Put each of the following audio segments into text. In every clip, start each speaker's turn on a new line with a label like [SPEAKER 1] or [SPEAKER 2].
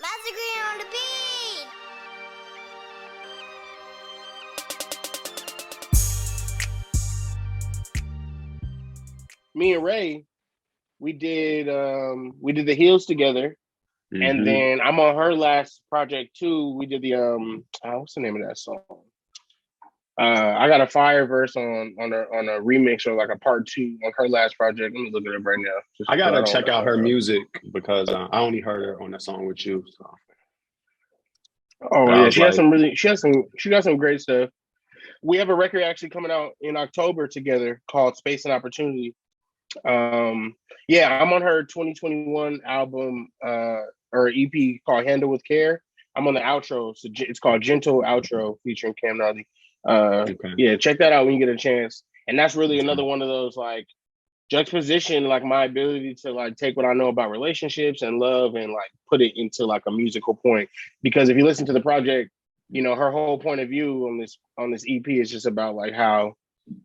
[SPEAKER 1] Massacre on the beat.
[SPEAKER 2] Me and Ray, we did the heels together, and
[SPEAKER 3] Hmm.
[SPEAKER 2] then I'm on her last project too. We did the what's the name of that song? I got a fire verse on a remix or like a part two on her last project. Let me look it up right now, just
[SPEAKER 3] I
[SPEAKER 2] because I
[SPEAKER 3] gotta
[SPEAKER 2] don't
[SPEAKER 3] check out her
[SPEAKER 2] know.
[SPEAKER 3] music because I only heard her on that song with you. So,
[SPEAKER 2] Oh
[SPEAKER 3] but I
[SPEAKER 2] yeah,
[SPEAKER 3] was like,
[SPEAKER 2] she got some great stuff. We have a record actually coming out in October together called Space and Opportunity. Um, yeah, I'm on her 2021 album or EP called Handle with Care. I'm on the outro. So it's called Gentle Outro featuring Cam Gnarly.
[SPEAKER 3] okay,
[SPEAKER 2] Yeah, check that out when you get a chance. And that's really
[SPEAKER 3] okay.
[SPEAKER 2] another one of those like juxtaposition, like my ability to like take what I know about relationships and love and like put it into like a musical point. Because if you listen to the project, her whole point of view on this EP is just about like how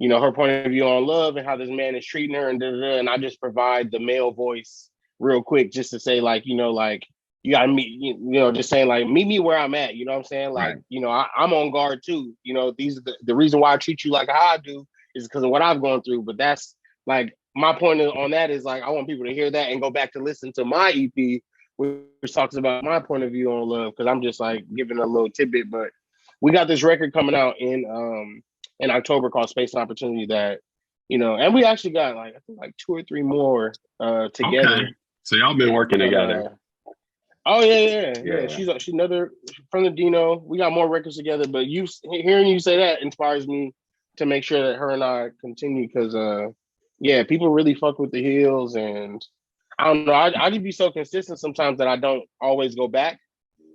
[SPEAKER 2] her point of view on love and how this man is treating her and da, da, da, and I just provide the male voice real quick just to say like like you gotta meet just saying like meet me where I'm at, you know what I'm saying, like
[SPEAKER 3] Right.
[SPEAKER 2] I'm on guard too, these are the reason why I treat you like how I do is because of what I've gone through, but that's like my point on that is like I want people to hear that and go back to listen to my EP, which talks about my point of view on love, because I'm just like giving a little tidbit. But we got this record coming out in October called Space and Opportunity that and we actually got like I think like two or three more
[SPEAKER 3] Okay.
[SPEAKER 2] together.
[SPEAKER 3] So y'all been working
[SPEAKER 2] But
[SPEAKER 3] together.
[SPEAKER 2] oh yeah.
[SPEAKER 3] Yeah.
[SPEAKER 2] She's another from the Dino. We got more records together, but you hearing you say that inspires me to make sure that her and I continue because yeah, people really fuck with the heels, and I don't know. I just be so consistent sometimes that I don't always go back.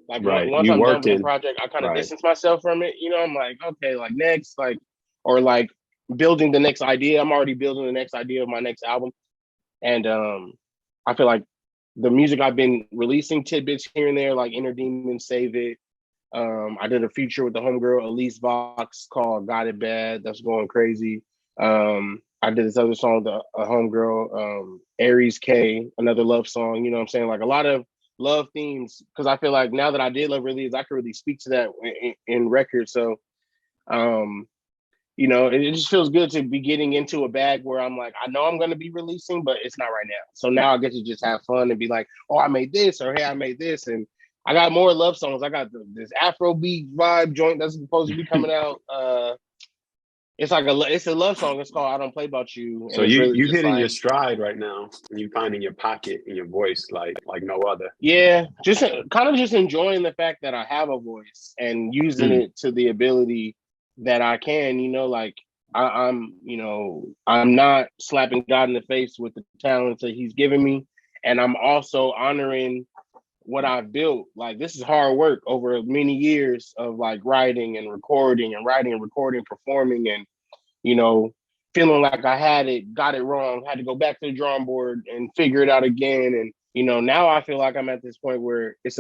[SPEAKER 2] Like
[SPEAKER 3] Right.
[SPEAKER 2] once
[SPEAKER 3] You
[SPEAKER 2] I'm done with the
[SPEAKER 3] working.
[SPEAKER 2] project, I kind of
[SPEAKER 3] Right.
[SPEAKER 2] distance myself from it. I'm like, okay, like next, like or like building the next idea. I'm already building the next idea of my next album, and I feel like the music I've been releasing tidbits here and there, like Inner Demon, Save It. I did a feature with the homegirl Elise Vox called Got It Bad. That's going crazy. I did this other song with a homegirl, Aries K, another love song. You know what I'm saying? Like a lot of love themes, because I feel like now that I did Love Really Is, I can really speak to that in records. So um, it just feels good to be getting into a bag where I'm like, I know I'm going to be releasing, but it's not right now. So now I get to just have fun and be like, oh, I made this, or hey, I made this. And I got more love songs. I got this Afrobeat vibe joint that's supposed to be coming out. It's a love song. It's called I Don't Play About You.
[SPEAKER 3] So
[SPEAKER 2] And it's
[SPEAKER 3] you
[SPEAKER 2] really just
[SPEAKER 3] hitting your
[SPEAKER 2] like,
[SPEAKER 3] stride right now, and you finding your pocket in your voice like no other.
[SPEAKER 2] yeah, just kind of just enjoying the fact that I have a voice and using
[SPEAKER 3] Mm,
[SPEAKER 2] it to the ability that I can, like I'm not slapping God in the face with the talents that he's given me. And I'm also honoring what I've built. Like this is hard work over many years of like writing and recording, performing, and you know, feeling like I had it, got it wrong, had to go back to the drawing board and figure it out again. And now I feel like I'm at this point where it's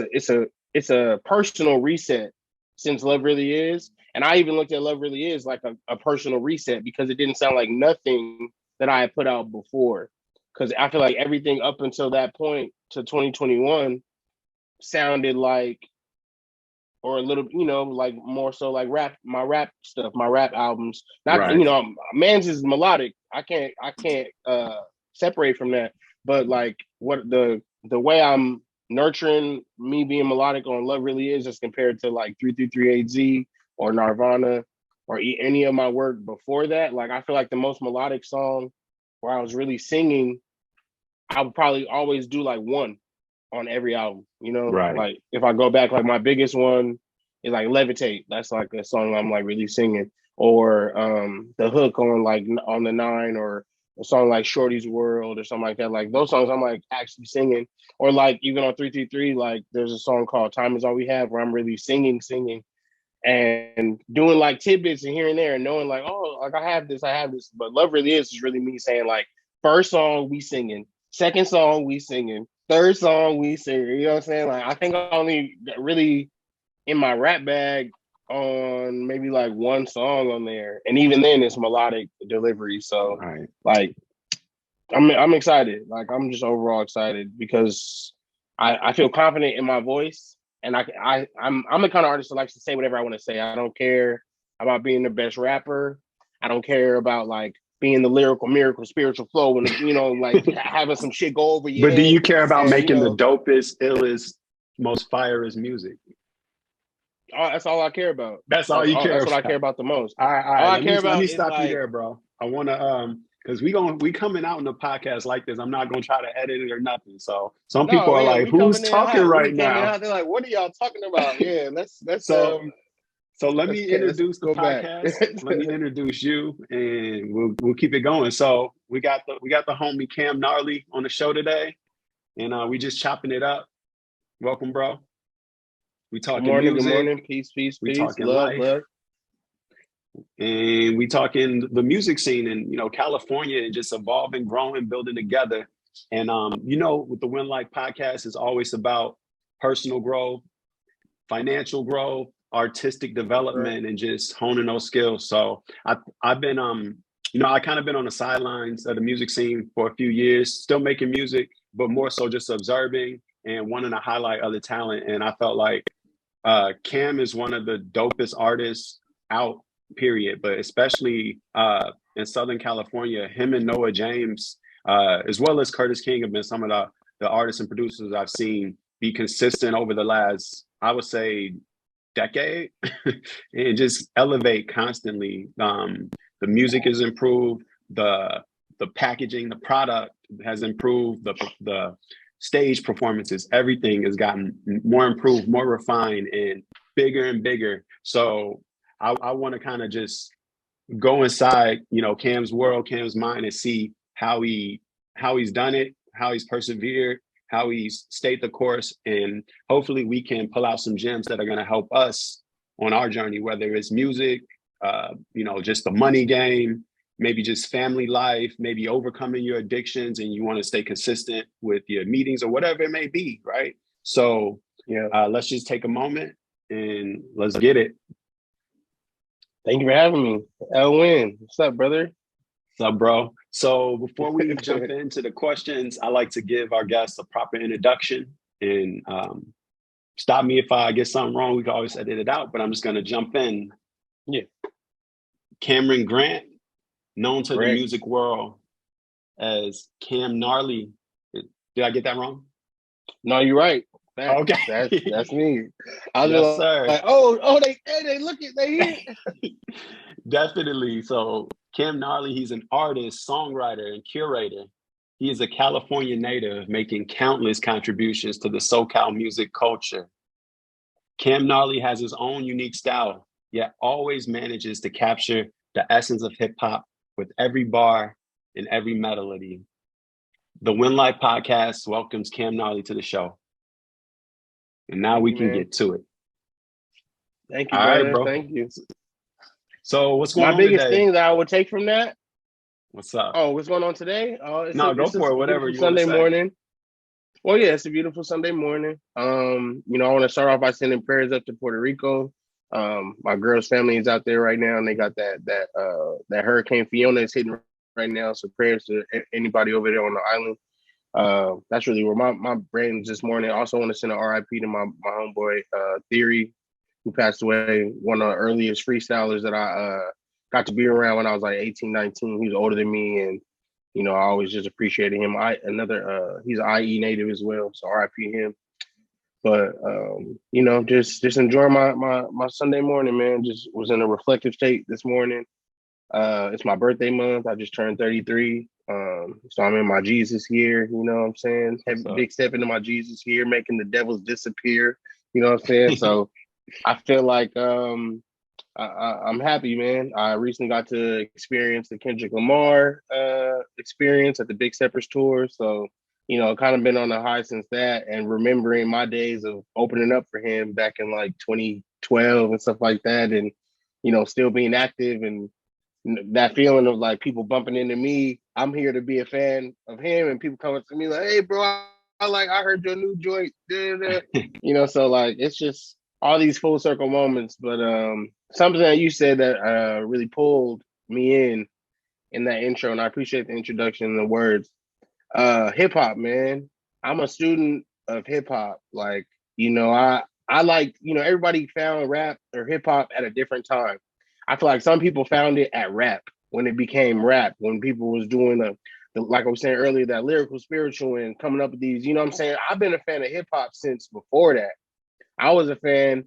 [SPEAKER 2] a personal reset since Love Really Is. And I even looked at Love Really Is like a personal reset because it didn't sound like nothing that I had put out before. Because I feel like everything up until that point to 2021 sounded like or a little, like more so like my rap stuff, my rap albums. Not,
[SPEAKER 3] right.
[SPEAKER 2] man's is melodic. I can't separate from that. But like what the way I'm nurturing me being melodic on Love Really Is as compared to like 333 AZ or Nirvana or any of my work before that. Like I feel like the most melodic song where I was really singing, I would probably always do like one on every album.
[SPEAKER 3] Right.
[SPEAKER 2] Like if I go back, like my biggest one is like Levitate. That's like a song I'm like really singing. Or the hook on like on the nine, or a song like Shorty's World or something like that. Like those songs I'm like actually singing. Or like even on 333, like there's a song called Time Is All We Have where I'm really singing and doing like tidbits and here and there and knowing like, oh, like I have this. But Love Really is really me saying like first song we singing, second song we singing, third song we singing. You know what I'm saying? Like I think I only really in my rap bag on maybe like one song on there. And even then it's melodic delivery. So
[SPEAKER 3] Right.
[SPEAKER 2] like I'm excited. Like I'm just overall excited because I feel confident in my voice, and I'm the kind of artist that likes to say whatever I want to say. I don't care about being the best rapper. I don't care about like being the lyrical miracle spiritual flow when like having some shit go over your
[SPEAKER 3] But do
[SPEAKER 2] head
[SPEAKER 3] you care about
[SPEAKER 2] and
[SPEAKER 3] making the dopest, illest, most firest music?
[SPEAKER 2] that's all I care about.
[SPEAKER 3] That's all you care
[SPEAKER 2] That's what I care
[SPEAKER 3] about.
[SPEAKER 2] about the most.
[SPEAKER 3] All right, all
[SPEAKER 2] All
[SPEAKER 3] right.
[SPEAKER 2] I care
[SPEAKER 3] Let me
[SPEAKER 2] about is
[SPEAKER 3] stop you
[SPEAKER 2] like
[SPEAKER 3] there, bro. I want to because we coming out in a podcast like this. I'm not gonna try to edit it or nothing. So some people
[SPEAKER 2] no,
[SPEAKER 3] are
[SPEAKER 2] yeah,
[SPEAKER 3] like,
[SPEAKER 2] we
[SPEAKER 3] "Who's
[SPEAKER 2] coming in
[SPEAKER 3] talking
[SPEAKER 2] hot.
[SPEAKER 3] right
[SPEAKER 2] We came in
[SPEAKER 3] now?"
[SPEAKER 2] hot. They're like, what are y'all talking about? Yeah,
[SPEAKER 3] So so let me
[SPEAKER 2] let's
[SPEAKER 3] introduce the
[SPEAKER 2] go back.
[SPEAKER 3] podcast. Let me introduce you, and we'll keep it going. So we got the homie Cam Gnarly on the show today, and we just chopping it up. Welcome, bro. We
[SPEAKER 2] Good
[SPEAKER 3] talking
[SPEAKER 2] morning, good
[SPEAKER 3] music.
[SPEAKER 2] morning. Peace, peace,
[SPEAKER 3] We
[SPEAKER 2] peace.
[SPEAKER 3] talking
[SPEAKER 2] Love,
[SPEAKER 3] life.
[SPEAKER 2] love.
[SPEAKER 3] And we talking the music scene and California and just evolving, growing, building together. And with the Winlife podcast is always about personal growth, financial growth, artistic
[SPEAKER 2] Right.
[SPEAKER 3] development, and just honing those skills. So I've been I kind of been on the sidelines of the music scene for a few years, still making music, but more so just observing and wanting to highlight other talent. And I felt like Cam is one of the dopest artists out, period. But especially in Southern California, him and Noah James, as well as Curtis King, have been some of the artists and producers I've seen be consistent over the last, I would say, decade, and just elevate constantly. The music is improved, the packaging, the product has improved, the stage performances, everything has gotten more improved, more refined, and bigger and bigger. So I want to kind of just go inside, Cam's world, Cam's mind, and see how he's done it, how he's persevered, how he's stayed the course, and hopefully we can pull out some gems that are going to help us on our journey, whether it's music, just the money game, maybe just family life, maybe overcoming your addictions and you want to stay consistent with your meetings or whatever it may be, right? So
[SPEAKER 2] Yeah.
[SPEAKER 3] let's just take a moment and let's get it.
[SPEAKER 2] Thank you for having me. Elwin, what's up, brother?
[SPEAKER 3] What's up, bro? So before we jump into the questions, I like to give our guests a proper introduction. And stop me if I get something wrong. We can always edit it out, but I'm just going to jump in.
[SPEAKER 2] Yeah.
[SPEAKER 3] Cameron Grant, known to the
[SPEAKER 2] Correct.
[SPEAKER 3] music world as Cam Gnarly. Did I get that wrong?
[SPEAKER 2] No, you're right.
[SPEAKER 3] Okay.
[SPEAKER 2] That's me. I was
[SPEAKER 3] Yes, sir.
[SPEAKER 2] like, they look at they here.
[SPEAKER 3] Definitely. So Cam Gnarly, he's an artist, songwriter, and curator. He is a California native making countless contributions to the SoCal music culture. Cam Gnarly has his own unique style, yet always manages to capture the essence of hip hop with every bar and every melody. The Winlife podcast welcomes Cam Gnarly to the show. And now we can get to it.
[SPEAKER 2] Thank you,
[SPEAKER 3] All
[SPEAKER 2] brother.
[SPEAKER 3] right, bro.
[SPEAKER 2] Thank you.
[SPEAKER 3] So what's going on
[SPEAKER 2] My biggest
[SPEAKER 3] today?
[SPEAKER 2] thing that I would take from that.
[SPEAKER 3] What's up?
[SPEAKER 2] Oh, what's going on today? Oh,
[SPEAKER 3] Go for it. Whatever you
[SPEAKER 2] Sunday
[SPEAKER 3] want to say.
[SPEAKER 2] morning. Well, yeah, it's a beautiful Sunday morning. I want to start off by sending prayers up to Puerto Rico. My girl's family is out there right now, and they got that Hurricane Fiona is hitting right now. So prayers to anybody over there on the island. That's really where my brain is this morning. I also want to send an RIP to my homeboy Theory, who passed away. One of the earliest freestylers that I got to be around when I was like 18, 19. He was older than me, and I always just appreciated him. He's an IE native as well, so RIP him. But just enjoy my Sunday morning, man. Just was in a reflective state this morning. It's my birthday month. I just turned 33. So I'm in my Jesus year, you know what I'm saying? Big step into my Jesus year, making the devils disappear. You know what I'm saying? So I feel like I'm happy, man. I recently got to experience the Kendrick Lamar experience at the Big Steppers tour. So, kind of been on the high since that, and remembering my days of opening up for him back in like 2012 and stuff like that, and still being active, and that feeling of like people bumping into me. I'm here to be a fan of him, and people coming to me like, "Hey, bro, I heard your new joint." So like it's just all these full circle moments. But something that you said that really pulled me in that intro, and I appreciate the introduction and the words. Hip hop, man. I'm a student of hip hop. Like, I like, everybody found rap or hip hop at a different time. I feel like some people found it at rap when it became rap, when people was doing like I was saying earlier, that lyrical spiritual and coming up with these, you know what I'm saying? I've been a fan of hip hop since before that. I was a fan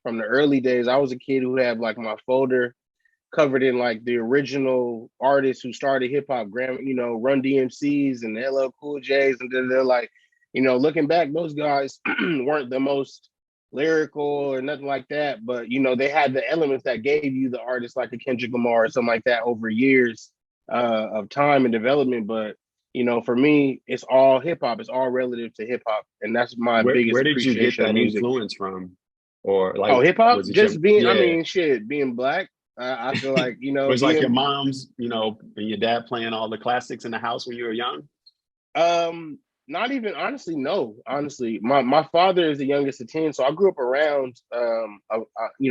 [SPEAKER 2] from the early days. I was a kid who had like my folder covered in like the original artists who started hip hop, Run DMCs and LL Cool J's, and then they're like, looking back, those guys weren't the most lyrical or nothing like that, but they had the elements that gave you the artists like a Kendrick Lamar or something like that over years of time and development. But for me, it's all hip hop. It's all relative to hip hop, and that's my biggest
[SPEAKER 3] Where did you get
[SPEAKER 2] appreciation of
[SPEAKER 3] that
[SPEAKER 2] music.
[SPEAKER 3] influence from? Or like,
[SPEAKER 2] Oh, hip hop,
[SPEAKER 3] was it your,
[SPEAKER 2] just being. I
[SPEAKER 3] yeah,
[SPEAKER 2] mean, shit, being black. I feel like
[SPEAKER 3] was like your
[SPEAKER 2] being
[SPEAKER 3] mom's, and your dad playing all the classics in the house when you were young?
[SPEAKER 2] not even honestly, no. Honestly, my father is the youngest of 10, so I grew up around I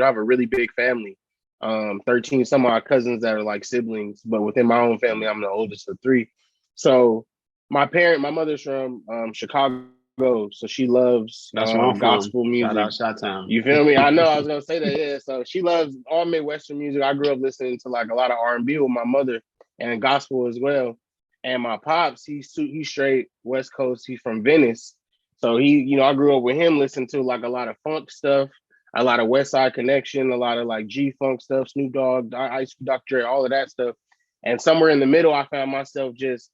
[SPEAKER 2] have a really big family. 13 some of my cousins that are like siblings, but within my own family, I'm the oldest of three. So my mother's from Chicago, so she loves
[SPEAKER 3] That's where I'm from.
[SPEAKER 2] gospel
[SPEAKER 3] Shout
[SPEAKER 2] music.
[SPEAKER 3] out Chi-Town.
[SPEAKER 2] You feel me? I know I was gonna say that, yeah. So she loves all Midwestern music. I grew up listening to like a lot of R&B with my mother and gospel as well. And my pops, he's straight West Coast. He's from Venice, so I grew up with him listening to like a lot of funk stuff, a lot of West Side Connection, a lot of like G Funk stuff, Snoop Dogg, Ice Cube, Dr. Dre, all of that stuff. And somewhere in the middle, I found myself just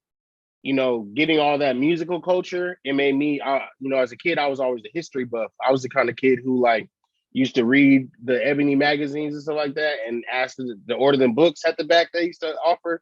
[SPEAKER 2] getting all that musical culture. It made me, as a kid, I was always a history buff. I was the kind of kid who like used to read the Ebony magazines and stuff like that, and ask to order them books at the back they used to offer.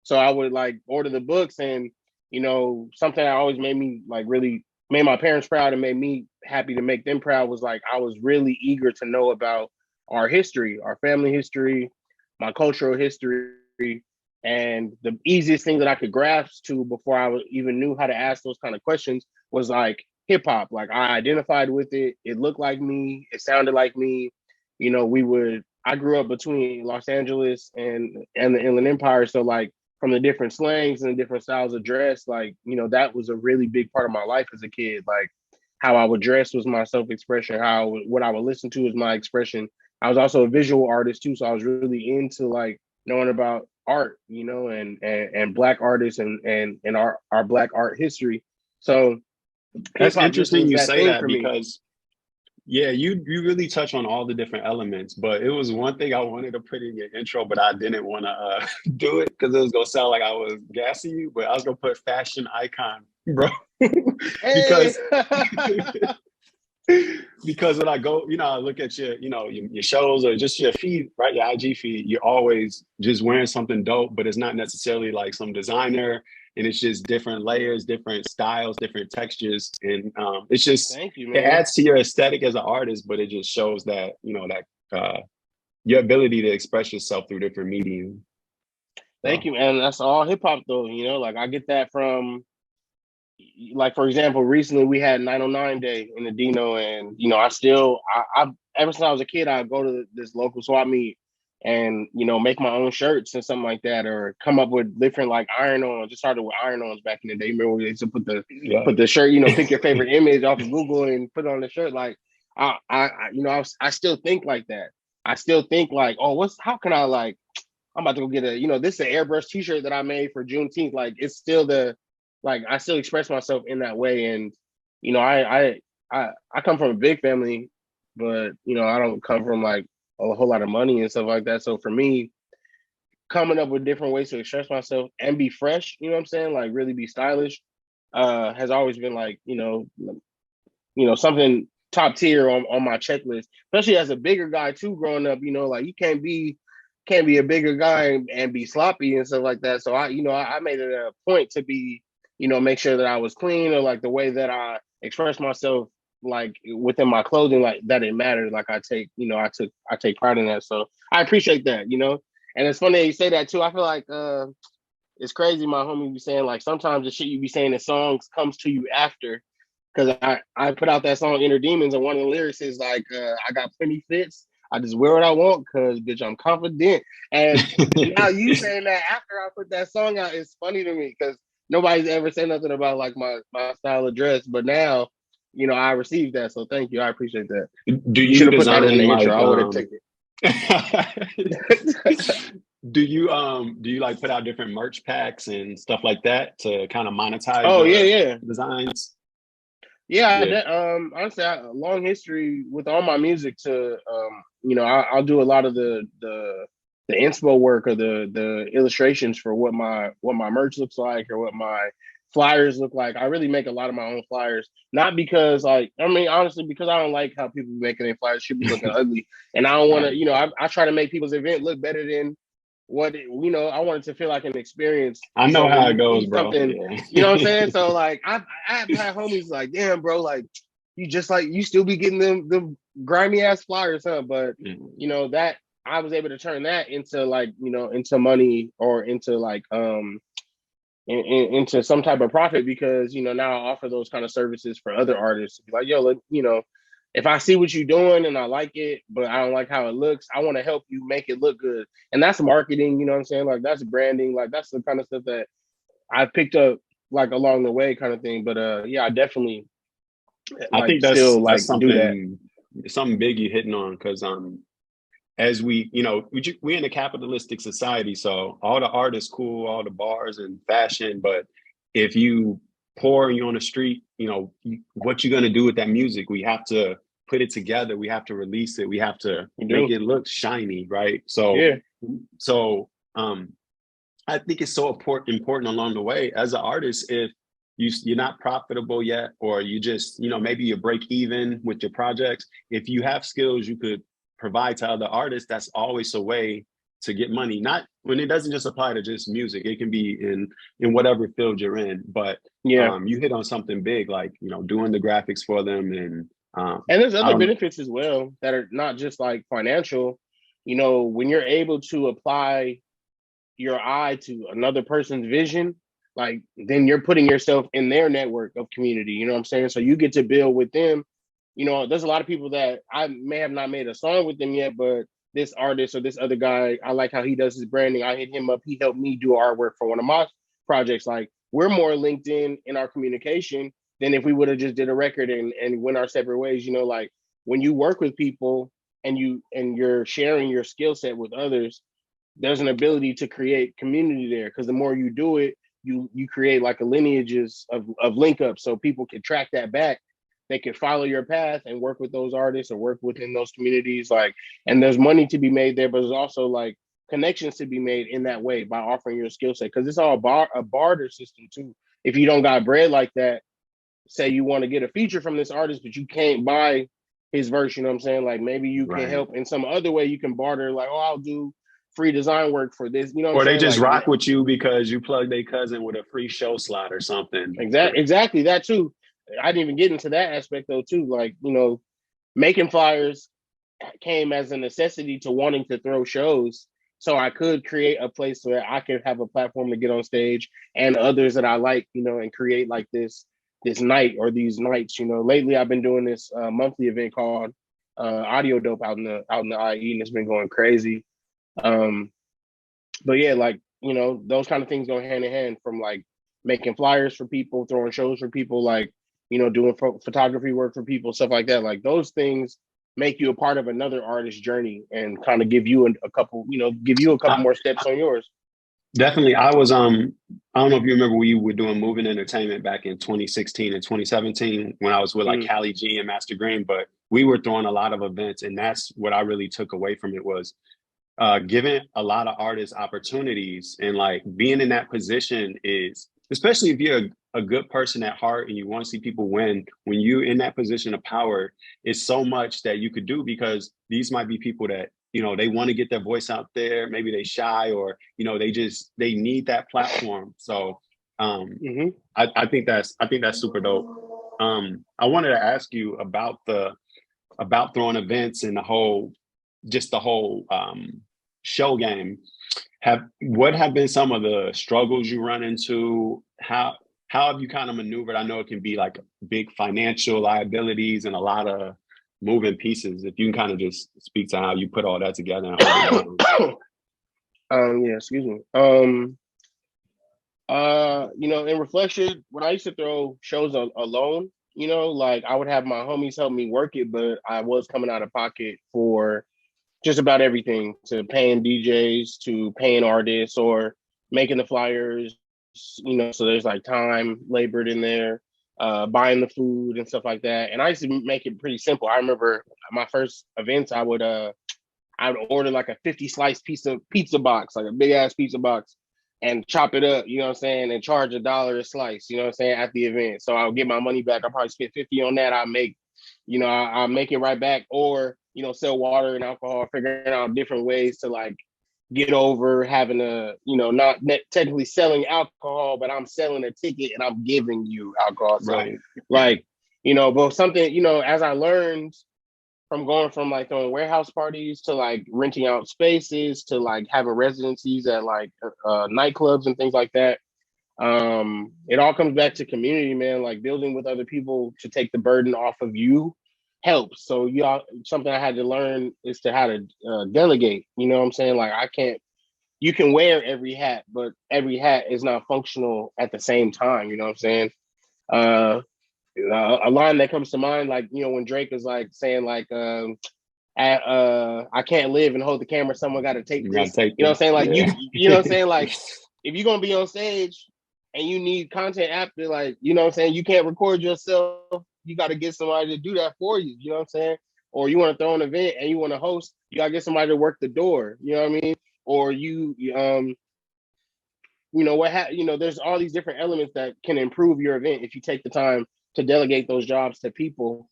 [SPEAKER 2] So I would like order the books, and something that always made me like really made my parents proud and made me happy to make them proud was like I was really eager to know about our history, our family history, my cultural history. And the easiest thing that I could grasp to before even knew how to ask those kind of questions was like hip hop. Like I identified with it. It looked like me. It sounded like me. I grew up between Los Angeles and the Inland Empire. So like from the different slangs and the different styles of dress, like, that was a really big part of my life as a kid. Like how I would dress was my self-expression. What I would listen to is my expression. I was also a visual artist too. So I was really into like knowing about art, and black artists and our black art history. So hip
[SPEAKER 3] That's
[SPEAKER 2] hop just
[SPEAKER 3] interesting
[SPEAKER 2] was
[SPEAKER 3] you
[SPEAKER 2] that
[SPEAKER 3] say
[SPEAKER 2] thing
[SPEAKER 3] that
[SPEAKER 2] for me.
[SPEAKER 3] because yeah, you really touch on all the different elements, but it was one thing I wanted to put in your intro, but I didn't want to do it because it was gonna sound like I was gassing you, but I was gonna put fashion icon, bro,
[SPEAKER 2] Hey.
[SPEAKER 3] because because when I go, I look at your shows or just your feed, right? Your IG feed, you're always just wearing something dope, but it's not necessarily like some designer, and it's just different layers, different styles, different textures, and it's just
[SPEAKER 2] Thank you,
[SPEAKER 3] it
[SPEAKER 2] man.
[SPEAKER 3] adds to your aesthetic as an artist, but it just shows that your ability to express yourself through different mediums.
[SPEAKER 2] Thank
[SPEAKER 3] So
[SPEAKER 2] you, man. That's all hip hop though, like I get that from, like, for example, recently we had 909 Day in the Dino, and I ever since I was a kid, I go to this local swap meet and make my own shirts and something like that, or come up with different like iron-ons. Just started with iron-ons back in the day. Remember when they used to
[SPEAKER 3] yeah,
[SPEAKER 2] put the shirt, pick your favorite image off of Google and put it on the shirt. Like I still think like that. I still think like, oh, how can I like? I'm about to go get this is an airbrush T-shirt that I made for Juneteenth. Like it's still I still express myself in that way. And I come from a big family, but I don't come from like a whole lot of money and stuff like that. So for me, coming up with different ways to express myself and be fresh, you know what I'm saying, like really be stylish, has always been like something top tier on my checklist, especially as a bigger guy too. Growing up, like you can't be a bigger guy and be sloppy and stuff like that. So I made it a point to be, make sure that I was clean, or like the way that I express myself, like within my clothing, like that it mattered. Like I take pride in that. So I appreciate that. And it's funny that you say that too. I feel like it's crazy. My homie be saying like sometimes the shit you be saying in songs comes to you after. Cause I put out that song Inner Demons, and one of the lyrics is like, I got plenty fits. I just wear what I want because bitch, I'm confident. And now you saying that after I put that song out, it's funny to me because nobody's ever said nothing about like my style of dress. But now I received that. So thank you. I appreciate that.
[SPEAKER 3] Do
[SPEAKER 2] You should
[SPEAKER 3] you
[SPEAKER 2] have put that in
[SPEAKER 3] design
[SPEAKER 2] the
[SPEAKER 3] like
[SPEAKER 2] intro. I would have taken it.
[SPEAKER 3] do you like put out different merch packs and stuff like that to kind of monetize
[SPEAKER 2] Oh yeah,
[SPEAKER 3] your
[SPEAKER 2] yeah.
[SPEAKER 3] designs?
[SPEAKER 2] Yeah,
[SPEAKER 3] Yeah.
[SPEAKER 2] honestly, a long history with all my music. I'll do a lot of the inspo work or the illustrations for what my merch looks like or what my flyers look like. I really make a lot of my own flyers, not because honestly, because I don't like how people be making their flyers should be looking ugly, and I don't want to. I try to make people's event look better than I want it to feel like an experience.
[SPEAKER 3] I know
[SPEAKER 2] So
[SPEAKER 3] how
[SPEAKER 2] when
[SPEAKER 3] it
[SPEAKER 2] you
[SPEAKER 3] goes,
[SPEAKER 2] see
[SPEAKER 3] bro.
[SPEAKER 2] something, you know what I'm
[SPEAKER 3] Yeah.
[SPEAKER 2] saying? So like I've had homies like, damn, bro, like you just like you still be getting them grimy ass flyers, huh? But that I was able to turn that into like, into money or into like into some type of profit because now I offer those kind of services for other artists. Be like, yo, if I see what you're doing and I like it, but I don't like how it looks, I want to help you make it look good. And that's marketing, you know what I'm saying? Like that's branding, like that's the kind of stuff that I picked up like along the way kind of thing. But yeah, I definitely
[SPEAKER 3] I
[SPEAKER 2] like
[SPEAKER 3] think
[SPEAKER 2] still
[SPEAKER 3] that's
[SPEAKER 2] like do that.
[SPEAKER 3] something big you hitting on because as we in a capitalistic society, so all the art is cool, all the bars and fashion, but if you poor and you're on the street, what you're gonna do with that music? We have to put it together, we have to release it, we have to
[SPEAKER 2] You
[SPEAKER 3] make
[SPEAKER 2] do.
[SPEAKER 3] it look shiny, right? So
[SPEAKER 2] Yeah.
[SPEAKER 3] so I think it's so important along the way as an artist. If you're not profitable yet, or you just maybe you break even with your projects. If you have skills you could provide to other artists, that's always a way to get money. Not when it doesn't just apply to just music. It can be in whatever field you're in. But
[SPEAKER 2] Yeah.
[SPEAKER 3] you hit on something big, like doing the graphics for them, and
[SPEAKER 2] And there's
[SPEAKER 3] I
[SPEAKER 2] other
[SPEAKER 3] don't.
[SPEAKER 2] benefits as well that are not just like financial. When you're able to apply your eye to another person's vision, like then you're putting yourself in their network of community. You know what I'm saying? So you get to build with them. There's a lot of people that I may have not made a song with them yet, but this artist or this other guy, I like how he does his branding. I hit him up. He helped me do artwork for one of my projects. Like we're more linked in our communication than if we would have just did a record and went our separate ways. Like when you work with people and you're sharing your skill set with others, there's an ability to create community there because the more you do it, you create like a lineages of link up so people can track that back. They can follow your path and work with those artists or work within those communities. Like, and there's money to be made there, but there's also like connections to be made in that way by offering your skill set because it's all a barter system too. If you don't got bread like that, say you want to get a feature from this artist, but you can't buy his verse, you know what I'm saying? Like maybe you can
[SPEAKER 3] Right.
[SPEAKER 2] help in some other way. You can barter, like, oh, I'll do free design work for this. You know what I'm
[SPEAKER 3] Or they
[SPEAKER 2] saying?
[SPEAKER 3] just
[SPEAKER 2] Like
[SPEAKER 3] rock with you because you plug their cousin with a free show slot or something.
[SPEAKER 2] exactly that too. I didn't even get into that aspect though too. Like, making flyers came as a necessity to wanting to throw shows. So I could create a place where I could have a platform to get on stage and others that I like, and create like this night or these nights. Lately I've been doing this monthly event called Audio Dope out in the IE, and it's been going crazy. Um, but yeah, like those kind of things go hand in hand from like making flyers for people, throwing shows for people, like doing photography work for people, stuff like that. Like those things make you a part of another artist's journey and kind of give you a couple, give you a couple
[SPEAKER 3] I,
[SPEAKER 2] more steps on yours.
[SPEAKER 3] Definitely. I don't know if you remember we were doing moving entertainment back in 2016 and 2017 when I was with like
[SPEAKER 2] Mm,
[SPEAKER 3] Callie G and Master Green, but we were throwing a lot of events, and that's what I really took away from it was giving a lot of artists opportunities, and like being in that position is, especially if you're a good person at heart and you want to see people win, when you're in that position of power, it's so much that you could do because these might be people that they want to get their voice out there, maybe they shy, or they need that platform. So
[SPEAKER 2] mm-hmm.
[SPEAKER 3] I think that's super dope. I wanted to ask you about throwing events and the whole show game. What have been some of the struggles you run into? How have you kind of maneuvered? I know it can be like big financial liabilities and a lot of moving pieces. If you can kind of just speak to how you put all that together and hold it down.
[SPEAKER 2] Yeah, excuse me. In reflection, when I used to throw shows alone, You know, like I would have my homies help me work it, but I was coming out of pocket for just about everything, to paying DJs, to paying artists, or making the flyers, you know, so there's like time labored in there, buying the food and stuff like that. And I used to make it pretty simple. I remember my first events, I would order like a 50 slice piece of pizza box, like a big ass pizza box, and chop it up, you know what I'm saying, and charge $1 a slice, you know what I'm saying, at the event. So I'll get my money back. I'll probably spend 50 on that. I'll make it right back, or, you know, sell water and alcohol, figuring out different ways to like get over having a, you know, not technically selling alcohol, but I'm selling a ticket and I'm giving you alcohol. So
[SPEAKER 3] Right.
[SPEAKER 2] like, you know, but something, you know, as I learned from going from like throwing warehouse parties to like renting out spaces to like having residencies at like nightclubs and things like that. It all comes back to community, man. Like building with other people to take the burden off of you helps. So y'all, something I had to learn is to how to delegate. You know what I'm saying? Like I can't. You can wear every hat, but every hat is not functional at the same time. You know what I'm saying? Uh, a line that comes to mind, like, you know, when Drake is like saying like, I can't live and hold the camera. Someone got to take
[SPEAKER 3] You gotta
[SPEAKER 2] this.
[SPEAKER 3] take
[SPEAKER 2] You know what I'm
[SPEAKER 3] this.
[SPEAKER 2] saying? Like
[SPEAKER 3] Yeah.
[SPEAKER 2] you know what I'm saying? Like if you're gonna be on stage and you need content after, like, you know what I'm saying? You can't record yourself. You got to get somebody to do that for you. You know what I'm saying? Or you want to throw an event and you want to host, you got to get somebody to work the door. You know what I mean? Or you know you know, there's all these different elements that can improve your event if you take the time to delegate those jobs to people.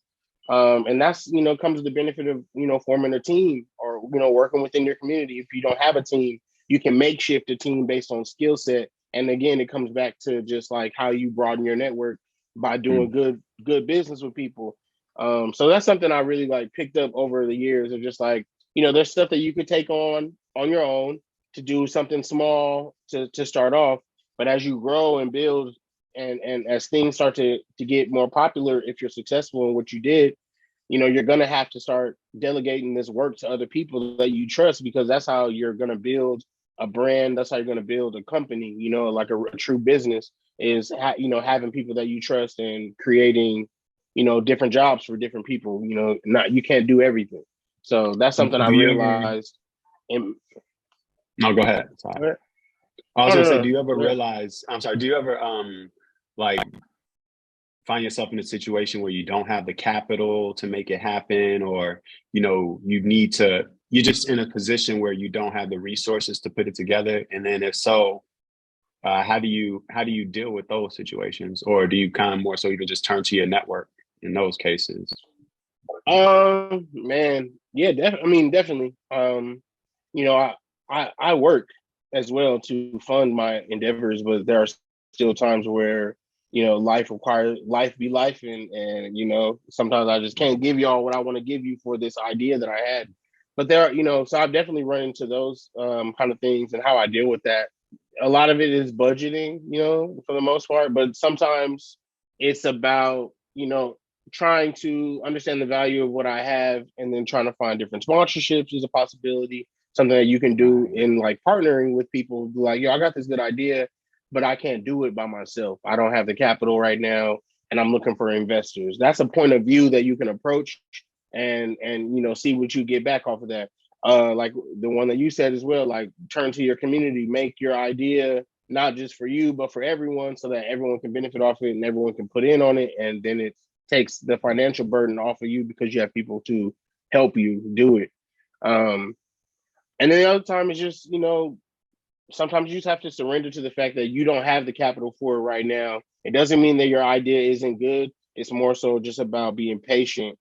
[SPEAKER 2] And that's, you know, comes to the benefit of, you know, forming a team, or, you know, working within your community. If you don't have a team, you can makeshift a team based on skill set. And again, it comes back to just like how you broaden your network by doing
[SPEAKER 3] Mm.
[SPEAKER 2] good business with people. So that's something I really like picked up over the years of just like, you know, there's stuff that you could take on your own to do something small to start off. But as you grow and build, and as things start to get more popular, if you're successful in what you did, you know, you're going to have to start delegating this work to other people that you trust, because that's how you're going to build a brand. That's how you're going to build a company, you know, like a true business is, you know, having people that you trust and creating, you know, different jobs for different people. You know, not, you can't do everything. So that's something I
[SPEAKER 3] Do you ever?
[SPEAKER 2] realized. In,
[SPEAKER 3] No, go ahead. Sorry.
[SPEAKER 2] oh,
[SPEAKER 3] I was
[SPEAKER 2] no,
[SPEAKER 3] gonna say,
[SPEAKER 2] no,
[SPEAKER 3] do you ever
[SPEAKER 2] no.
[SPEAKER 3] realize? I'm sorry. Do you ever like find yourself in a situation where you don't have the capital to make it happen, or you know you need to? You're just in a position where you don't have the resources to put it together, and then if so, how do you deal with those situations, or do you kind of more so even just turn to your network in those cases?
[SPEAKER 2] Man, yeah, I mean, definitely. You know, I work as well to fund my endeavors, but there are still times where, you know, life be life, and you know, sometimes I just can't give y'all what I want to give you for this idea that I had. But there are, you know, so I've definitely run into those kind of things, and how I deal with that. A lot of it is budgeting, you know, for the most part, but sometimes it's about, you know, trying to understand the value of what I have, and then trying to find different sponsorships is a possibility. Something that you can do
[SPEAKER 3] Right.
[SPEAKER 2] in like partnering with people. Be like, yo, I got this good idea, but I can't do it by myself. I don't have the capital right now, and I'm looking for investors. That's a point of view that you can approach, and you know, see what you get back off of that. Like the one that you said as well, like turn to your community, make your idea not just for you but for everyone, so that everyone can benefit off it and everyone can put in on it, and then it takes the financial burden off of you because you have people to help you do it. Um, and then the other time is just, you know, sometimes you just have to surrender to the fact that you don't have the capital for it right now. It doesn't mean that your idea isn't good. It's more so just about being patient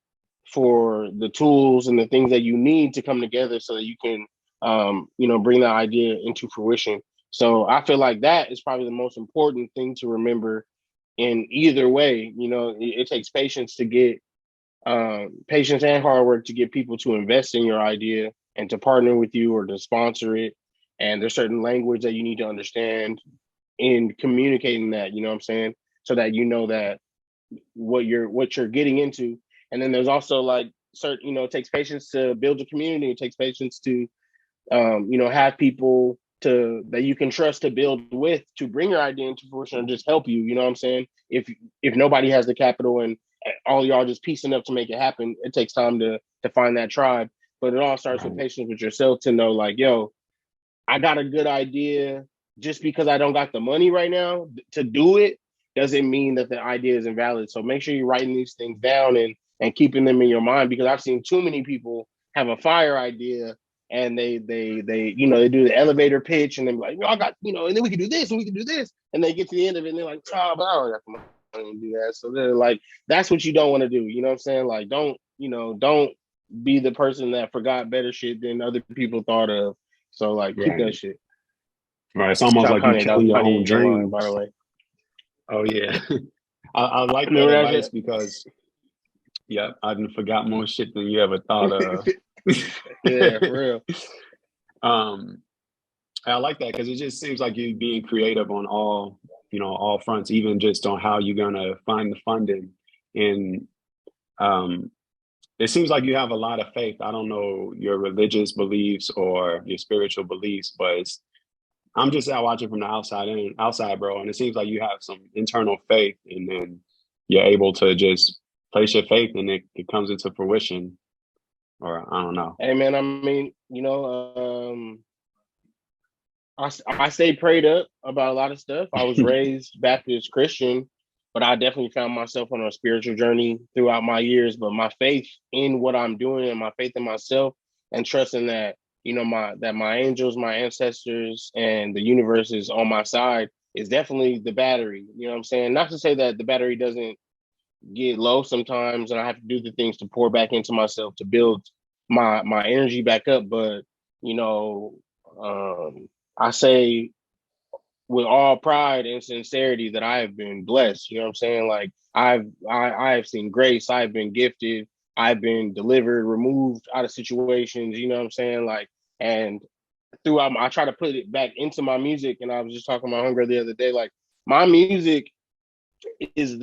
[SPEAKER 2] for the tools and the things that you need to come together so that you can, you know, bring that idea into fruition. So I feel like that is probably the most important thing to remember in either way. You know, it takes patience to get patience and hard work to get people to invest in your idea and to partner with you or to sponsor it. And there's certain language that you need to understand in communicating that, you know what I'm saying? So that you know that what you're getting into. And then there's also like certain, you know, it takes patience to build a community. It takes patience to you know, have people to that you can trust to build with to bring your idea into fruition and just help you. You know what I'm saying? If nobody has the capital, all y'all just piecing up to make it happen. It takes time to find that tribe, but it all starts with patience with yourself to know, like, yo, I got a good idea. Just because I don't got the money right now to do it doesn't mean that the idea is invalid. So make sure you're writing these things down and keeping them in your mind, because I've seen too many people have a fire idea and they they do the elevator pitch and they're like, well, I got, and then we can do this and we can do this. And they get to the end of it and they're like, oh, but I don't got the money to do that. So they're like, that's what you don't want to do. You know what I'm saying? Like, don't be the person that forgot better shit than other people thought of. So like, keep that shit.
[SPEAKER 3] Right. It's almost like you killing your own dreams.
[SPEAKER 2] By the way.
[SPEAKER 3] Oh yeah. I like that advice because I done forgot more shit than you ever thought of.
[SPEAKER 2] Yeah, for real.
[SPEAKER 3] I like that because it just seems like you're being creative on all fronts, even just on how you're gonna find the funding. And it seems like you have a lot of faith. I don't know your religious beliefs or your spiritual beliefs, but I'm just out watching from the outside, bro. And it seems like you have some internal faith, and then you're able to just place your faith, and it comes into fruition. Or I don't know.
[SPEAKER 2] Hey man, I mean, I stay prayed up about a lot of stuff. I was raised Baptist Christian, but I definitely found myself on a spiritual journey throughout my years. But my faith in what I'm doing and my faith in myself and trusting that, my angels, my ancestors, and the universe is on my side is definitely the battery. You know what I'm saying? Not to say that the battery doesn't get low sometimes and I have to do the things to pour back into myself to build my energy back up. But, I say with all pride and sincerity that I have been blessed. You know what I'm saying? Like I have seen grace. I've been gifted. I've been delivered, removed out of situations. You know what I'm saying? Like, and throughout, I try to put it back into my music. And I was just talking to my homegirl the other day. Like, my music is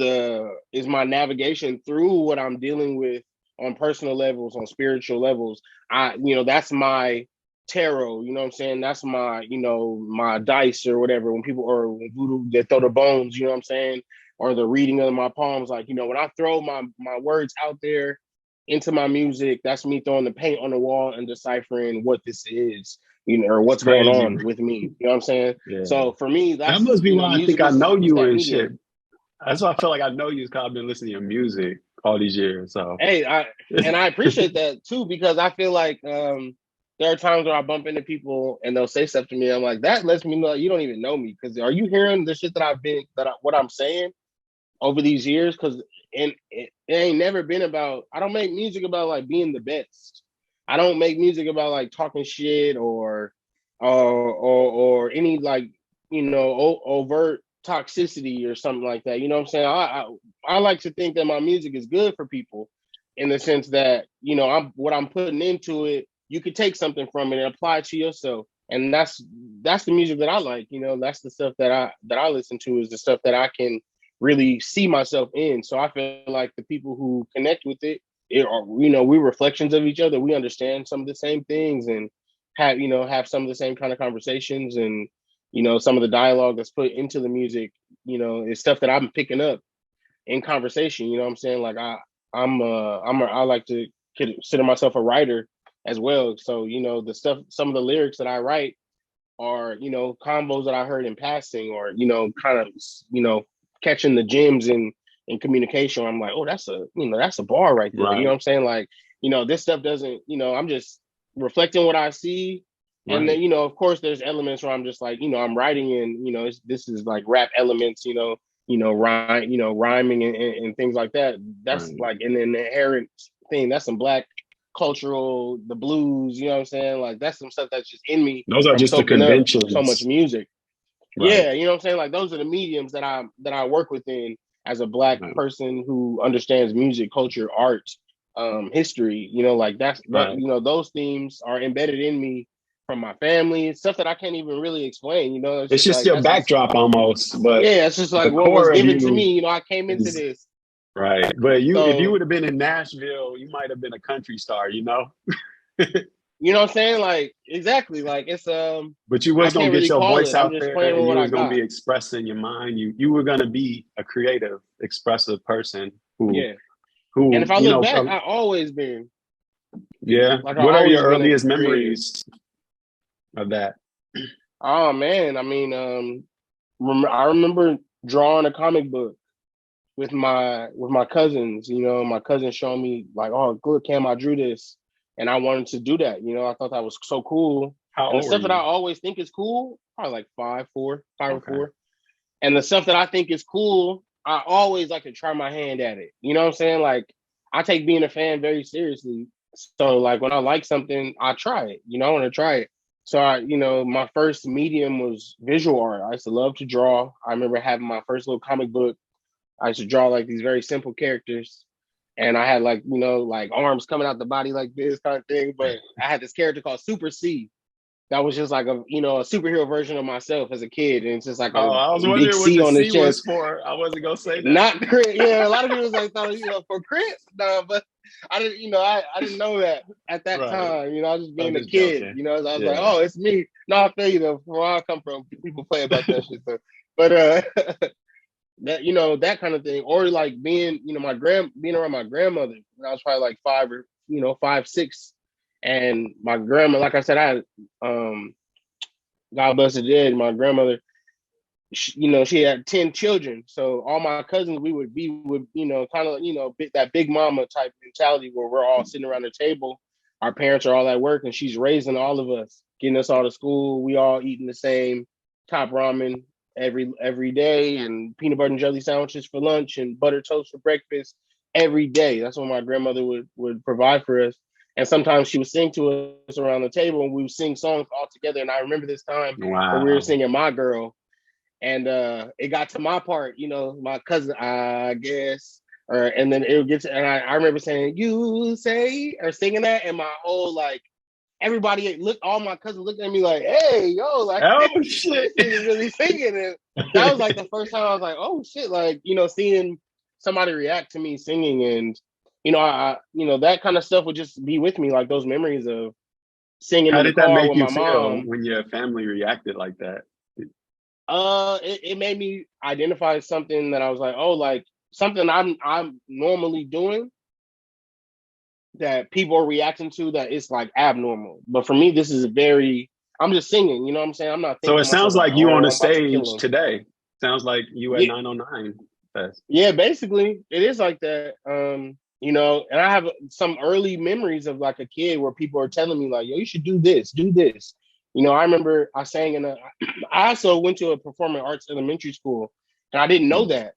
[SPEAKER 2] my navigation through what I'm dealing with on personal levels, on spiritual levels. That's my tarot, you know what I'm saying? That's my, my dice or whatever. When voodoo, they throw the bones, you know what I'm saying? Or the reading of my poems. Like, when I throw my words out there into my music, that's me throwing the paint on the wall and deciphering what this is, or what's going on with me. You know what I'm saying? Yeah. So for me, that
[SPEAKER 3] must be why I think I know you and shit. That's why I feel like I know you, because I've been listening to your music all these years. So
[SPEAKER 2] hey, I appreciate that too, because I feel like there are times where I bump into people and they'll say stuff to me. I'm like, that lets me know you don't even know me. Because are you hearing the shit that what I'm saying over these years? Because it ain't never been about. I don't make music about like being the best. I don't make music about like talking shit or any like overt toxicity or something like that. You know what I'm saying? I like to think that my music is good for people in the sense that I'm putting into it. You could take something from it and apply it to yourself, and that's the music that I like. That's the stuff that I listen to, is the stuff that I can really see myself in. So I feel like the people who connect with it are, we're reflections of each other. We understand some of the same things and have some of the same kind of conversations, and some of the dialogue that's put into the music, is stuff that I'm picking up in conversation. You know what I'm saying? Like I like to consider myself a writer as well. So, some of the lyrics that I write are, combos that I heard in passing, or, kind of, catching the gems in communication. I'm like, oh, that's a bar right there. Right. You know what I'm saying? Like, this stuff doesn't, I'm just reflecting what I see. Right. And then, of course there's elements where I'm just like, I'm writing and, this is like rap elements, rhyming and things like that. That's right. Like an inherent thing. That's some Black cultural, the blues, you know what I'm saying? Like that's some stuff that's just in me.
[SPEAKER 3] Those are just the conventions.
[SPEAKER 2] So much music. Right. Yeah, you know what I'm saying? Like those are the mediums that I work within as a Black person who understands music, culture, art, history. Like that's right. Those themes are embedded in me from my family. It's stuff that I can't even really explain.
[SPEAKER 3] It's just like, your backdrop almost. But
[SPEAKER 2] yeah, it's just like what was given to me. I came into this.
[SPEAKER 3] Right. But if you would have been in Nashville, you might have been a country star, You know
[SPEAKER 2] what I'm saying? Like, exactly. Like it's
[SPEAKER 3] but you was gonna get your voice out there, and you was gonna be expressing your mind. You were gonna be a creative, expressive person who
[SPEAKER 2] And
[SPEAKER 3] Who,
[SPEAKER 2] if I look back, I always been
[SPEAKER 3] yeah.
[SPEAKER 2] like I
[SPEAKER 3] What are your
[SPEAKER 2] always been a
[SPEAKER 3] earliest
[SPEAKER 2] creator.
[SPEAKER 3] memories of that?
[SPEAKER 2] Oh man, I mean, I remember drawing a comic book with my cousins. You know, my cousins showing me like, oh, good, Cam, I drew this, and I wanted to do that. You know, I thought that was so cool.
[SPEAKER 3] How
[SPEAKER 2] And the
[SPEAKER 3] old were
[SPEAKER 2] stuff that I
[SPEAKER 3] you?
[SPEAKER 2] always think is cool, probably like five or
[SPEAKER 3] Okay.
[SPEAKER 2] four. And the stuff that I think is cool, I always like to try my hand at it. You know what I'm saying? Like I take being a fan very seriously. So like when I like something, I try it. You know, I want to try it. So my first medium was visual art. I used to love to draw. I remember having my first little comic book. I used to draw like these very simple characters. And I had like, like arms coming out the body like this kind of thing. But I had this character called Super C that was just like a superhero version of myself as a kid, and it's just like
[SPEAKER 3] Oh,
[SPEAKER 2] a
[SPEAKER 3] I was
[SPEAKER 2] big
[SPEAKER 3] wondering what
[SPEAKER 2] C
[SPEAKER 3] the
[SPEAKER 2] on his
[SPEAKER 3] C
[SPEAKER 2] chest.
[SPEAKER 3] was for. I wasn't gonna say that.
[SPEAKER 2] Not crit, yeah. A lot of people was like thought for crit, no, but I didn't, I didn't know that at that
[SPEAKER 3] Right.
[SPEAKER 2] time. I was just
[SPEAKER 3] I'm
[SPEAKER 2] being a
[SPEAKER 3] just
[SPEAKER 2] kid.
[SPEAKER 3] joking.
[SPEAKER 2] So I was like,
[SPEAKER 3] Yeah.
[SPEAKER 2] oh, it's me. No, I feel you though. From where I come from, people play about that shit. So, but that that kind of thing, or like being around my grandmother when I was probably like 5, 6, and my grandma, like I said, I had God bless her dead. My grandmother, she had 10 children. So all my cousins, we would be with, kind of, that big mama type mentality where we're all sitting around the table. Our parents are all at work and she's raising all of us, getting us all to school. We all eating the same top ramen every day and peanut butter and jelly sandwiches for lunch and butter toast for breakfast every day. That's what my grandmother would provide for us. And sometimes she would sing to us around the table and we would sing songs all together. And I remember this time where we were
[SPEAKER 3] Wow.
[SPEAKER 2] singing My Girl, and it got to my part, my cousin, I guess, and then it would get to, and I remember saying, you say, or singing that, and my whole, like, everybody all my cousins looked at me like, hey, yo, like,
[SPEAKER 3] Oh
[SPEAKER 2] this
[SPEAKER 3] shit.
[SPEAKER 2] nigga's really singing. And that was like the first time I was like, oh shit, like, seeing somebody react to me singing, and, that kind of stuff would just be with me, like those memories of singing
[SPEAKER 3] How
[SPEAKER 2] in the
[SPEAKER 3] did that
[SPEAKER 2] car
[SPEAKER 3] make
[SPEAKER 2] with
[SPEAKER 3] you
[SPEAKER 2] my
[SPEAKER 3] feel
[SPEAKER 2] mom.
[SPEAKER 3] when your family reacted like that?
[SPEAKER 2] It made me identify something that I was like, oh, like something I'm normally doing that people are reacting to that it's like abnormal. But for me, this is I'm just singing, you know what I'm saying? I'm not
[SPEAKER 3] So
[SPEAKER 2] thinking
[SPEAKER 3] it
[SPEAKER 2] to myself
[SPEAKER 3] sounds
[SPEAKER 2] like,
[SPEAKER 3] like you on
[SPEAKER 2] oh,
[SPEAKER 3] the
[SPEAKER 2] I'm about to kill
[SPEAKER 3] stage
[SPEAKER 2] him.
[SPEAKER 3] today. Sounds like you at
[SPEAKER 2] Yeah,
[SPEAKER 3] 909 Fest.
[SPEAKER 2] yeah, basically it is like that. And I have some early memories of like a kid where people are telling me like, yo, you should do this, do this. I remember I sang I also went to a performing arts elementary school and I didn't know
[SPEAKER 3] Mm.
[SPEAKER 2] that.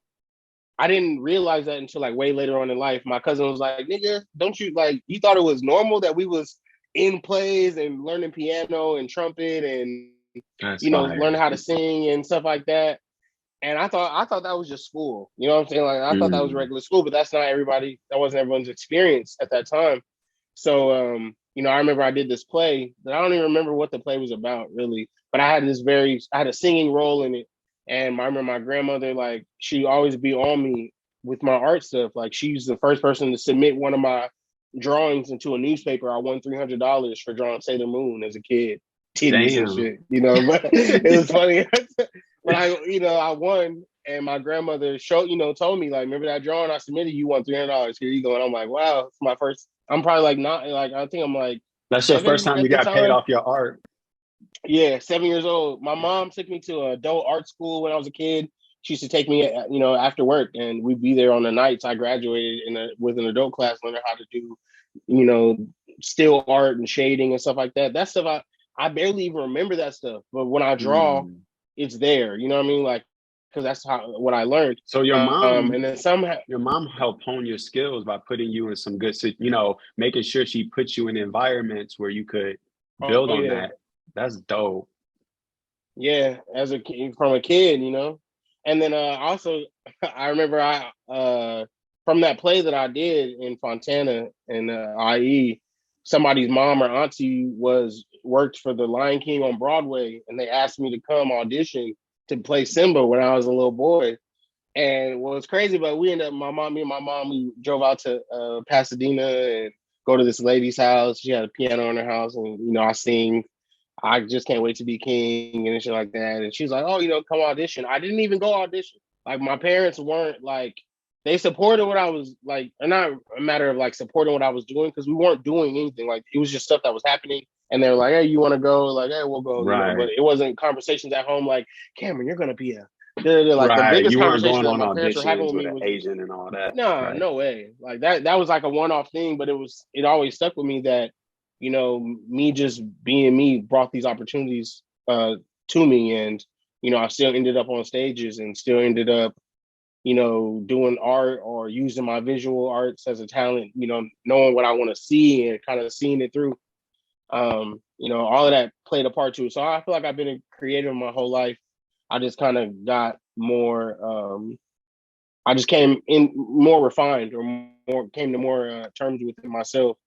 [SPEAKER 2] I didn't realize that until like way later on in life. My cousin was like, nigga, don't you like, you thought it was normal that we was in plays and learning piano and trumpet and,
[SPEAKER 3] That's fire.
[SPEAKER 2] learning how to sing and stuff like that. And I thought that was just school. You know what I'm saying? Like I thought that was
[SPEAKER 3] Mm.
[SPEAKER 2] regular school, but that's not everybody. That wasn't everyone's experience at that time. So, I remember I did this play that I don't even remember what the play was about really, but I had a singing role in it. And I remember my grandmother, like, she'd always be on me with my art stuff. Like, she's the first person to submit one of my drawings into a newspaper. I won $300 for drawing Sailor Moon as a kid, titties and
[SPEAKER 3] Damn.
[SPEAKER 2] shit, but it was funny. But I won, and my grandmother told me like, remember that drawing I submitted? You won $300. Here you go. And I'm like, wow, it's my first. I'm probably like not like I think I'm like
[SPEAKER 3] That's your first
[SPEAKER 2] 7
[SPEAKER 3] time you
[SPEAKER 2] at the
[SPEAKER 3] got paid
[SPEAKER 2] time.
[SPEAKER 3] off your art.
[SPEAKER 2] Yeah, 7 years old. My mom took me to a adult art school when I was a kid. She used to take me, after work, and we'd be there on the nights. I graduated with an adult class, learning how to do, you know, still art and shading and stuff like that. That stuff I barely even remember that stuff, but when I draw,
[SPEAKER 3] Mm.
[SPEAKER 2] it's there. You know what I mean? Like, because that's what I learned.
[SPEAKER 3] So
[SPEAKER 2] And then somehow,
[SPEAKER 3] your mom helped hone your skills by putting you in some good, making sure she puts you in environments where you could
[SPEAKER 2] oh
[SPEAKER 3] build on
[SPEAKER 2] yeah,
[SPEAKER 3] that. That's dope.
[SPEAKER 2] yeah, as a from a kid, and then also I remember I from that play that I did in Fontana and IE, somebody's mom or auntie was worked for the Lion King on Broadway, and they asked me to come audition to play Simba when I was a little boy. And what was crazy, but we ended up me and my mom, we drove out to Pasadena and go to this lady's house. She had a piano in her house, and I sing I just can't wait to be king and shit like that. And she's like, oh, come audition. I didn't even go audition. Like my parents weren't like they supported what I was like, or not a matter of like supporting what I was doing because we weren't doing anything. Like it was just stuff that was happening, and they're like, "Hey, you want to go?" Like, "Hey, we'll go." You know, but
[SPEAKER 3] Right.
[SPEAKER 2] it wasn't conversations at home like, "Cameron, you're gonna be a." Like the
[SPEAKER 3] Right.
[SPEAKER 2] biggest
[SPEAKER 3] You weren't
[SPEAKER 2] conversation
[SPEAKER 3] going
[SPEAKER 2] that
[SPEAKER 3] on
[SPEAKER 2] my parents were having
[SPEAKER 3] auditions
[SPEAKER 2] with
[SPEAKER 3] with
[SPEAKER 2] me
[SPEAKER 3] an
[SPEAKER 2] was,
[SPEAKER 3] agent and all that.
[SPEAKER 2] "Nah,
[SPEAKER 3] Right.
[SPEAKER 2] no way." Like that. That was like a one-off thing, but it always stuck with me that me just being me brought these opportunities to me, and I still ended up on stages and still ended up doing art or using my visual arts as a talent, knowing what I want to see and kind of seeing it through. All of that played a part too. So I feel like I've been a creative my whole life. I just kind of got more, I just came in more refined or came to more terms within myself.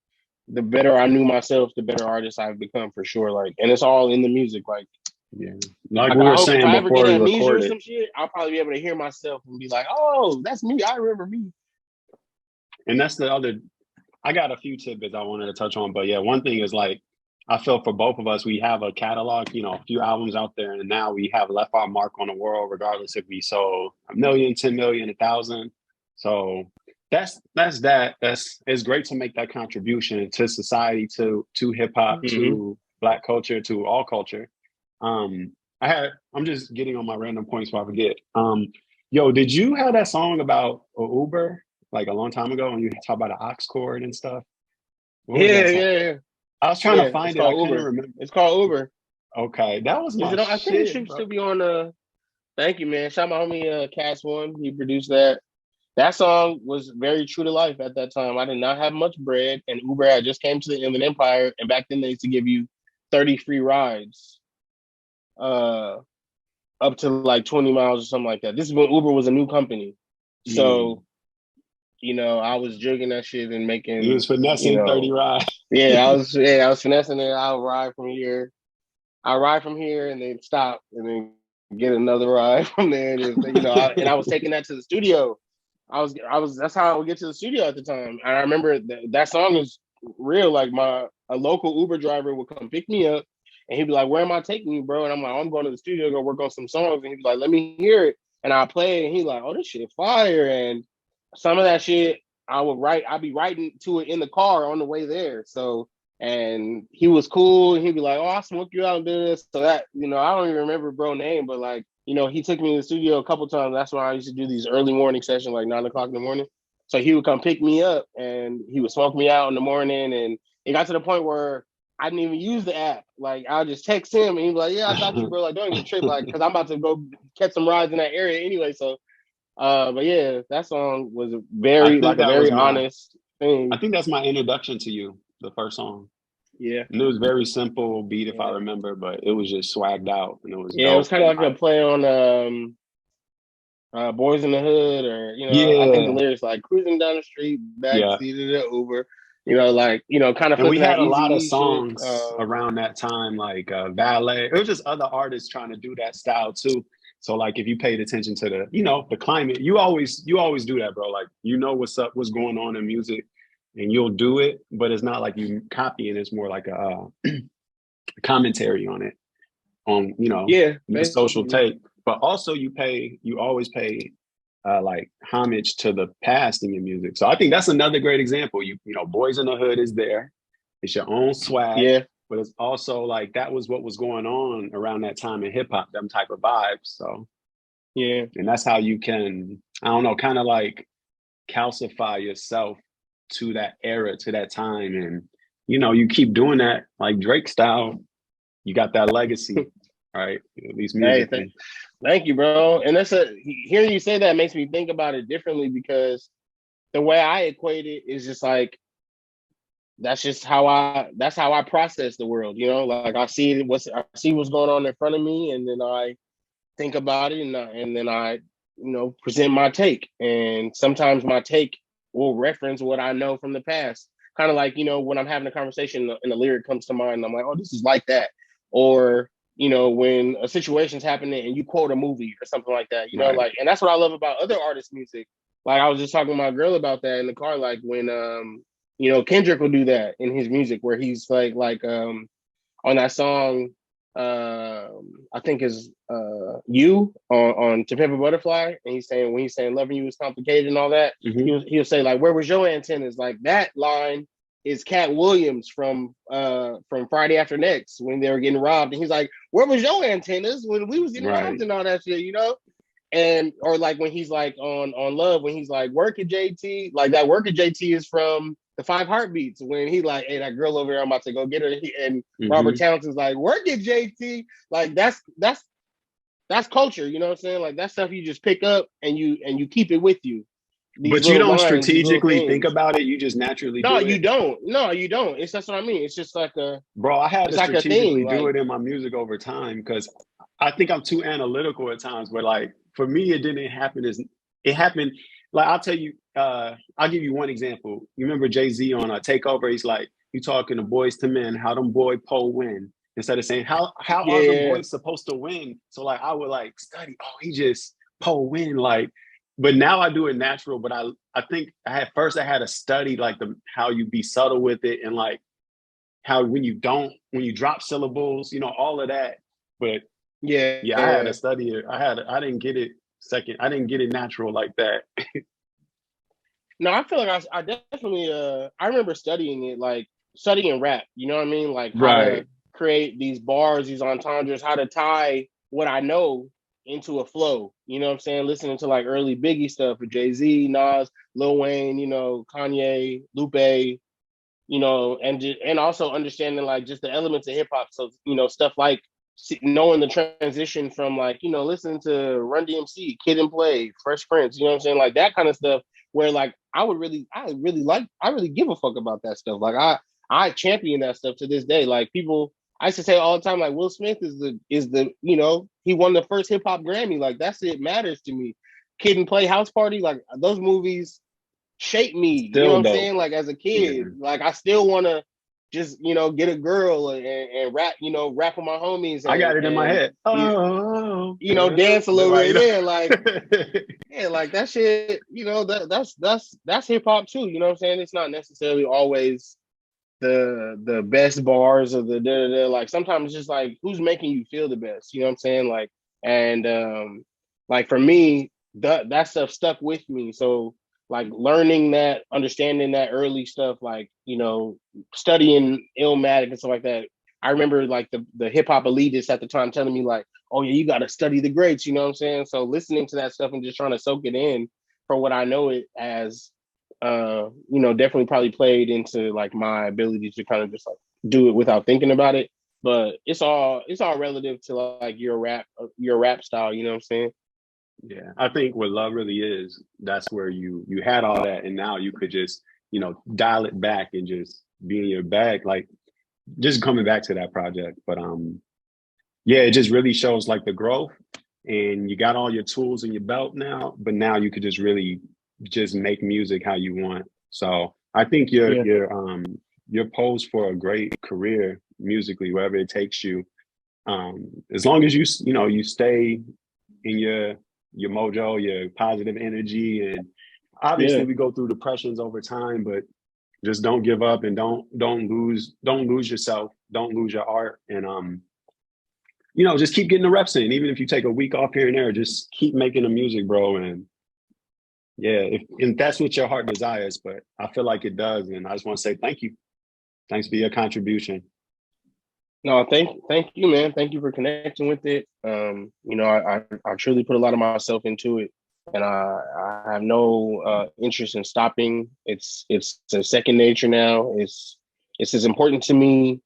[SPEAKER 2] The better I knew myself, the better artist I've become for sure. Like, and it's all in the music.
[SPEAKER 3] Yeah. Like
[SPEAKER 2] Like
[SPEAKER 3] we
[SPEAKER 2] I
[SPEAKER 3] were
[SPEAKER 2] hope if
[SPEAKER 3] saying
[SPEAKER 2] I ever
[SPEAKER 3] before
[SPEAKER 2] get
[SPEAKER 3] we
[SPEAKER 2] amnesia or
[SPEAKER 3] recorded.
[SPEAKER 2] some shit, I'll probably be able to hear myself and be like, "Oh, that's me. I remember me."
[SPEAKER 3] And that's the other, I got a few tidbits I wanted to touch on, but yeah, one thing is like, I feel for both of us, we have a catalog, a few albums out there, and now we have left our mark on the world, regardless if we sold 1 million, 10 million, 1,000. So that's that. It's great to make that contribution to society, to hip hop,
[SPEAKER 2] Mm-hmm.
[SPEAKER 3] to Black culture, to all culture. Um, I'm just getting on my random points before I forget. Yo, did you have that song about Uber like a long time ago when you talk about an aux cord and stuff? What was
[SPEAKER 2] Yeah,
[SPEAKER 3] that song?
[SPEAKER 2] yeah, yeah.
[SPEAKER 3] I was trying to
[SPEAKER 2] Yeah, it's
[SPEAKER 3] find it. I
[SPEAKER 2] called
[SPEAKER 3] couldn't
[SPEAKER 2] Uber.
[SPEAKER 3] remember.
[SPEAKER 2] It's called Uber.
[SPEAKER 3] Okay, that was
[SPEAKER 2] Is
[SPEAKER 3] my
[SPEAKER 2] it on? I think it
[SPEAKER 3] shit,
[SPEAKER 2] should
[SPEAKER 3] bro.
[SPEAKER 2] still be on. Thank you, man. Shout out my homie Cass One. He produced that. That song was very true to life at that time. I did not have much bread, and Uber had just came to the Inland Empire, and back then they used to give you 30 free rides, uh, up to like 20 miles or something like that. This is when Uber was a new company,
[SPEAKER 3] Mm.
[SPEAKER 2] so I was jugging that shit and
[SPEAKER 3] You
[SPEAKER 2] making,
[SPEAKER 3] was finessing 30 ride.
[SPEAKER 2] I was finessing it. I'll ride from here. I ride from here and then stop and then get another ride from there. And, and I was taking that to the studio. That's how I would get to the studio at the time. And I remember that song is real. Like a local Uber driver would come pick me up and he'd be like, "Where am I taking you, bro?" And I'm like, "I'm going to the studio to go work on some songs." And he'd be like, "Let me hear it." And I play it and he's like, "Oh, this shit fire." And some of that shit I'd be writing to it in the car on the way there. So and he was cool. And he'd be like, "Oh, I'll smoke you out and do this." So that, I don't even remember bro name, but like, he took me to the studio a couple times. That's why I used to do these early morning sessions, like 9 o'clock in the morning. So he would come pick me up and he would smoke me out in the morning. And it got to the point where I didn't even use the app. Like I'll just text him and he'd be like, "Yeah, I got you, bro. Like, don't even trip, like, cause I'm about to go catch some rides in that area anyway." So but yeah, that song was
[SPEAKER 3] I
[SPEAKER 2] like
[SPEAKER 3] think
[SPEAKER 2] a
[SPEAKER 3] that was
[SPEAKER 2] very
[SPEAKER 3] my
[SPEAKER 2] honest
[SPEAKER 3] I
[SPEAKER 2] thing.
[SPEAKER 3] think that's my introduction to you, the first song.
[SPEAKER 2] Yeah.
[SPEAKER 3] And it was very simple beat if I
[SPEAKER 2] Yeah.
[SPEAKER 3] remember, but it was just swagged out and it was
[SPEAKER 2] Yeah, it was
[SPEAKER 3] dope.
[SPEAKER 2] kind of like a play on Boys in the Hood, or I think the
[SPEAKER 3] Yeah,
[SPEAKER 2] lyrics like cruising down the street,
[SPEAKER 3] yeah.
[SPEAKER 2] backseat of the Uber, kind of
[SPEAKER 3] And we
[SPEAKER 2] flipping that
[SPEAKER 3] had a
[SPEAKER 2] easy
[SPEAKER 3] lot of
[SPEAKER 2] E shit.
[SPEAKER 3] songs around that time, like Valet. It was just other artists trying to do that style too. So like if you paid attention to the climate, you always do that, bro. Like what's up, what's going on in music, and you'll do it, but it's not like you copy it. It's more like a commentary on it, on
[SPEAKER 2] Yeah,
[SPEAKER 3] the social
[SPEAKER 2] basically.
[SPEAKER 3] take. But also you always pay like homage to the past in your music. So I think that's another great example. Boys in the Hood is there. It's your own swag,
[SPEAKER 2] Yeah,
[SPEAKER 3] but it's also like that was what was going on around that time in hip hop, them type of vibes. So,
[SPEAKER 2] yeah,
[SPEAKER 3] and that's how you can, I don't know, kind of like calcify yourself to that era, to that time. And, you keep doing that like Drake style, you got that legacy, right? At least
[SPEAKER 2] hey,
[SPEAKER 3] musically.
[SPEAKER 2] thank you, bro. And hearing you say that makes me think about it differently, because the way I equate it is just like that's how I process the world. Like I see what's going on in front of me, and then I think about it, and then I present my take. And sometimes my take will reference what I know from the past. Kind of like when I'm having a conversation and a lyric comes to mind, and I'm like, "Oh, this is like that," or when a situation's happening and you quote a movie or something like that.
[SPEAKER 3] Right.
[SPEAKER 2] Like, and that's what I love about other artists' music. Like I was just talking to my girl about that in the car. Like when Kendrick will do that in his music, where he's like on that song. I think is you on To Pimp a Butterfly, and he's saying when he's saying loving you is complicated and all that, he'll say like, where was your antennas? Like that line is Cat Williams from Friday After Next when they were getting robbed, and he's like, where was your antennas when we was getting robbed and all that shit, you know? And or like when he's like on Love, when he's like work at JT, like that work at JT is from the Five Heartbeats when he like, hey, that girl over there, I'm about to go get her, and Robert Townsend's like, work at JT, like that's culture, you know what I'm saying? Like that stuff you just pick up and you keep it with you.
[SPEAKER 3] But you don't strategically think about it. You just naturally do it.
[SPEAKER 2] You don't. No, you don't. It's that's what I mean. It's just like
[SPEAKER 3] bro. I had to strategically do it in my music over time because I think I'm too analytical at times. But like for me, it didn't happen as it happened. Like I'll tell you, I'll give you one example. You remember Jay-Z on Takeover? He's like, you talking to Boys to Men, how them boy Poe win. Instead of saying how are the boys supposed to win? So like I would like study, he just Poe win, like, but now I do it natural. But I think I had to study like how you be subtle with it and like how when you drop syllables, you know, all of that. But I had to study it. I didn't get it I didn't get it natural like that.
[SPEAKER 2] No, I feel like I definitely I remember studying rap, you know what I mean? Like how to create these bars, these entendres, how to tie what I know into a flow. You know what I'm saying? Listening to like early Biggie stuff with Jay-Z, Nas, Lil Wayne, you know, Kanye, Lupe, you know, and also understanding like just the elements of hip hop. So, you know, stuff like knowing the transition from like, you know, listening to Run DMC, Kid and Play, Fresh Prince, you know what I'm saying? Like that kind of stuff where like I really give a fuck about that stuff. Like I champion that stuff to this day. Like people, I used to say all the time, like Will Smith is the you know, he won the first hip hop Grammy. Like that's it matters to me. Kid and Play, House Party, like those movies shape me. Still, you know what I'm saying? Like as a kid, like I still want to just, you know, get a girl and rap, you know, rap with my homies.
[SPEAKER 3] I got it in my head.
[SPEAKER 2] You know, dance a little bit. Yeah, like yeah, like that shit. You know, that's hip hop too. You know what I'm saying? It's not necessarily always the best bars or the da-da-da. Like sometimes it's just like who's making you feel the best. You know what I'm saying? Like and like for me, that stuff stuck with me. So like learning that, understanding that early stuff, like, you know, studying Illmatic and stuff like that. I remember like the hip hop elitists at the time telling me like, oh yeah, you got to study the greats, you know what I'm saying? So listening to that stuff and just trying to soak it in for what I know it as, you know, definitely probably played into like my ability to kind of just like do it without thinking about it. But it's all relative to like your rap style, you know what I'm saying?
[SPEAKER 3] Yeah, I think what love really is, that's where you had all that and now you could just, you know, dial it back and just be in your bag. Like just coming back to that project. But yeah, it just really shows like the growth and you got all your tools in your belt now, but now you could just really just make music how you want. So I think you're posed for a great career musically, wherever it takes you. As long as you stay in your mojo, your positive energy, and obviously we go through depressions over time, but just don't give up and don't lose yourself, don't lose your art, and you know, just keep getting the reps in. Even if you take a week off here and there, just keep making the music, bro. And yeah, if that's what your heart desires, but I feel like it does, and I just want to say thank you. Thanks for your contribution.
[SPEAKER 2] No, thank you, man. Thank you for connecting with it. You know, I truly put a lot of myself into it, and I have no interest in stopping. It's a second nature now. It's as important to me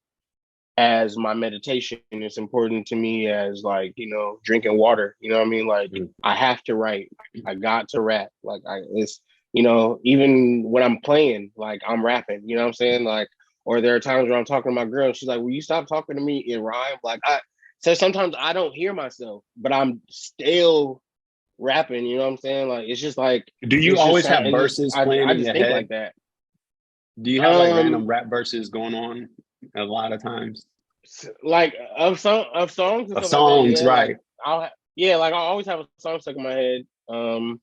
[SPEAKER 2] as my meditation. It's important to me as like, you know, drinking water. You know what I mean? Like I have to write. I got to rap. Like it's, you know, even when I'm playing, like I'm rapping. You know what I'm saying? Like. Or there are times where I'm talking to my girl, and she's like, will you stop talking to me in rhyme? Like so sometimes I don't hear myself, but I'm still rapping, you know what I'm saying? Like it's just like
[SPEAKER 3] do you always have verses playing in your head
[SPEAKER 2] like that?
[SPEAKER 3] Do you have like random rap verses going on a lot of times?
[SPEAKER 2] Like of songs and
[SPEAKER 3] songs,
[SPEAKER 2] like that, yeah,
[SPEAKER 3] right?
[SPEAKER 2] Like I'll always have a song stuck in my head. And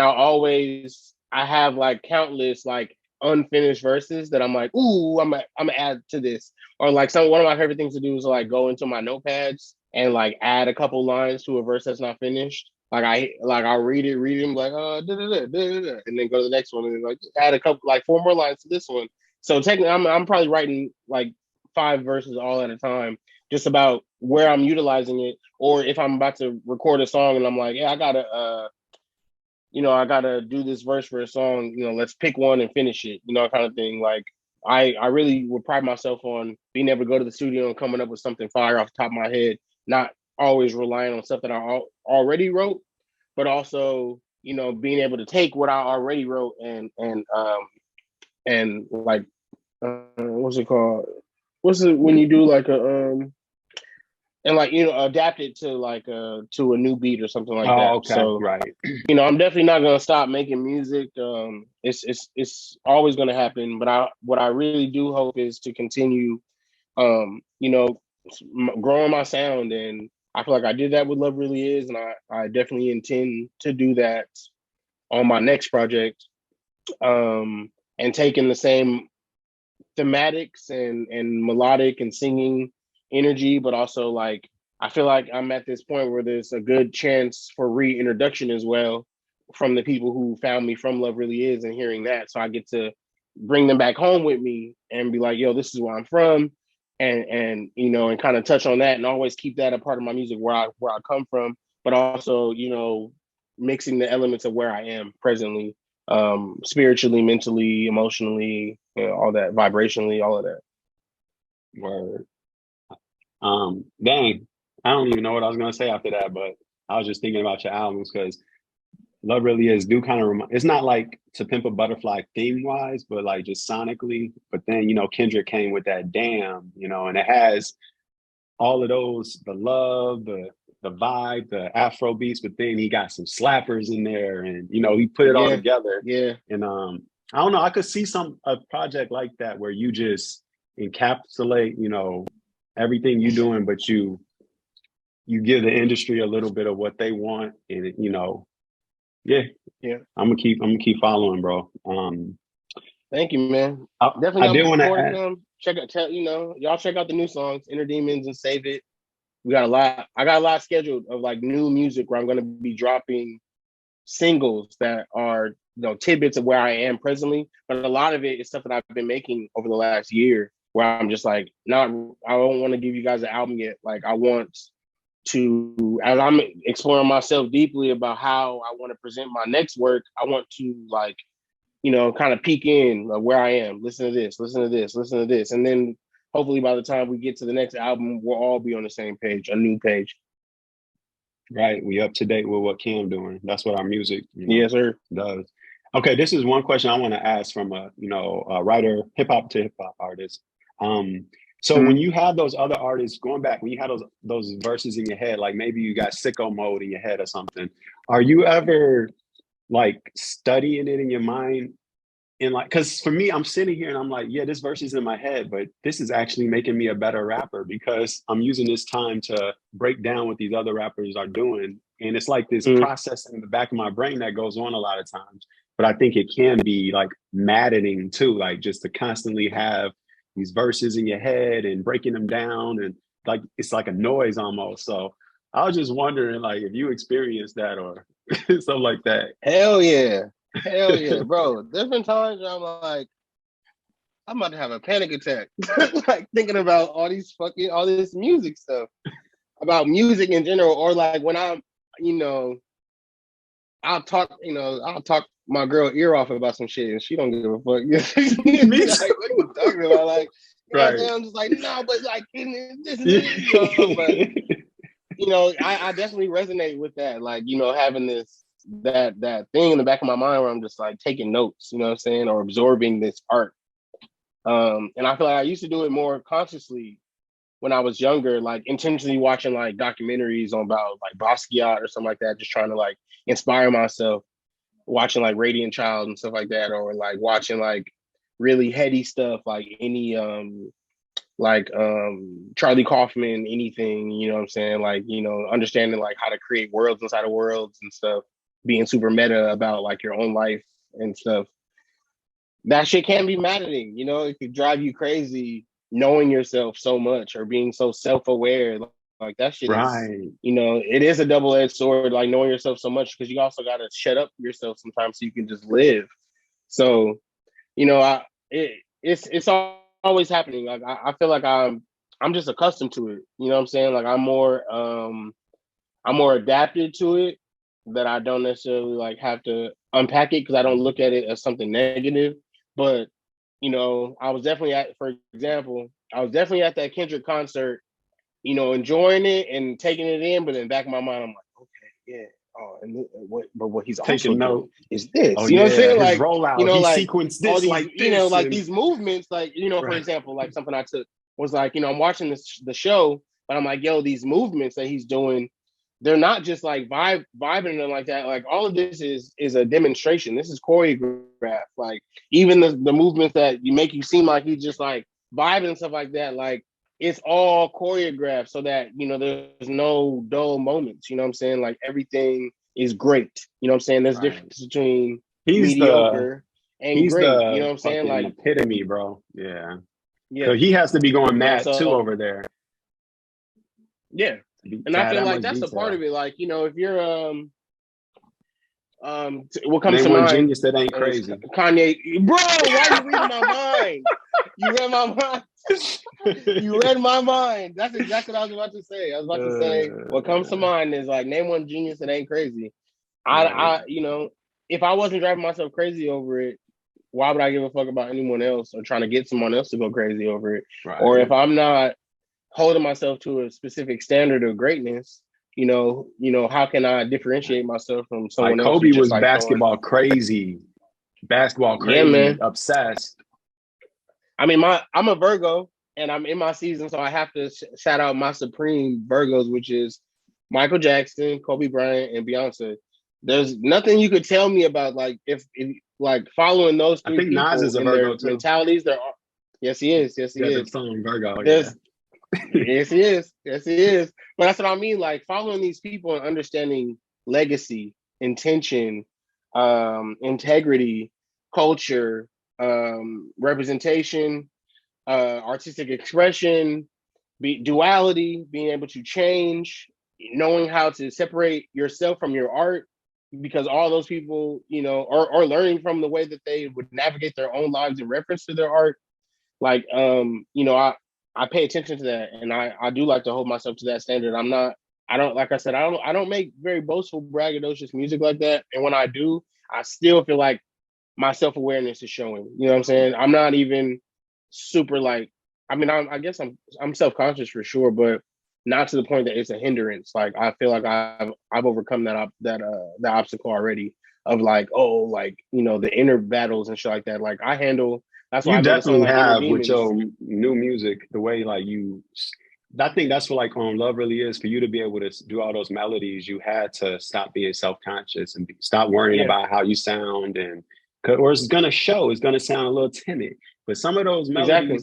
[SPEAKER 2] I have like countless like unfinished verses that I'm like, ooh, I'm gonna add to this. Or like one of my favorite things to do is like go into my notepads and like add a couple lines to a verse that's not finished. I'll read it, like da, da, da, da, da, da, and then go to the next one and like add a couple like four more lines to this one. So technically, I'm probably writing like 5 verses all at a time, just about where I'm utilizing it, or if I'm about to record a song and I'm like, yeah, I gotta do this verse for a song. Let's pick one and finish it. Kind of thing. Like I really would pride myself on being able to go to the studio and coming up with something fire off the top of my head, not always relying on stuff that I already wrote, but also being able to take what I already wrote and like what's it called? What's it when you do like a and like adapt it to like to a new beat or something like that.
[SPEAKER 3] Okay,
[SPEAKER 2] So
[SPEAKER 3] right.
[SPEAKER 2] I'm definitely not gonna stop making music. It's always gonna happen. But what I really do hope is to continue, growing my sound, and I feel like I did that with Love Really Is, and I definitely intend to do that on my next project. And taking the same thematics and melodic and singing energy, but also like I feel like I'm at this point where there's a good chance for reintroduction as well from the people who found me from Love Really Is and hearing that. So I get to bring them back home with me and be like, yo, this is where I'm from. And kind of touch on that and always keep that a part of my music where I come from, but also, mixing the elements of where I am presently, spiritually, mentally, emotionally, all that, vibrationally, all of that.
[SPEAKER 3] Word. Dang, I don't even know what I was gonna say after that, but I was just thinking about your albums because Love Really Is do kind of remind. It's not like To Pimp a Butterfly theme wise, but like just sonically. But then Kendrick came with that Damn, and it has all of those, the love, the vibe, the Afro beats, but then he got some slappers in there, and he put it all
[SPEAKER 2] Yeah,
[SPEAKER 3] together.
[SPEAKER 2] yeah.
[SPEAKER 3] And I don't know, I could see a project like that where you just encapsulate, everything you doing, but you give the industry a little bit of what they want, and yeah,
[SPEAKER 2] Yeah.
[SPEAKER 3] I'm gonna keep following, bro.
[SPEAKER 2] Thank you, man.
[SPEAKER 3] I,
[SPEAKER 2] Definitely
[SPEAKER 3] I
[SPEAKER 2] got
[SPEAKER 3] did want to
[SPEAKER 2] more to
[SPEAKER 3] add.
[SPEAKER 2] come. Y'all check out the new songs, Inner Demons and Save It. We got a lot. I got a lot scheduled of like new music where I'm gonna be dropping singles that are tidbits of where I am presently, but a lot of it is stuff that I've been making over the last year where I'm just like I don't want to give you guys an album yet. Like I want to, as I'm exploring myself deeply about how I want to present my next work, I want to like kind of peek in where I am, listen to this, listen to this, listen to this, and then hopefully by the time we get to the next album, we'll all be on the same page, a new page.
[SPEAKER 3] Right, we up to date with what Cam doing. That's what our music,
[SPEAKER 2] Yes, sir.
[SPEAKER 3] does. Okay, this is one question I want to ask from a writer, hip hop to hip hop artist. So when you have those other artists going back, when you had those verses in your head, like maybe you got sicko mode in your head or something, are you ever like studying it in your mind? And like, because for me, I'm sitting here and I'm like, yeah, this verse is in my head, but this is actually making me a better rapper because I'm using this time to break down what these other rappers are doing. And it's like this process in the back of my brain that goes on a lot of times. But I think it can be like maddening too, like just to constantly have these verses in your head and breaking them down. And like, it's like a noise almost. So I was just wondering, like, if you experienced that or something like that.
[SPEAKER 2] Hell yeah. Hell yeah, bro. There's been times where I'm like, I'm about to have a panic attack. Like thinking about all this music stuff, about music in general, or like when I'm, I'll talk my girl ear off about some shit and she don't give a fuck. Like, what are you talking about? Like,
[SPEAKER 3] right.
[SPEAKER 2] I'm just like, no, but like, this and but I definitely resonate with that. Like, having that thing in the back of my mind where I'm just like taking notes, you know what I'm saying, or absorbing this art. And I feel like I used to do it more consciously when I was younger, like intentionally watching like documentaries on about like Basquiat or something like that, just trying to like inspire myself, watching like Radiant Child and stuff like that, or like watching like really heady stuff like any Charlie Kaufman, anything, you know what I'm saying? Like, understanding like how to create worlds inside of worlds and stuff, being super meta about like your own life and stuff. that shit can be maddening. You know, it could drive you crazy knowing yourself so much or being so self-aware. Like that shit is,
[SPEAKER 3] Right.
[SPEAKER 2] you know, it is a double-edged sword, like knowing yourself so much, because you also got to shut up yourself sometimes so you can just live. So, you know, it's always happening. Like I feel like I'm just accustomed to it. You know what I'm saying? Like I'm more adapted to it, that I don't necessarily like have to unpack it, because I don't look at it as something negative. But you know, for example, I was definitely at that Kendrick concert, you know, enjoying it and taking it in. But in the back of my mind, I'm like, okay, yeah. Oh, and what he's also
[SPEAKER 3] Taking
[SPEAKER 2] doing
[SPEAKER 3] note.
[SPEAKER 2] is this.
[SPEAKER 3] Oh
[SPEAKER 2] You know what I'm
[SPEAKER 3] yeah,
[SPEAKER 2] saying?
[SPEAKER 3] his
[SPEAKER 2] Like, you
[SPEAKER 3] rollout.
[SPEAKER 2] know,
[SPEAKER 3] He
[SPEAKER 2] like
[SPEAKER 3] sequenced
[SPEAKER 2] all
[SPEAKER 3] this
[SPEAKER 2] these,
[SPEAKER 3] like
[SPEAKER 2] you know,
[SPEAKER 3] this,
[SPEAKER 2] like
[SPEAKER 3] and
[SPEAKER 2] these movements, like, you know, for
[SPEAKER 3] right.
[SPEAKER 2] example, like something I took was like, you know, I'm watching the show, but I'm like, yo, these movements that he's doing, they're not just like vibing and like that. Like all of this is a demonstration. This is choreographed. Like even the movements that you make you seem like he's just like vibing and stuff like that. Like it's all choreographed so that, you know, there's no dull moments. You know what I'm saying? Like everything is great. You know what I'm saying? There's a
[SPEAKER 3] Right.
[SPEAKER 2] difference between
[SPEAKER 3] He's the
[SPEAKER 2] mediocre and
[SPEAKER 3] he's
[SPEAKER 2] great. You know
[SPEAKER 3] the
[SPEAKER 2] what I'm saying?
[SPEAKER 3] fucking
[SPEAKER 2] Like,
[SPEAKER 3] epitome, bro. Yeah.
[SPEAKER 2] yeah,
[SPEAKER 3] Cause he has to be going
[SPEAKER 2] yeah.
[SPEAKER 3] mad too
[SPEAKER 2] So
[SPEAKER 3] over there
[SPEAKER 2] yeah. And
[SPEAKER 3] to
[SPEAKER 2] I
[SPEAKER 3] have
[SPEAKER 2] feel
[SPEAKER 3] that
[SPEAKER 2] like
[SPEAKER 3] much
[SPEAKER 2] that's a part
[SPEAKER 3] detail.
[SPEAKER 2] of it. Like, you know, if you're what comes
[SPEAKER 3] Name
[SPEAKER 2] to
[SPEAKER 3] one
[SPEAKER 2] mind
[SPEAKER 3] genius that ain't
[SPEAKER 2] is
[SPEAKER 3] crazy.
[SPEAKER 2] Kanye. Bro, why are you reading my mind? You read my mind. You read my mind. That's exactly what I was about to say. I was about to say what comes to mind is like, name one genius that ain't crazy.
[SPEAKER 3] Right.
[SPEAKER 2] You know, if I wasn't driving myself crazy over it, why would I give a fuck about anyone else or trying to get someone else to go crazy over it? Or
[SPEAKER 3] Right.
[SPEAKER 2] if I'm not holding myself to a specific standard of greatness, how can I differentiate myself from
[SPEAKER 3] Like
[SPEAKER 2] someone else
[SPEAKER 3] Kobe
[SPEAKER 2] who's just
[SPEAKER 3] was
[SPEAKER 2] like throwing?
[SPEAKER 3] basketball
[SPEAKER 2] Yeah,
[SPEAKER 3] crazy,
[SPEAKER 2] man.
[SPEAKER 3] obsessed.
[SPEAKER 2] I mean, I'm a Virgo and I'm in my season, so I have to shout out my supreme Virgos, which is Michael Jackson, Kobe Bryant, and Beyonce. There's nothing you could tell me about like if like following those
[SPEAKER 3] I
[SPEAKER 2] three
[SPEAKER 3] think Nas
[SPEAKER 2] people
[SPEAKER 3] is a
[SPEAKER 2] in
[SPEAKER 3] Virgo
[SPEAKER 2] their
[SPEAKER 3] too.
[SPEAKER 2] mentalities. Yes, he is. Yes,
[SPEAKER 3] He
[SPEAKER 2] he
[SPEAKER 3] got the
[SPEAKER 2] is.
[SPEAKER 3] song Virgo, yeah.
[SPEAKER 2] There's Yes, he is. Yes, he is. But that's what I mean. Like following these people and understanding legacy, intention, integrity, culture, representation, artistic expression, duality, being able to change, knowing how to separate yourself from your art, because all those people, you know, are learning from the way that they would navigate their own lives in reference to their art. Like, I pay attention to that, and I do like to hold myself to that standard. I don't, like I said, I don't make very boastful, braggadocious music like that. And when I do, I still feel like my self awareness is showing. You know what I'm saying? I'm not even super like. I mean, I guess I'm self conscious for sure, but not to the point that it's a hindrance. Like I feel like I've overcome that obstacle already. Of like, oh, like, you know, the inner battles and shit like that. Like I handle. That's why
[SPEAKER 3] You
[SPEAKER 2] I made a song
[SPEAKER 3] definitely
[SPEAKER 2] like Inner
[SPEAKER 3] have with
[SPEAKER 2] Demons.
[SPEAKER 3] your new music, the way like I think that's what like love really is. For you to be able to do all those melodies, you had to stop being self-conscious and stop worrying
[SPEAKER 2] Yeah,
[SPEAKER 3] about how you sound, and or it's gonna show, it's gonna sound a little timid. But some of those
[SPEAKER 2] exactly.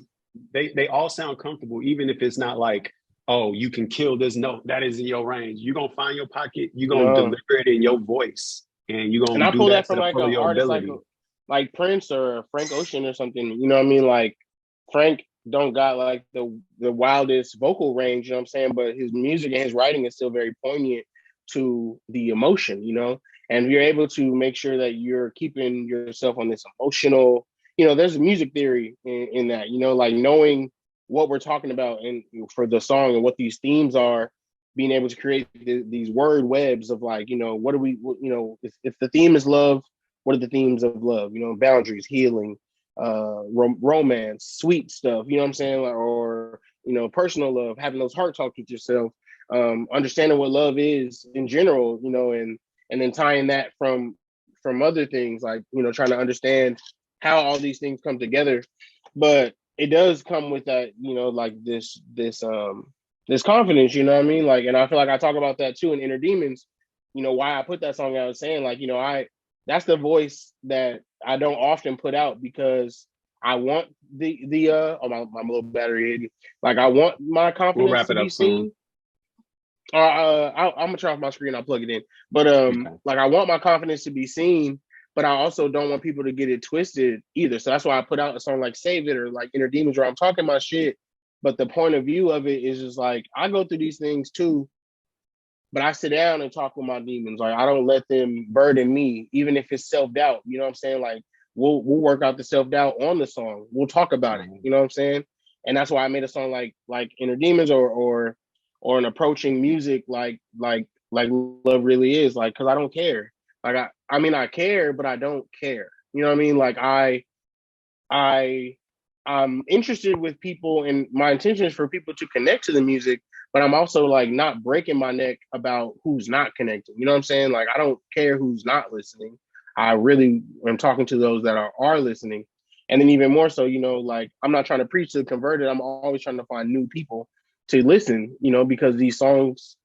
[SPEAKER 3] melodies, they all sound comfortable, even if it's not like, oh, you can kill this note that is in your range. You're gonna find your pocket, you're gonna
[SPEAKER 2] No,
[SPEAKER 3] deliver it in your voice, and you're
[SPEAKER 2] and
[SPEAKER 3] gonna
[SPEAKER 2] I
[SPEAKER 3] do
[SPEAKER 2] pull
[SPEAKER 3] that
[SPEAKER 2] that
[SPEAKER 3] to
[SPEAKER 2] from
[SPEAKER 3] the
[SPEAKER 2] like
[SPEAKER 3] full
[SPEAKER 2] an
[SPEAKER 3] of your
[SPEAKER 2] artist
[SPEAKER 3] ability.
[SPEAKER 2] like Prince or Frank Ocean or something. You know what I mean? Like Frank don't got like the wildest vocal range. You know what I'm saying? But his music and his writing is still very poignant to the emotion. You know, and you're able to make sure that you're keeping yourself on this emotional. You know, there's a music theory in that. You know, like knowing what we're talking about and for the song and what these themes are, being able to create these word webs of like, you know, what do we, you know, if the theme is love, what are the themes of love? You know, boundaries, healing, romance, sweet stuff. You know what I'm saying? Or, you know, personal love, having those heart talks with yourself, understanding what love is in general. You know, and then tying that from other things, like, you know, trying to understand how all these things come together. But it does come with that, you know, like this confidence, you know what I mean? Like, and I feel like I talk about that too in Inner Demons. You know, why I put that song out, saying like, you know, that's the voice that I don't often put out, because I want my little battery hidden. Like I want my
[SPEAKER 3] We'll
[SPEAKER 2] confidence
[SPEAKER 3] wrap
[SPEAKER 2] to
[SPEAKER 3] it
[SPEAKER 2] be
[SPEAKER 3] up soon.
[SPEAKER 2] seen. I'm gonna turn off my screen. I'll plug it in. But
[SPEAKER 3] Okay.
[SPEAKER 2] like I want my confidence to be seen, but I also don't want people to get it twisted either. So that's why I put out a song like Save It or like Inner Demons, where I'm talking my shit. But the point of view of it is just like, I go through these things too, but I sit down and talk with my demons. Like, I don't let them burden me, even if it's self-doubt. You know what I'm saying? Like, we'll work out the self-doubt on the song. We'll talk about it. You know what I'm saying? And that's why I made a song like Inner Demons, or an approaching music like love really is, like, because I don't care. Like, I mean, I care, but I don't care. You know what I mean? Like, I'm interested with people, and my intention is for people to connect to the music, but I'm also like not breaking my neck about who's not connecting. You know what I'm saying? Like, I don't care who's not listening. I really am talking to those that are listening. And then even more so, you know, like, I'm not trying to preach to the converted. I'm always trying to find new people to listen, you know, because these songs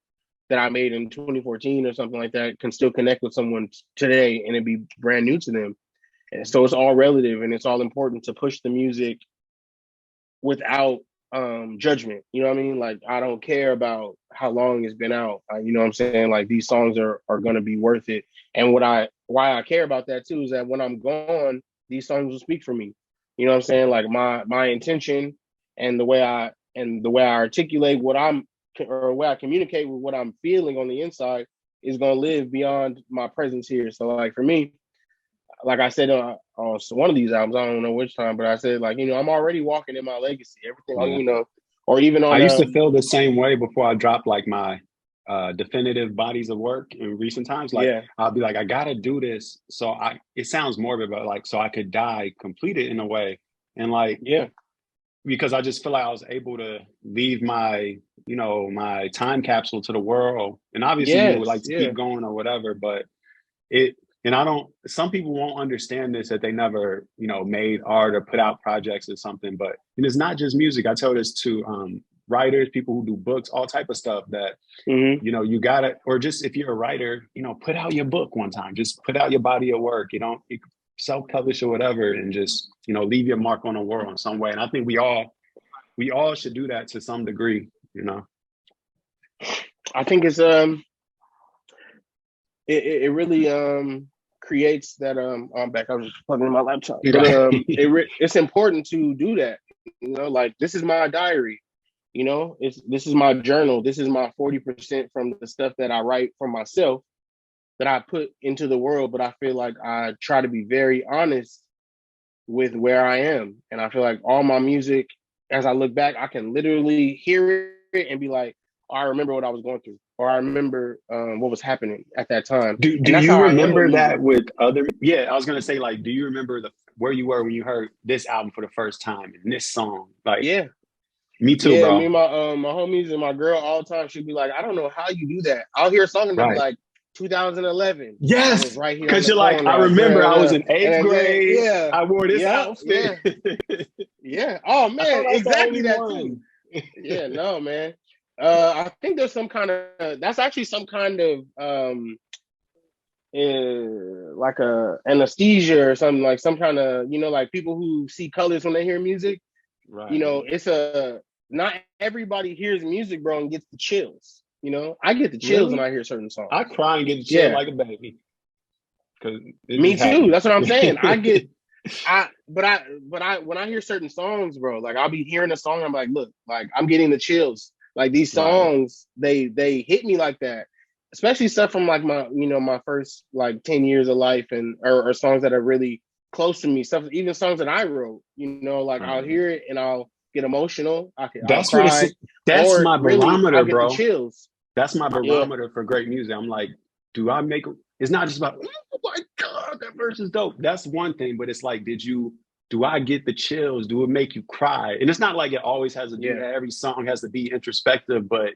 [SPEAKER 2] that I made in 2014 or something like that can still connect with someone today and it'd be brand new to them. And so it's all relative, and it's all important to push the music without judgment. You know what I mean? Like, I don't care about how long it's been out. You know what I'm saying? Like, these songs are gonna be worth it. And why I care about that too is that when I'm gone, these songs will speak for me. You know what I'm saying? Like, my intention and the way I articulate what or way I communicate with what I'm feeling on the inside is gonna live beyond my presence here. So like, for me, like I said on one of these albums, I don't know which time, but I said, like, you know, I'm already walking in my legacy. Everything,
[SPEAKER 3] Yeah.
[SPEAKER 2] you know, or even
[SPEAKER 3] I
[SPEAKER 2] on
[SPEAKER 3] used to feel the same way before I dropped like my definitive bodies of work in recent times. Like,
[SPEAKER 2] yeah,
[SPEAKER 3] I'll be like, I gotta do this. So it sounds morbid, but like, so I could die completed in a way. And like,
[SPEAKER 2] yeah,
[SPEAKER 3] because I just feel like I was able to leave my, you know, my time capsule to the world. And obviously you would
[SPEAKER 2] yes,
[SPEAKER 3] like to
[SPEAKER 2] yeah,
[SPEAKER 3] keep going or whatever, but it, and I don't, some people won't understand this, that they never, you know, made art or put out projects or something, but, and it's not just music. I tell this to writers, people who do books, all type of stuff, that,
[SPEAKER 2] mm-hmm.
[SPEAKER 3] you know, you gotta, or just if you're a writer, you know, put out your book one time, just put out your body of work, you self-publish or whatever, and just, you know, leave your mark on the world in some way. And I think we all should do that to some degree, you know.
[SPEAKER 2] I think it's it really creates that I'm back. I was just plugging in my laptop, but
[SPEAKER 3] Right.
[SPEAKER 2] it's important to do that. You know, like, this is my diary. You know, this is my journal. This is my 40% from the stuff that I write for myself that I put into the world. But I feel like I try to be very honest with where I am, and I feel like all my music, as I look back, I can literally hear it and be like, oh, I remember what I was going through, or I remember what was happening at that time,
[SPEAKER 3] Do
[SPEAKER 2] and that's
[SPEAKER 3] you
[SPEAKER 2] how I am with
[SPEAKER 3] remember
[SPEAKER 2] music.
[SPEAKER 3] that with other? Yeah, I was gonna say, like, do you remember where you were when you heard this album for the first time and this song? Like,
[SPEAKER 2] Yeah,
[SPEAKER 3] me too,
[SPEAKER 2] yeah. Me
[SPEAKER 3] bro.
[SPEAKER 2] and my homies and my girl all the time, she'd be like, I don't know how you do that. I'll hear a song and they'll be
[SPEAKER 3] Right.
[SPEAKER 2] like, 2011. I was
[SPEAKER 3] Yes,
[SPEAKER 2] right here on
[SPEAKER 3] because
[SPEAKER 2] the
[SPEAKER 3] you're like,
[SPEAKER 2] corner.
[SPEAKER 3] I
[SPEAKER 2] I was
[SPEAKER 3] remember I was
[SPEAKER 2] there,
[SPEAKER 3] in
[SPEAKER 2] and
[SPEAKER 3] eighth
[SPEAKER 2] I said,
[SPEAKER 3] grade.
[SPEAKER 2] yeah,
[SPEAKER 3] I wore this
[SPEAKER 2] yeah,
[SPEAKER 3] outfit.
[SPEAKER 2] yeah, yeah. Oh
[SPEAKER 3] I thought
[SPEAKER 2] man,
[SPEAKER 3] I was the
[SPEAKER 2] exactly
[SPEAKER 3] only
[SPEAKER 2] that too.
[SPEAKER 3] one.
[SPEAKER 2] Yeah, no, man. I think there's some kind of that's actually some kind of like a anesthesia or something, like some kind of, you know, like people who see colors when they hear music. You
[SPEAKER 3] Right.
[SPEAKER 2] know, it's a not everybody hears music, bro, and gets the chills. You know, I get the chills when
[SPEAKER 3] Really?
[SPEAKER 2] I hear certain songs.
[SPEAKER 3] I cry and get chilled
[SPEAKER 2] Yeah,
[SPEAKER 3] like a baby because it
[SPEAKER 2] me
[SPEAKER 3] just
[SPEAKER 2] too.
[SPEAKER 3] happens.
[SPEAKER 2] That's what I'm saying. When I hear certain songs, bro, like, I'll be hearing a song, I'm like, look, like, I'm getting the chills. Like, these
[SPEAKER 3] Right.
[SPEAKER 2] songs, they hit me like that. Especially stuff from like my first like 10 years of life, and or songs that are really close to me. Stuff, even songs that I wrote, you know, like, I'll
[SPEAKER 3] Right.
[SPEAKER 2] hear it and I'll get emotional. I'll
[SPEAKER 3] That's what
[SPEAKER 2] cry,
[SPEAKER 3] that's
[SPEAKER 2] or
[SPEAKER 3] my
[SPEAKER 2] really
[SPEAKER 3] barometer,
[SPEAKER 2] I'll get the
[SPEAKER 3] bro.
[SPEAKER 2] chills.
[SPEAKER 3] That's my
[SPEAKER 2] Yeah.
[SPEAKER 3] barometer for great music. I'm like, do I make it's not just about, oh my God, that verse is dope. That's one thing, but it's like, do I get the chills? Do it make you cry? And it's not like it always has to do
[SPEAKER 2] Yeah.
[SPEAKER 3] that. Every song has to be introspective, but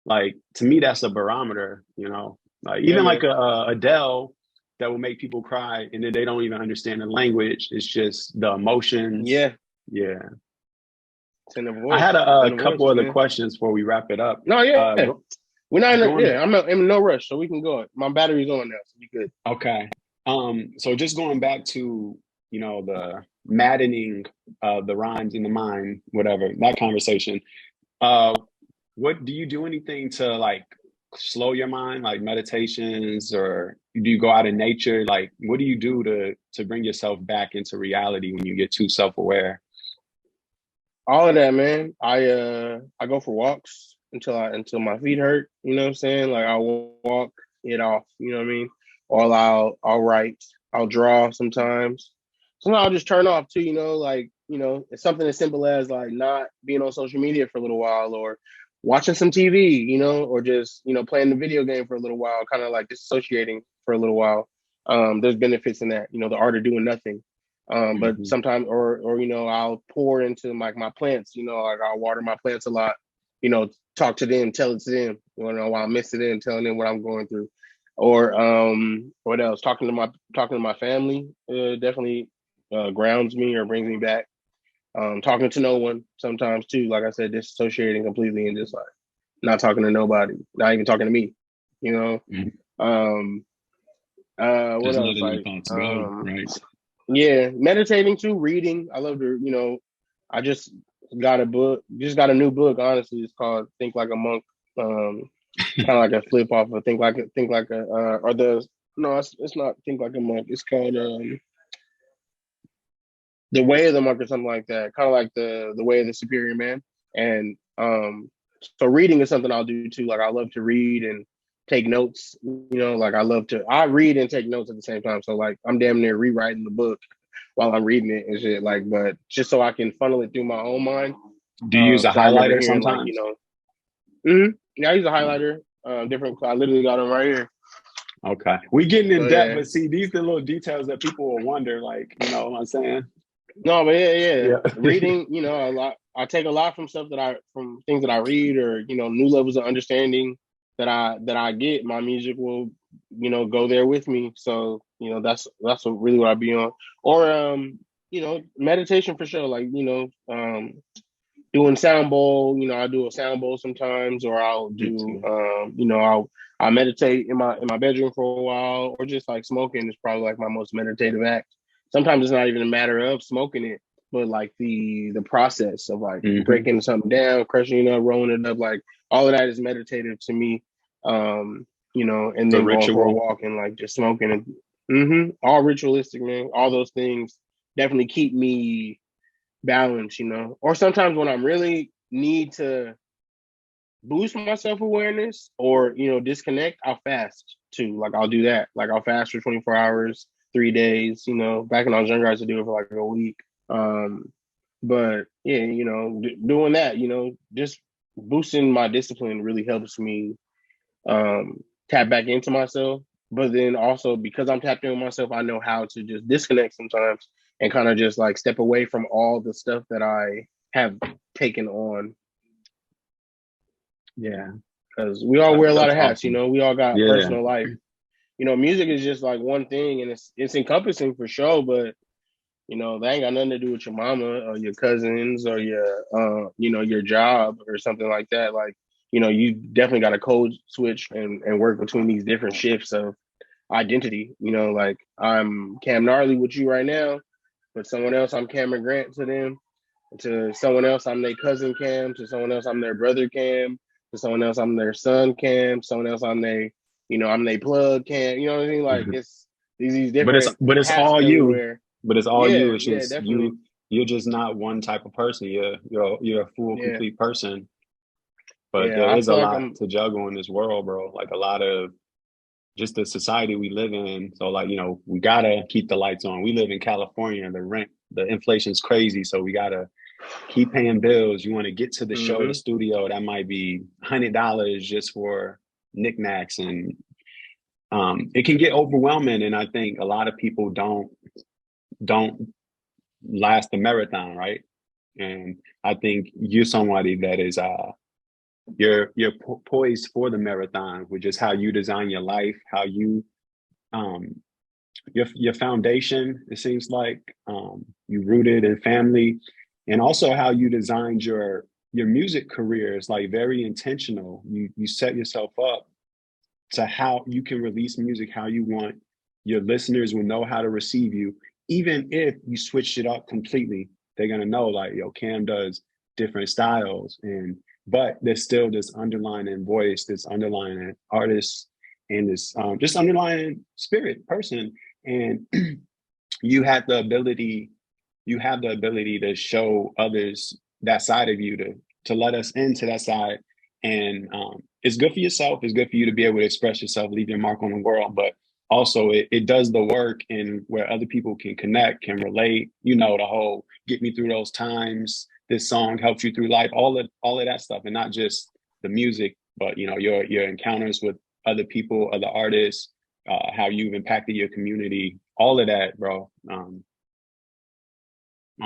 [SPEAKER 3] like, to me, that's a barometer, you know, like
[SPEAKER 2] Yeah,
[SPEAKER 3] even like
[SPEAKER 2] man.
[SPEAKER 3] a Adele that will make people cry and then they don't even understand the language. It's just the emotions.
[SPEAKER 2] Yeah.
[SPEAKER 3] Yeah.
[SPEAKER 2] It's in the
[SPEAKER 3] I had
[SPEAKER 2] voice. It's in
[SPEAKER 3] a
[SPEAKER 2] the voice,
[SPEAKER 3] couple other
[SPEAKER 2] man.
[SPEAKER 3] questions before we wrap it up.
[SPEAKER 2] No, yeah. We're not in
[SPEAKER 3] Going
[SPEAKER 2] I'm not in no rush, so we can go. My battery's on now, so we good.
[SPEAKER 3] Okay. So just going back to, you know, the maddening the rhymes in the mind, whatever, that conversation. Uh what do you do anything to like slow your mind, like meditations or Do you go out in nature? Like, what do you do to bring yourself back into reality when you get too self-aware?
[SPEAKER 2] All of that, man. I go for walks until my feet hurt. You know what I'm saying? Like I'll walk it off. You know what I mean? Or I'll write. I'll draw sometimes. Sometimes I'll just turn off too. Like it's something as simple as like not being on social media for a little while, or watching some TV. Or just playing the video game for a little while, kind of like disassociating for a little while. There's benefits in that. The art of doing nothing. But
[SPEAKER 3] Mhm.
[SPEAKER 2] sometimes, or I'll pour into like my plants. Like I'll water my plants a lot. Talk to them, tell it to them. While I'm missing it and telling them what I'm going through. Or what else? Talking to my family definitely grounds me or brings me back. Talking to no one sometimes too. Like I said, disassociating completely and just like not talking to nobody, not even talking to me. You know.
[SPEAKER 3] Mhm.
[SPEAKER 2] Um. What
[SPEAKER 3] Just
[SPEAKER 2] else?
[SPEAKER 3] letting your
[SPEAKER 2] Like
[SPEAKER 3] thoughts go, right?
[SPEAKER 2] yeah, meditating too, reading. I love to, I just got a new book, honestly. It's called Think Like a Monk. Um, Kind of like a flip off of Think Like a, or the, no, it's not Think Like a Monk. It's called The Way of the Monk or something like that. Kind of like the Way of the Superior Man. And so reading is something I'll do too. Like I love to read and take notes, like I read and take notes at the same time. So like I'm damn near rewriting the book while I'm reading it and shit. Like, but just so I can funnel it through my own mind.
[SPEAKER 3] Do you use a
[SPEAKER 2] So I remember
[SPEAKER 3] highlighter
[SPEAKER 2] hearing like,
[SPEAKER 3] sometimes?
[SPEAKER 2] yeah, I use a highlighter. Different. I literally got them right here.
[SPEAKER 3] Okay. We getting in
[SPEAKER 2] So
[SPEAKER 3] depth,
[SPEAKER 2] yeah,
[SPEAKER 3] but see, these the little details that people will wonder, like, you know what I'm saying?
[SPEAKER 2] no, but yeah.
[SPEAKER 3] Yeah.
[SPEAKER 2] Reading, a lot. I take a lot from from things that I read, or new levels of understanding that I get. My music will, go there with me. So that's really what I be on. Or meditation for sure. Like doing sound bowl. I do a sound bowl sometimes, or I'll
[SPEAKER 3] Me
[SPEAKER 2] do
[SPEAKER 3] too.
[SPEAKER 2] I'll meditate in my bedroom for a while, or just like smoking is probably like my most meditative act. Sometimes it's not even a matter of smoking it, but like the process of like
[SPEAKER 3] Hmm.
[SPEAKER 2] breaking something down, crushing it up, rolling it up, like all of that is meditative to me. And
[SPEAKER 3] The
[SPEAKER 2] then going for a
[SPEAKER 3] ritual.
[SPEAKER 2] walk and like just smoking and all ritualistic, man. All those things definitely keep me balance, or sometimes when I'm really need to boost my self-awareness or, disconnect, I'll fast too. Like I'll do that. Like I'll fast for 24 hours, 3 days, back when I was younger, I used to do it for like a week. Um, but yeah, doing that, just boosting my discipline really helps me tap back into myself. But then also because I'm tapped in with myself, I know how to just disconnect sometimes and kind of just like step away from all the stuff that I have taken on.
[SPEAKER 3] Yeah.
[SPEAKER 2] Because we all wear a lot
[SPEAKER 3] That's
[SPEAKER 2] of hats,
[SPEAKER 3] awesome.
[SPEAKER 2] we all got
[SPEAKER 3] Yeah.
[SPEAKER 2] personal life. Music is just like one thing and it's encompassing for sure, but that ain't got nothing to do with your mama or your cousins or your job or something like that. Like, you definitely got to code switch and work between these different shifts of identity. Like I'm Cam Gnarly with you right now, but someone else I'm Cameron Grant to them. To someone else I'm their cousin Cam. To someone else I'm their brother Cam. To someone else I'm their son Cam. Someone else I'm their plug Cam. You know what I mean? Like it's these
[SPEAKER 3] But it's
[SPEAKER 2] different
[SPEAKER 3] but it's
[SPEAKER 2] hats
[SPEAKER 3] all
[SPEAKER 2] that we
[SPEAKER 3] you.
[SPEAKER 2] wear.
[SPEAKER 3] But it's all you.
[SPEAKER 2] Yeah,
[SPEAKER 3] It's
[SPEAKER 2] yeah,
[SPEAKER 3] just
[SPEAKER 2] definitely.
[SPEAKER 3] you're just not one type of person. You're a full,
[SPEAKER 2] Yeah,
[SPEAKER 3] complete person. But
[SPEAKER 2] yeah.
[SPEAKER 3] there
[SPEAKER 2] I
[SPEAKER 3] is a
[SPEAKER 2] feel like
[SPEAKER 3] lot
[SPEAKER 2] I'm.
[SPEAKER 3] to juggle in this world, bro. Like a lot of just the society we live in. So like, we gotta keep the lights on. We live in California, the inflation's crazy. So we gotta keep paying bills. You want to get to the show, the
[SPEAKER 2] Hmm.
[SPEAKER 3] studio, that might be $100 just for knickknacks. And it can get overwhelming. And I think a lot of people don't last the marathon, right? And I think you're somebody that is you're poised for the marathon with just how you design your life, how you um your foundation, it seems like you rooted in family, and also how you designed your music career is like very intentional. You set yourself up to how you can release music how you want. Your listeners will know how to receive you. Even if you switched it up completely, they're gonna know like, yo, Cam does different styles, and but there's still this underlying voice, this underlying artist, and this just underlying spirit person. And you have the ability to show others that side of you, to let us into that side. And it's good for yourself. It's good for you to be able to express yourself, leave your mark on the world. But also it does the work in where other people can connect, can relate, the whole get me through those times. This song helps you through life, all of that stuff. And not just the music, but your encounters with other people, other artists, how you've impacted your community, all of that, bro. I don't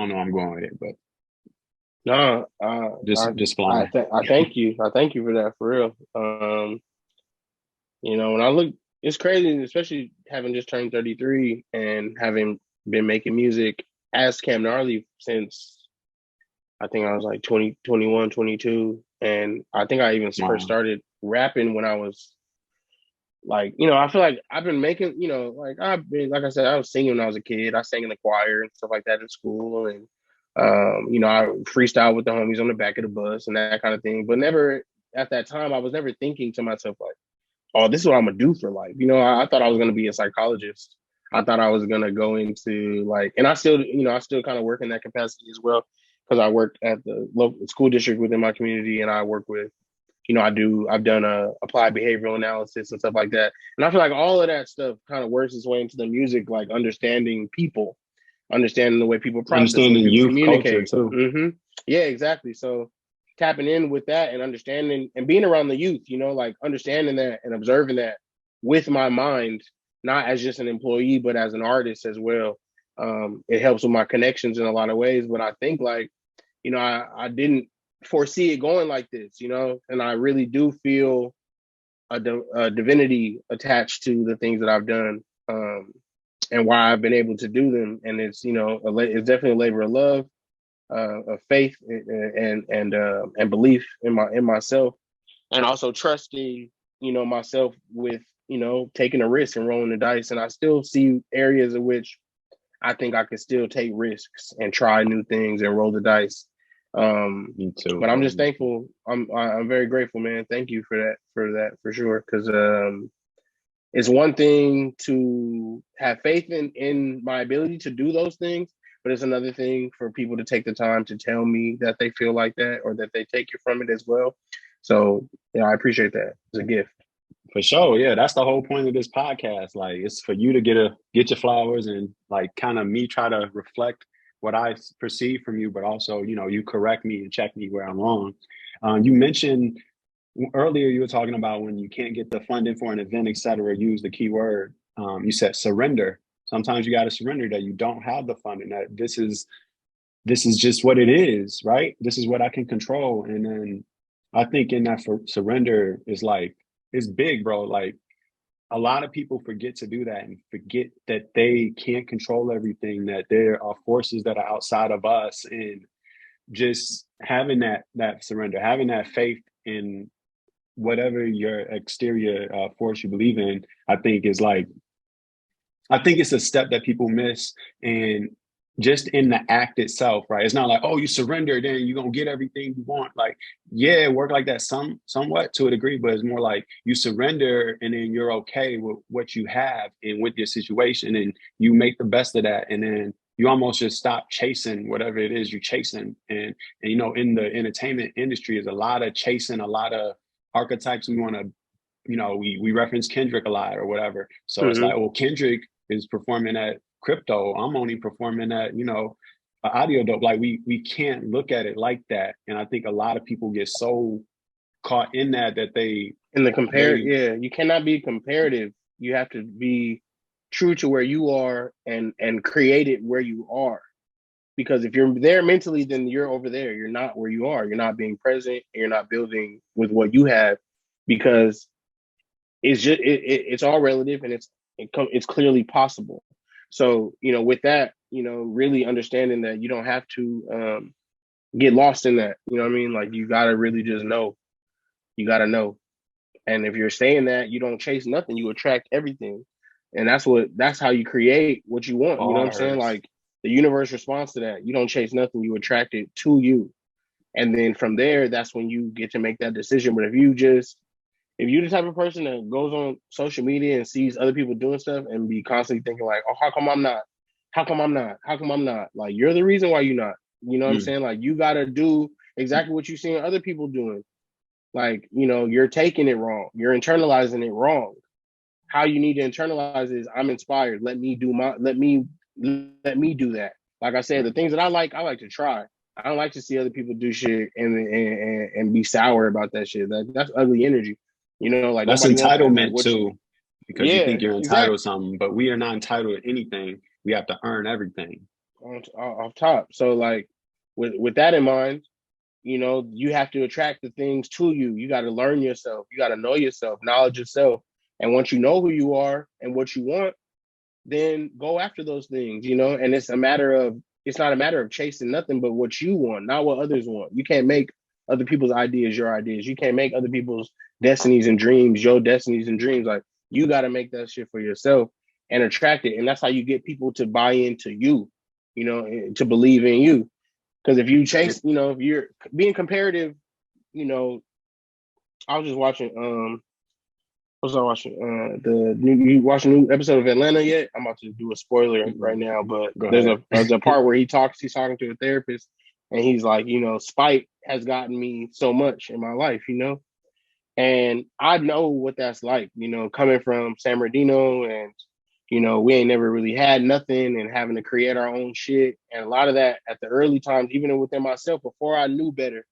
[SPEAKER 3] know where I'm going with it, but
[SPEAKER 2] No,
[SPEAKER 3] just flying.
[SPEAKER 2] I thank you. I thank you for that, for real. When I look, it's crazy, especially having just turned 33 and having been making music as Cam Gnarly since I think I was like 20, 21, 22. And I think I even first started rapping when I was like, I feel like I've been making, like I said, I was singing when I was a kid. I sang in the choir and stuff like that in school. And, I freestyle with the homies on the back of the bus and that kind of thing. But never at that time, I was never thinking to myself, like, oh, this is what I'm going to do for life. I thought I was going to be a psychologist. I thought I was going to go into like, and I still kind of work in that capacity as well. Because I work at the local school district within my community, and I work with, I've done applied behavioral analysis and stuff like that. And I feel like all of that stuff kind of works its way into the music, like understanding people, understanding the way people process,
[SPEAKER 3] understanding
[SPEAKER 2] people
[SPEAKER 3] youth
[SPEAKER 2] communicate.
[SPEAKER 3] culture too.
[SPEAKER 2] Mm-hmm. Yeah, exactly. So tapping in with that and understanding and being around the youth, like understanding that and observing that with my mind, not as just an employee, but as an artist as well. It helps with my connections in a lot of ways. But I think like, I didn't foresee it going like this, and I really do feel a divinity attached to the things that I've done, and why I've been able to do them. And it's, it's definitely a labor of love, of faith, and belief in myself, and also trusting, myself with, taking a risk and rolling the dice. And I still see areas in which I think I could still take risks and try new things and roll the dice.
[SPEAKER 3] Me too.
[SPEAKER 2] But I'm just thankful. I'm very grateful, man. Thank you for for sure. Because it's one thing to have faith in my ability to do those things, but it's another thing for people to take the time to tell me that they feel like that or that they take you from it as well. So I appreciate that. It's a gift.
[SPEAKER 3] For sure. Yeah, that's the whole point of this podcast. Like, it's for you to get your flowers, and like kind of me try to reflect what I perceive from you, but also, you correct me and check me where I'm wrong. You mentioned earlier, you were talking about when you can't get the funding for an event, et cetera, use the key word. You said surrender. Sometimes you got to surrender that you don't have the funding, that this is just what it is, right? This is what I can control. And then I think in that surrender is like, it's big, bro. Like, a lot of people forget to do that and forget that they can't control everything, that there are forces that are outside of us. And just having that surrender, having that faith in whatever your exterior force you believe in, I think it's a step that people miss. And just in the act itself, right? It's not like, oh, you surrender, then you're gonna get everything you want. Like, yeah, work like that somewhat to a degree, but it's more like you surrender and then you're okay with what you have and with your situation, and you make the best of that. And then you almost just stop chasing whatever it is you're chasing. And in the entertainment industry is a lot of chasing, a lot of archetypes. We want to, we reference Kendrick a lot or whatever. So It's like, oh, Kendrick is performing at crypto. I'm only performing at, audio dope. Like we can't look at it like that. And I think a lot of people get so caught in that they
[SPEAKER 2] in the you cannot be comparative. You have to be true to where you are and create it where you are. Because if you're there mentally, then you're over there. You're not where you are. You're not being present, and you're not building with what you have, because it's just it's all relative, and it's clearly possible. So with that, really understanding that you don't have to get lost in that. You know what I mean? Like, you gotta really just know. You gotta know. And if you're saying that, you don't chase nothing, you attract everything. And that's how you create what you want. You know what I'm saying? Like, the universe responds to that. You don't chase nothing, you attract it to you. And then from there, that's when you get to make that decision. But if you just if you're the type of person that goes on social media and sees other people doing stuff and be constantly thinking like, oh, how come I'm not? How come I'm not? How come I'm not? Like, you're the reason why you're not. You know what I'm
[SPEAKER 3] Mm.
[SPEAKER 2] saying? Like, you gotta do exactly what you're seeing other people doing. Like, you're taking it wrong. You're internalizing it wrong. How you need to internalize is, I'm inspired. Let me do that. Like I said, the things that I like to try. I don't like to see other people do shit and be sour about that shit. That's ugly energy. Like,
[SPEAKER 3] That's
[SPEAKER 2] nobody wants that. Like,
[SPEAKER 3] entitlement
[SPEAKER 2] what?
[SPEAKER 3] too, because you
[SPEAKER 2] Yeah,
[SPEAKER 3] think you're
[SPEAKER 2] exactly.
[SPEAKER 3] entitled to something, but we are not entitled to anything. We have to earn everything.
[SPEAKER 2] Off top. So like, with that in mind, you have to attract the things to you. You got to learn yourself. You got to know yourself, knowledge yourself. And once you know who you are and what you want, then go after those things, and it's not a matter of chasing nothing but what you want, not what others want. You can't make other people's ideas your ideas. You can't make other people's destinies and dreams your destinies and dreams. Like, you got to make that shit for yourself and attract it. And that's how you get people to buy into you, to believe in you. Because if you chase, if you're being comparative, you know, I was just watching what was I watching? You watching a new episode of Atlanta yet? I'm about to do a spoiler right now, but
[SPEAKER 3] Go
[SPEAKER 2] there's
[SPEAKER 3] ahead.
[SPEAKER 2] a part where he's talking to a therapist, and he's like, spite has gotten me so much in my life, and I know what that's like, coming from San Bernardino, and we ain't never really had nothing, and having to create our own shit, and a lot of that at the early times, even within myself, before I knew better,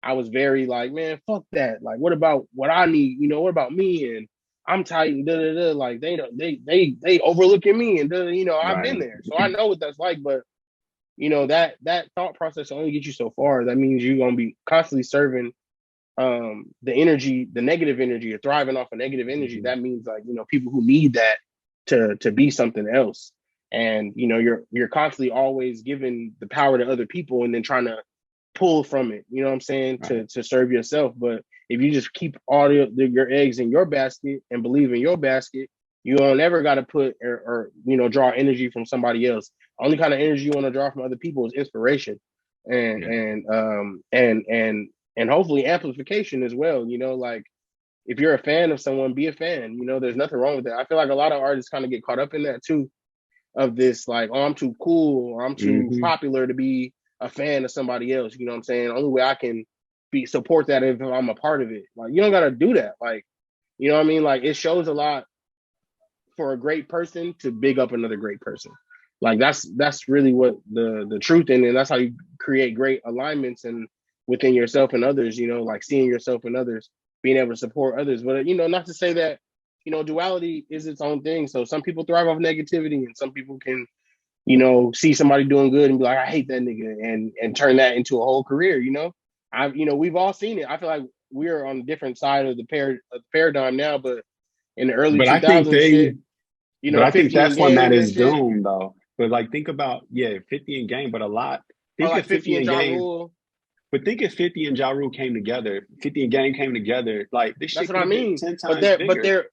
[SPEAKER 2] I was very like, man, fuck that. Like, what about what I need? What about me? And I'm tight and da da da. Like, they overlooking me, and I've been
[SPEAKER 3] Right.
[SPEAKER 2] there, so I know what that's like. But that thought process only gets you so far. That means you're gonna be constantly serving the energy, the negative energy, or thriving off of negative energy.
[SPEAKER 3] Mhm.
[SPEAKER 2] That means, like, people who need that to be something else. And you're constantly always giving the power to other people and then trying to pull from it, you know what I'm saying,
[SPEAKER 3] Right.
[SPEAKER 2] to serve yourself. But if you just keep all your eggs in your basket and believe in your basket, you don't ever got to put or draw energy from somebody else. Only kind of energy you want to draw from other people is inspiration, and
[SPEAKER 3] Yeah.
[SPEAKER 2] and hopefully amplification as well. Like, if you're a fan of someone, be a fan. There's nothing wrong with that. I feel like a lot of artists kind of get caught up in that too, of this, like, oh, I'm too cool or I'm too
[SPEAKER 3] Hmm.
[SPEAKER 2] popular to be a fan of somebody else. You know what I'm saying? The only way I can support that if I'm a part of it. Like, you don't gotta do that. Like, you know what I mean? Like, it shows a lot for a great person to big up another great person. Like, that's really what the truth in, and that's how you create great alignments and within yourself and others. Like, seeing yourself and others, being able to support others. But not to say that duality is its own thing. So some people thrive off negativity, and some people can see somebody doing good and be like, I hate that nigga, and turn that into a whole career. We've all seen it. I feel like we're on a different side of the paradigm now, but in the early
[SPEAKER 3] But I think
[SPEAKER 2] 2000s shit,
[SPEAKER 3] but I think
[SPEAKER 2] 50 in
[SPEAKER 3] that's one that
[SPEAKER 2] game and
[SPEAKER 3] is
[SPEAKER 2] shit.
[SPEAKER 3] doomed though. But like, think about, yeah, 50 in game, but a lot.
[SPEAKER 2] Or
[SPEAKER 3] Think
[SPEAKER 2] like
[SPEAKER 3] if
[SPEAKER 2] 50
[SPEAKER 3] 50
[SPEAKER 2] in
[SPEAKER 3] in
[SPEAKER 2] Ja
[SPEAKER 3] game,
[SPEAKER 2] Rule.
[SPEAKER 3] but think if 50 and Ja Rule came together, 50 in game came together, like this
[SPEAKER 2] That's
[SPEAKER 3] shit
[SPEAKER 2] what
[SPEAKER 3] could
[SPEAKER 2] I
[SPEAKER 3] have been
[SPEAKER 2] mean.
[SPEAKER 3] 10
[SPEAKER 2] But
[SPEAKER 3] times
[SPEAKER 2] their
[SPEAKER 3] bigger.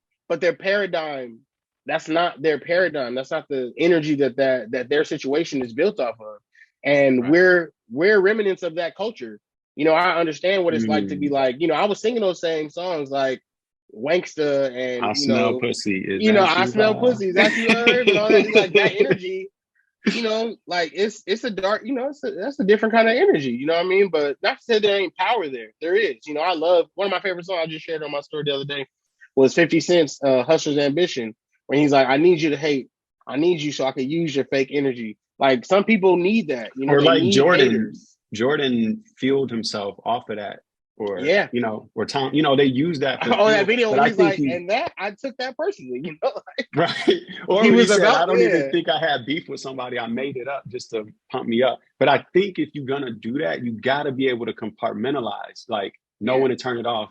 [SPEAKER 2] paradigm, that's not their paradigm. That's not the energy that their situation is built off of. And
[SPEAKER 3] Right.
[SPEAKER 2] we're remnants of that culture. I understand what it's like to be
[SPEAKER 3] Mm.
[SPEAKER 2] like, I was singing those same songs like Wanksta and
[SPEAKER 3] I smell pussy. Is that
[SPEAKER 2] I
[SPEAKER 3] you,
[SPEAKER 2] smell
[SPEAKER 3] huh?
[SPEAKER 2] pussy, is that you, Herb, and all that. Like, that energy, like, it's a dark, that's a different kind of energy, you know what I mean? But not to say there ain't power there. There is. I love, one of my favorite songs I just shared on my story the other day was 50 Cent's Hustler's Ambition, where he's like, I need you to hate. I need you so I can use your fake energy. Like, some people need that,
[SPEAKER 3] Or
[SPEAKER 2] they
[SPEAKER 3] like
[SPEAKER 2] need
[SPEAKER 3] Jordan.
[SPEAKER 2] haters.
[SPEAKER 3] Jordan fueled himself off of that, or
[SPEAKER 2] Yeah.
[SPEAKER 3] or Tom. They use that for
[SPEAKER 2] Oh, that
[SPEAKER 3] fuel.
[SPEAKER 2] video
[SPEAKER 3] But
[SPEAKER 2] when
[SPEAKER 3] I
[SPEAKER 2] he's
[SPEAKER 3] think
[SPEAKER 2] like,
[SPEAKER 3] he
[SPEAKER 2] and that I took that personally,
[SPEAKER 3] right. Or
[SPEAKER 2] he
[SPEAKER 3] when he
[SPEAKER 2] was
[SPEAKER 3] said, I
[SPEAKER 2] about,
[SPEAKER 3] don't even
[SPEAKER 2] yeah.
[SPEAKER 3] think I had beef with somebody. I made it up just to pump me up. But I think if you're gonna do that, you gotta be able to compartmentalize, like know
[SPEAKER 2] Yeah.
[SPEAKER 3] when to turn it off,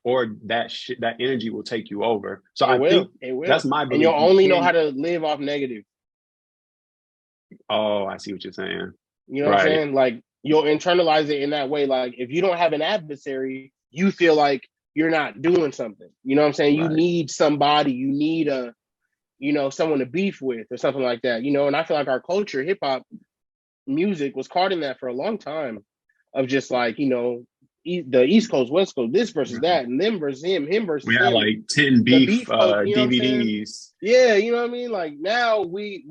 [SPEAKER 3] or that energy will take you over. So
[SPEAKER 2] It
[SPEAKER 3] I think
[SPEAKER 2] will. It
[SPEAKER 3] that's
[SPEAKER 2] will.
[SPEAKER 3] my
[SPEAKER 2] And you'll
[SPEAKER 3] belief. You
[SPEAKER 2] only know how
[SPEAKER 3] can't.
[SPEAKER 2] to live off negative.
[SPEAKER 3] Oh, I see what you're saying.
[SPEAKER 2] You know what I'm
[SPEAKER 3] Right.
[SPEAKER 2] saying? Like, you'll internalize it in that way. Like, if you don't have an adversary, you feel like you're not doing something. You know what I'm saying? You
[SPEAKER 3] Right.
[SPEAKER 2] need somebody. You need someone to beef with or something like that. And I feel like our culture, hip hop music, was caught in that for a long time, of just like, the East Coast, West Coast, this versus that, and them versus him
[SPEAKER 3] We
[SPEAKER 2] versus
[SPEAKER 3] had
[SPEAKER 2] him.
[SPEAKER 3] like 10
[SPEAKER 2] The
[SPEAKER 3] beef
[SPEAKER 2] beef culture, you know what I'm saying?
[SPEAKER 3] DVDs.
[SPEAKER 2] Yeah, you know what I mean. Like now we've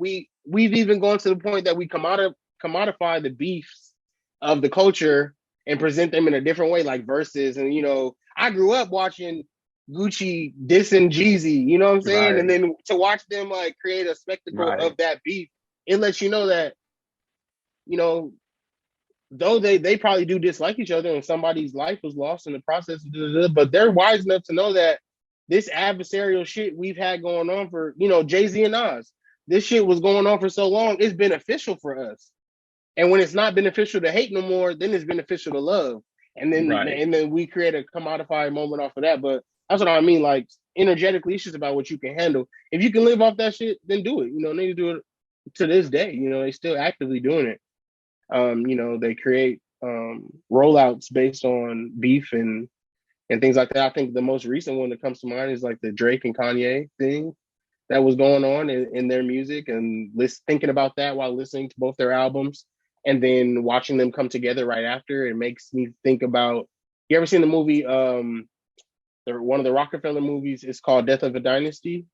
[SPEAKER 2] even gone to the point that we commodify the beefs of the culture and present them in a different way, like verses. And I grew up watching Gucci dissing Jeezy, you know what I'm saying? And
[SPEAKER 3] Right,
[SPEAKER 2] then to watch them like create a spectacle
[SPEAKER 3] right,
[SPEAKER 2] of that beef, it lets you know that you know though they probably do dislike each other and somebody's life was lost in the process, but they're wise enough to know that this adversarial shit we've had going on for, Jay-Z and Nas, this shit was going on for so long, it's beneficial for us. And when it's not beneficial to hate no more, then it's beneficial to love. And then
[SPEAKER 3] right.
[SPEAKER 2] we create a commodified moment off of that. But that's what I mean. Like energetically, it's just about what you can handle. If you can live off that shit, then do it. They do it to this day. They still actively doing it. They create rollouts based on beef and things like that. I think the most recent one that comes to mind is like the Drake and Kanye thing that was going on in their music, and thinking about that while listening to both their albums, and then watching them come together right after. It makes me think about. You ever seen the movie? One of the Rockefeller movies is called Death of a Dynasty.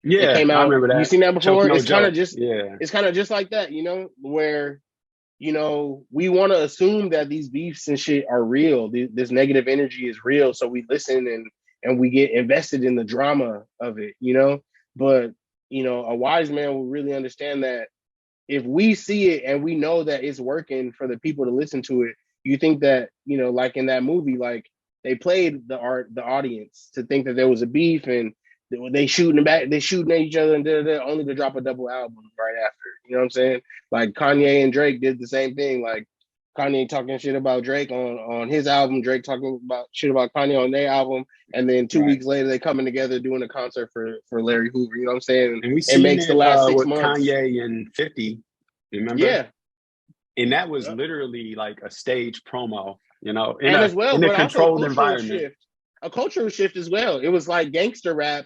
[SPEAKER 2] It
[SPEAKER 3] Yeah,
[SPEAKER 2] came
[SPEAKER 3] I
[SPEAKER 2] out.
[SPEAKER 3] remember
[SPEAKER 2] You
[SPEAKER 3] that.
[SPEAKER 2] seen that
[SPEAKER 3] Choke
[SPEAKER 2] before?
[SPEAKER 3] no
[SPEAKER 2] It's kind of
[SPEAKER 3] joke.
[SPEAKER 2] just.
[SPEAKER 3] Yeah,
[SPEAKER 2] It's kind of just like that, where we want to assume that these beefs and shit are real. This negative energy is real, so we listen and we get invested in the drama of it. But a wise man will really understand that if we see it and we know that it's working for the people to listen to it, you think that like in that movie, like they played the audience to think that there was a beef and they shooting back, they shooting at each other and only to drop a double album right after. You know what I'm saying? Like Kanye and Drake did the same thing. Like Kanye talking shit about Drake on his album, Drake talking about shit about Kanye on their album, and then two
[SPEAKER 3] right.
[SPEAKER 2] weeks later they coming together doing a concert for Larry Hoover. You know what I'm saying?
[SPEAKER 3] And we
[SPEAKER 2] It
[SPEAKER 3] seen
[SPEAKER 2] makes the
[SPEAKER 3] it
[SPEAKER 2] last six
[SPEAKER 3] with
[SPEAKER 2] months.
[SPEAKER 3] Kanye and 50, remember?
[SPEAKER 2] Yeah.
[SPEAKER 3] And that was
[SPEAKER 2] Yep.
[SPEAKER 3] literally like a stage promo, in
[SPEAKER 2] And
[SPEAKER 3] a
[SPEAKER 2] as well,
[SPEAKER 3] in a
[SPEAKER 2] but also
[SPEAKER 3] controlled environment.
[SPEAKER 2] a cultural shift as well. It was like gangster rap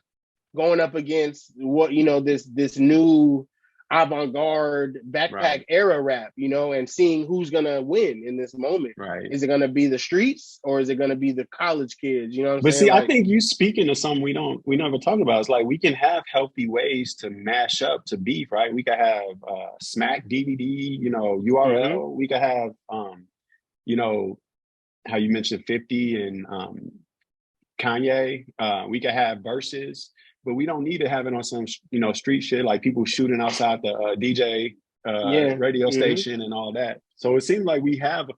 [SPEAKER 2] going up against what this new avant-garde backpack
[SPEAKER 3] Right,
[SPEAKER 2] era rap, and seeing who's gonna win in this moment.
[SPEAKER 3] right.
[SPEAKER 2] Is it gonna be the streets or is it gonna be the college kids? You know what I'm
[SPEAKER 3] But
[SPEAKER 2] saying?
[SPEAKER 3] see, I
[SPEAKER 2] Like,
[SPEAKER 3] think you speaking of something we never talk about. It's like we can have healthy ways to mash up to beef, right? We could have Smack DVD,
[SPEAKER 2] mm-hmm.
[SPEAKER 3] URL. We could have you know, how you mentioned 50 and Kanye. We could have verses, but we don't need to have it on some street shit like people shooting outside the DJ
[SPEAKER 2] Yeah.
[SPEAKER 3] radio
[SPEAKER 2] Mm-hmm.
[SPEAKER 3] station and all that. So it seems like we have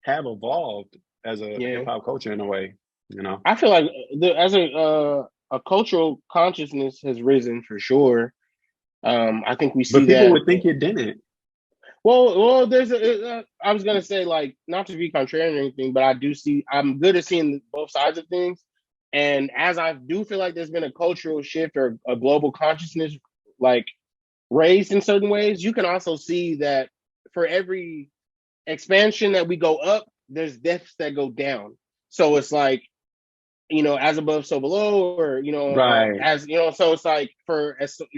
[SPEAKER 3] evolved as a hip
[SPEAKER 2] Yeah.
[SPEAKER 3] hop culture in a way.
[SPEAKER 2] I feel like as a cultural consciousness has risen for sure. I think we see
[SPEAKER 3] But people
[SPEAKER 2] that.
[SPEAKER 3] would think it didn't.
[SPEAKER 2] Well, there's I was gonna say, like, not to be contrarian or anything, but I do see. I'm good at seeing both sides of things, and as I do feel like there's been a cultural shift or a global consciousness, like raised in certain ways. You can also see that for every expansion that we go up, there's depths that go down. So it's like as above, so below, or
[SPEAKER 3] Right.
[SPEAKER 2] as so it's like for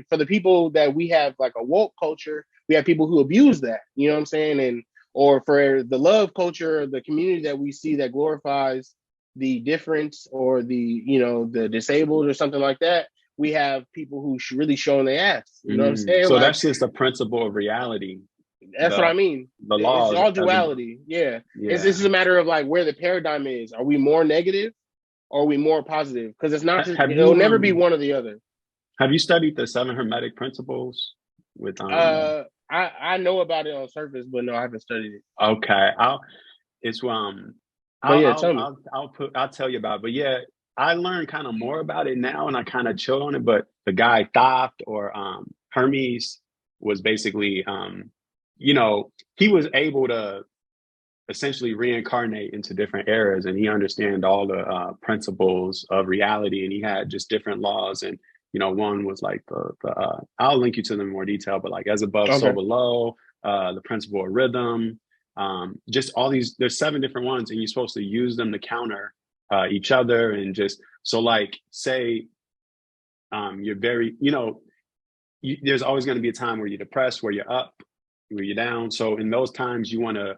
[SPEAKER 2] the people that we have like a woke culture, we have people who abuse that. You know what I'm saying? And or for the love culture, the community that we see that glorifies the difference or the disabled or something like that, we have people who really showing their ass. You know what I'm saying?
[SPEAKER 3] So
[SPEAKER 2] Like
[SPEAKER 3] that's just a principle of reality.
[SPEAKER 2] that's what
[SPEAKER 3] The
[SPEAKER 2] I mean.
[SPEAKER 3] the
[SPEAKER 2] It's
[SPEAKER 3] laws
[SPEAKER 2] all
[SPEAKER 3] as a
[SPEAKER 2] duality. Yeah, it's
[SPEAKER 3] yeah.
[SPEAKER 2] just a matter of like where the paradigm is. Are we more negative? Or are we more positive? Because it's not just,
[SPEAKER 3] Have
[SPEAKER 2] it'll
[SPEAKER 3] you
[SPEAKER 2] never be one or the other.
[SPEAKER 3] have you studied the seven hermetic principles with
[SPEAKER 2] I know about it on surface, but no, I haven't studied it.
[SPEAKER 3] okay. It's
[SPEAKER 2] But yeah, tell me.
[SPEAKER 3] I'll tell you about it. But yeah, I learned kind of more about it now and I kind of chilled on it. But the guy Thoth or Hermes was basically he was able to essentially reincarnate into different eras and he understand all the principles of reality and he had just different laws and one was like the I'll link you to them in more detail but like as above so
[SPEAKER 2] Okay.
[SPEAKER 3] below, the principle of rhythm, just all these there's seven different ones and you're supposed to use them to counter each other and just so like say you're very there's always going to be a time where you're depressed, where you're up, where you're down. So in those times you want to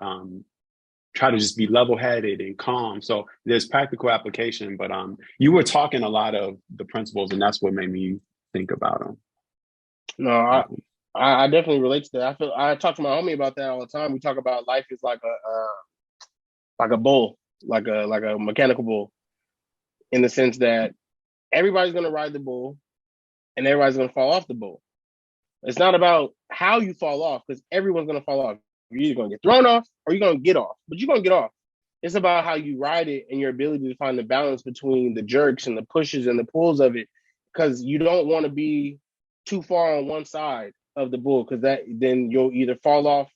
[SPEAKER 3] try to just be level-headed and calm. So there's practical application, but you were talking a lot of the principles, and that's what made me think about them.
[SPEAKER 2] No, I definitely relate to that. I talk to my homie about that all the time. We talk about life is like a bull, like a mechanical bull, in the sense that everybody's gonna ride the bull and everybody's gonna fall off the bull. It's not about how you fall off, because everyone's gonna fall off. You're either gonna get thrown off or you're gonna get off, but you're gonna get off. It's about how you ride it and your ability to find the balance between the jerks and the pushes and the pulls of it, because you don't want to be too far on one side of the bull, because that then you'll either fall off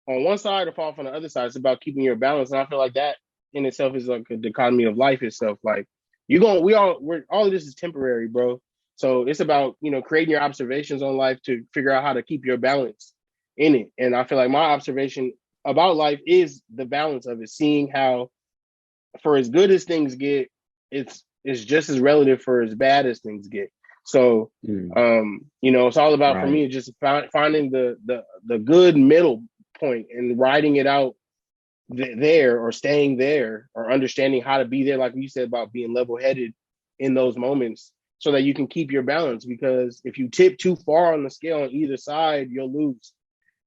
[SPEAKER 2] on one side or fall off on the other side. It's about keeping your balance, and I feel like that in itself is like a dichotomy of life itself. Like we're all of this is temporary, bro. So it's about creating your observations on life to figure out how to keep your balance in it. And I feel like my observation about life is the balance of it, seeing how for as good as things get, it's just as relative for as bad as things get. So it's all about, for me, just finding the good middle point and riding it out there, or staying there, or understanding how to be there, like you said, about being level-headed in those moments, so that you can keep your balance. Because if you tip too far on the scale on either side, you'll lose.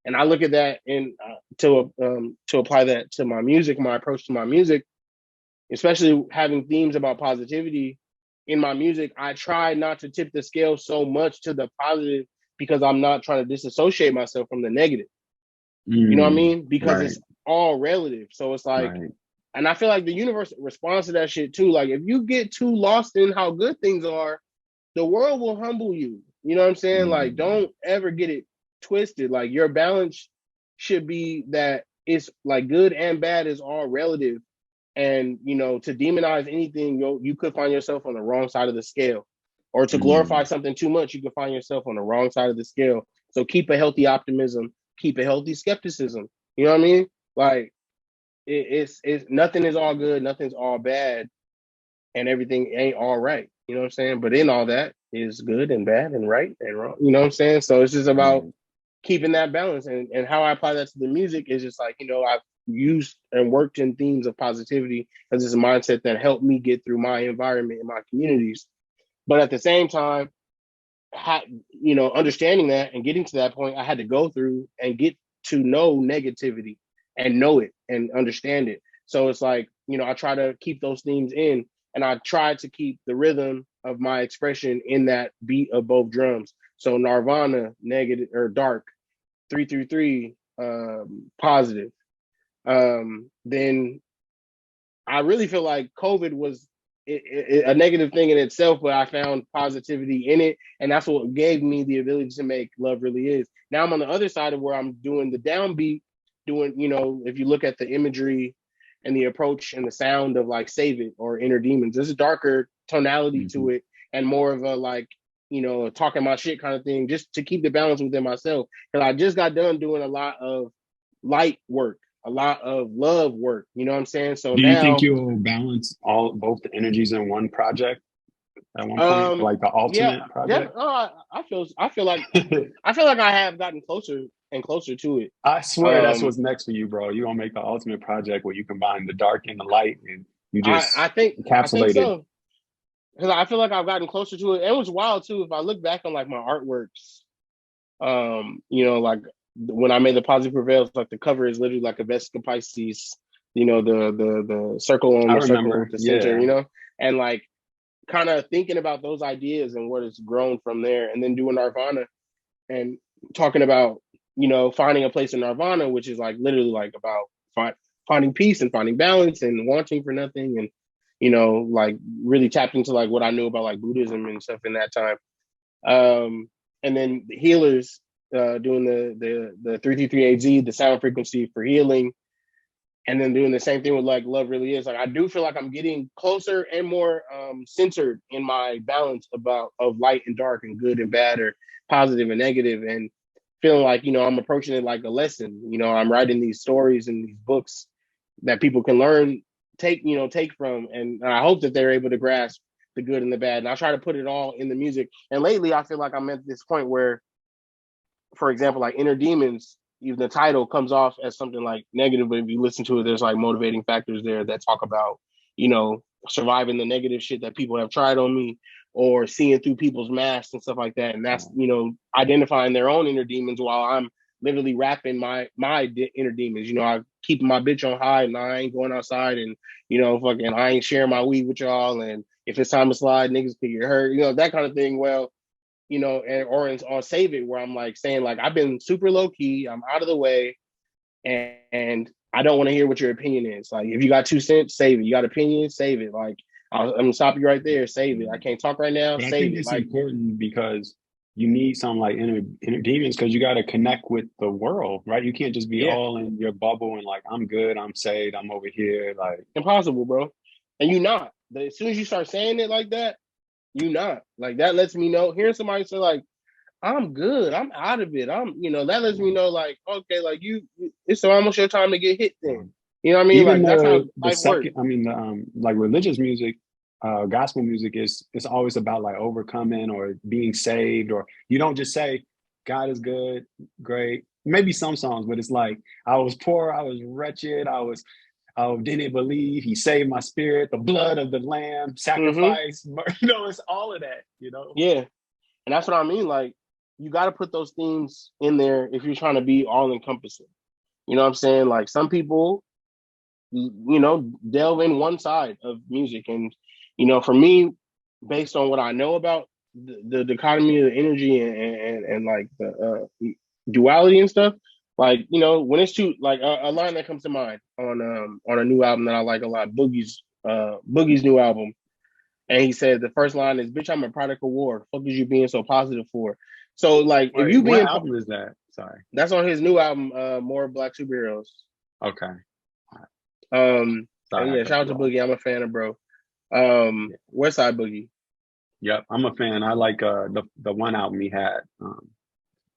[SPEAKER 2] And I look at that and to apply that to my music, my approach to my music, especially having themes about positivity in my music. I try not to tip the scale so much to the positive, because I'm not trying to disassociate myself from the negative. You know what I mean? Because it's all relative. So it's like, and I feel like the universe responds to that shit too. Like, if you get too lost in how good things are, the world will humble you. You know what I'm saying? Like, don't ever get it twisted. Like, your balance should be that it's like good and bad is all relative. And to demonize anything, you could find yourself on the wrong side of the scale, or to glorify something too much, you could find yourself on the wrong side of the scale. So keep a healthy optimism, keep a healthy skepticism. You know what I mean? Like, it's nothing is all good, nothing's all bad, and everything ain't all right. You know what I'm saying? But in all that is good and bad and right and wrong. You know what I'm saying? So it's just about keeping that balance. And how I apply that to the music is just like, I've used and worked in themes of positivity, because it's a mindset that helped me get through my environment and my communities. But at the same time, understanding that and getting to that point, I had to go through and get to know negativity and know it and understand it. So it's like, I try to keep those themes in, and I try to keep the rhythm of my expression in that beat of both drums. So Nirvana, negative or dark, 333, positive. Then I really feel like COVID was a negative thing in itself, but I found positivity in it, and that's what gave me the ability to make Love Really Is. Now I'm on the other side of where I'm doing the downbeat, if you look at the imagery and the approach and the sound of like Save It or Inner Demons, there's a darker tonality to it, and more of a like, talking my shit kind of thing, just to keep the balance within myself. Because I just got done doing a lot of light work, a lot of love work. You know what I'm saying? So
[SPEAKER 3] do
[SPEAKER 2] now,
[SPEAKER 3] you think you'll balance both the energies in one project at one point, like the ultimate project?
[SPEAKER 2] I feel like I have gotten closer and closer to it.
[SPEAKER 3] I swear that's what's next for you, bro. You're gonna make the ultimate project where you combine the dark and the light, and you just
[SPEAKER 2] I think
[SPEAKER 3] encapsulated.
[SPEAKER 2] so, because I feel like I've gotten closer to it. And it was wild too. If I look back on like my artworks, like when I made the Positive Prevails, like the cover is literally like a Vesica Pisces, the circle on the circle with the center, and like kind of thinking about those ideas and what has grown from there, and then doing Nirvana and talking about, finding a place in Nirvana, which is like literally like about finding peace and finding balance and wanting for nothing, and like really tapped into like what I knew about like Buddhism and stuff in that time. And then the Healers, doing the 333AZ, the sound frequency for healing, and then doing the same thing with like Love Really Is. Like, I do feel like I'm getting closer and more centered in my balance of light and dark and good and bad, or positive and negative, and feeling like, I'm approaching it like a lesson. I'm writing these stories and these books that people can learn, take from, and I hope that they're able to grasp the good and the bad. And I try to put it all in the music. And lately I feel like I'm at this point where, for example, like Inner Demons, even the title comes off as something like negative, but if you listen to it, there's like motivating factors there that talk about, you know, surviving the negative shit that people have tried on me, or seeing through people's masks and stuff like that. And that's, you know, identifying their own inner demons while I'm literally rapping my inner demons. You know, I keep my bitch on high, and I ain't going outside, and, you know, fucking I ain't sharing my weed with y'all, and if it's time to slide, niggas could get hurt, you know, that kind of thing. Well, you know, and or Save It, where I'm like saying like I've been super low key, I'm out of the way, and I don't want to hear what your opinion is. Like, if you got 2 cents, save it. You got opinion, save it. Like, I'm gonna stop you right there. Save it. I can't talk right now.
[SPEAKER 3] But I
[SPEAKER 2] Save
[SPEAKER 3] think
[SPEAKER 2] it.
[SPEAKER 3] it's
[SPEAKER 2] Like,
[SPEAKER 3] important because you need some like inner demons, because you got to connect with the world, right? You can't just be
[SPEAKER 2] yeah,
[SPEAKER 3] all in your bubble and like, I'm good, I'm saved, I'm over here. Like,
[SPEAKER 2] impossible, bro. And you not. But as soon as you start saying it like that, you not. Like, that lets me know. Hearing somebody say like, I'm good, I'm out of it. You know, that lets me know like, okay, like it's almost your time to get hit then. You know what I mean?
[SPEAKER 3] even
[SPEAKER 2] Like, that's how
[SPEAKER 3] the
[SPEAKER 2] life works.
[SPEAKER 3] second, I mean, the like religious music, gospel music is it's always about like overcoming or being saved, or you don't just say God is good, great. Maybe some songs, but it's like I was poor, I was wretched, I didn't believe He saved my spirit, the blood of the Lamb,
[SPEAKER 2] Mm-hmm.
[SPEAKER 3] sacrifice. You know, it's all of that. You know.
[SPEAKER 2] Yeah. And that's what I mean. Like, you got to put those themes in there if you're trying to be all encompassing. You know what I'm saying? Like, some people, you know, delve in one side of music. And, you know, for me, based on what I know about the dichotomy of the energy and like the duality and stuff, like, you know, when it's too, like a line that comes to mind on a new album that I like a lot, Boogie's new album. And he said the first line is, "Bitch, I'm a product of war. Fuck is you being so positive for?" So like, if
[SPEAKER 3] Wait,
[SPEAKER 2] you
[SPEAKER 3] what
[SPEAKER 2] being
[SPEAKER 3] album is that? Sorry.
[SPEAKER 2] that's on his new album, More Black Superheroes.
[SPEAKER 3] Okay.
[SPEAKER 2] And
[SPEAKER 3] Sorry, I
[SPEAKER 2] yeah,
[SPEAKER 3] cut
[SPEAKER 2] shout out
[SPEAKER 3] you
[SPEAKER 2] to
[SPEAKER 3] off.
[SPEAKER 2] Boogie. I'm a fan of bro.
[SPEAKER 3] Yeah.
[SPEAKER 2] West Side Boogie.
[SPEAKER 3] Yep, I'm a fan. I like the one album he had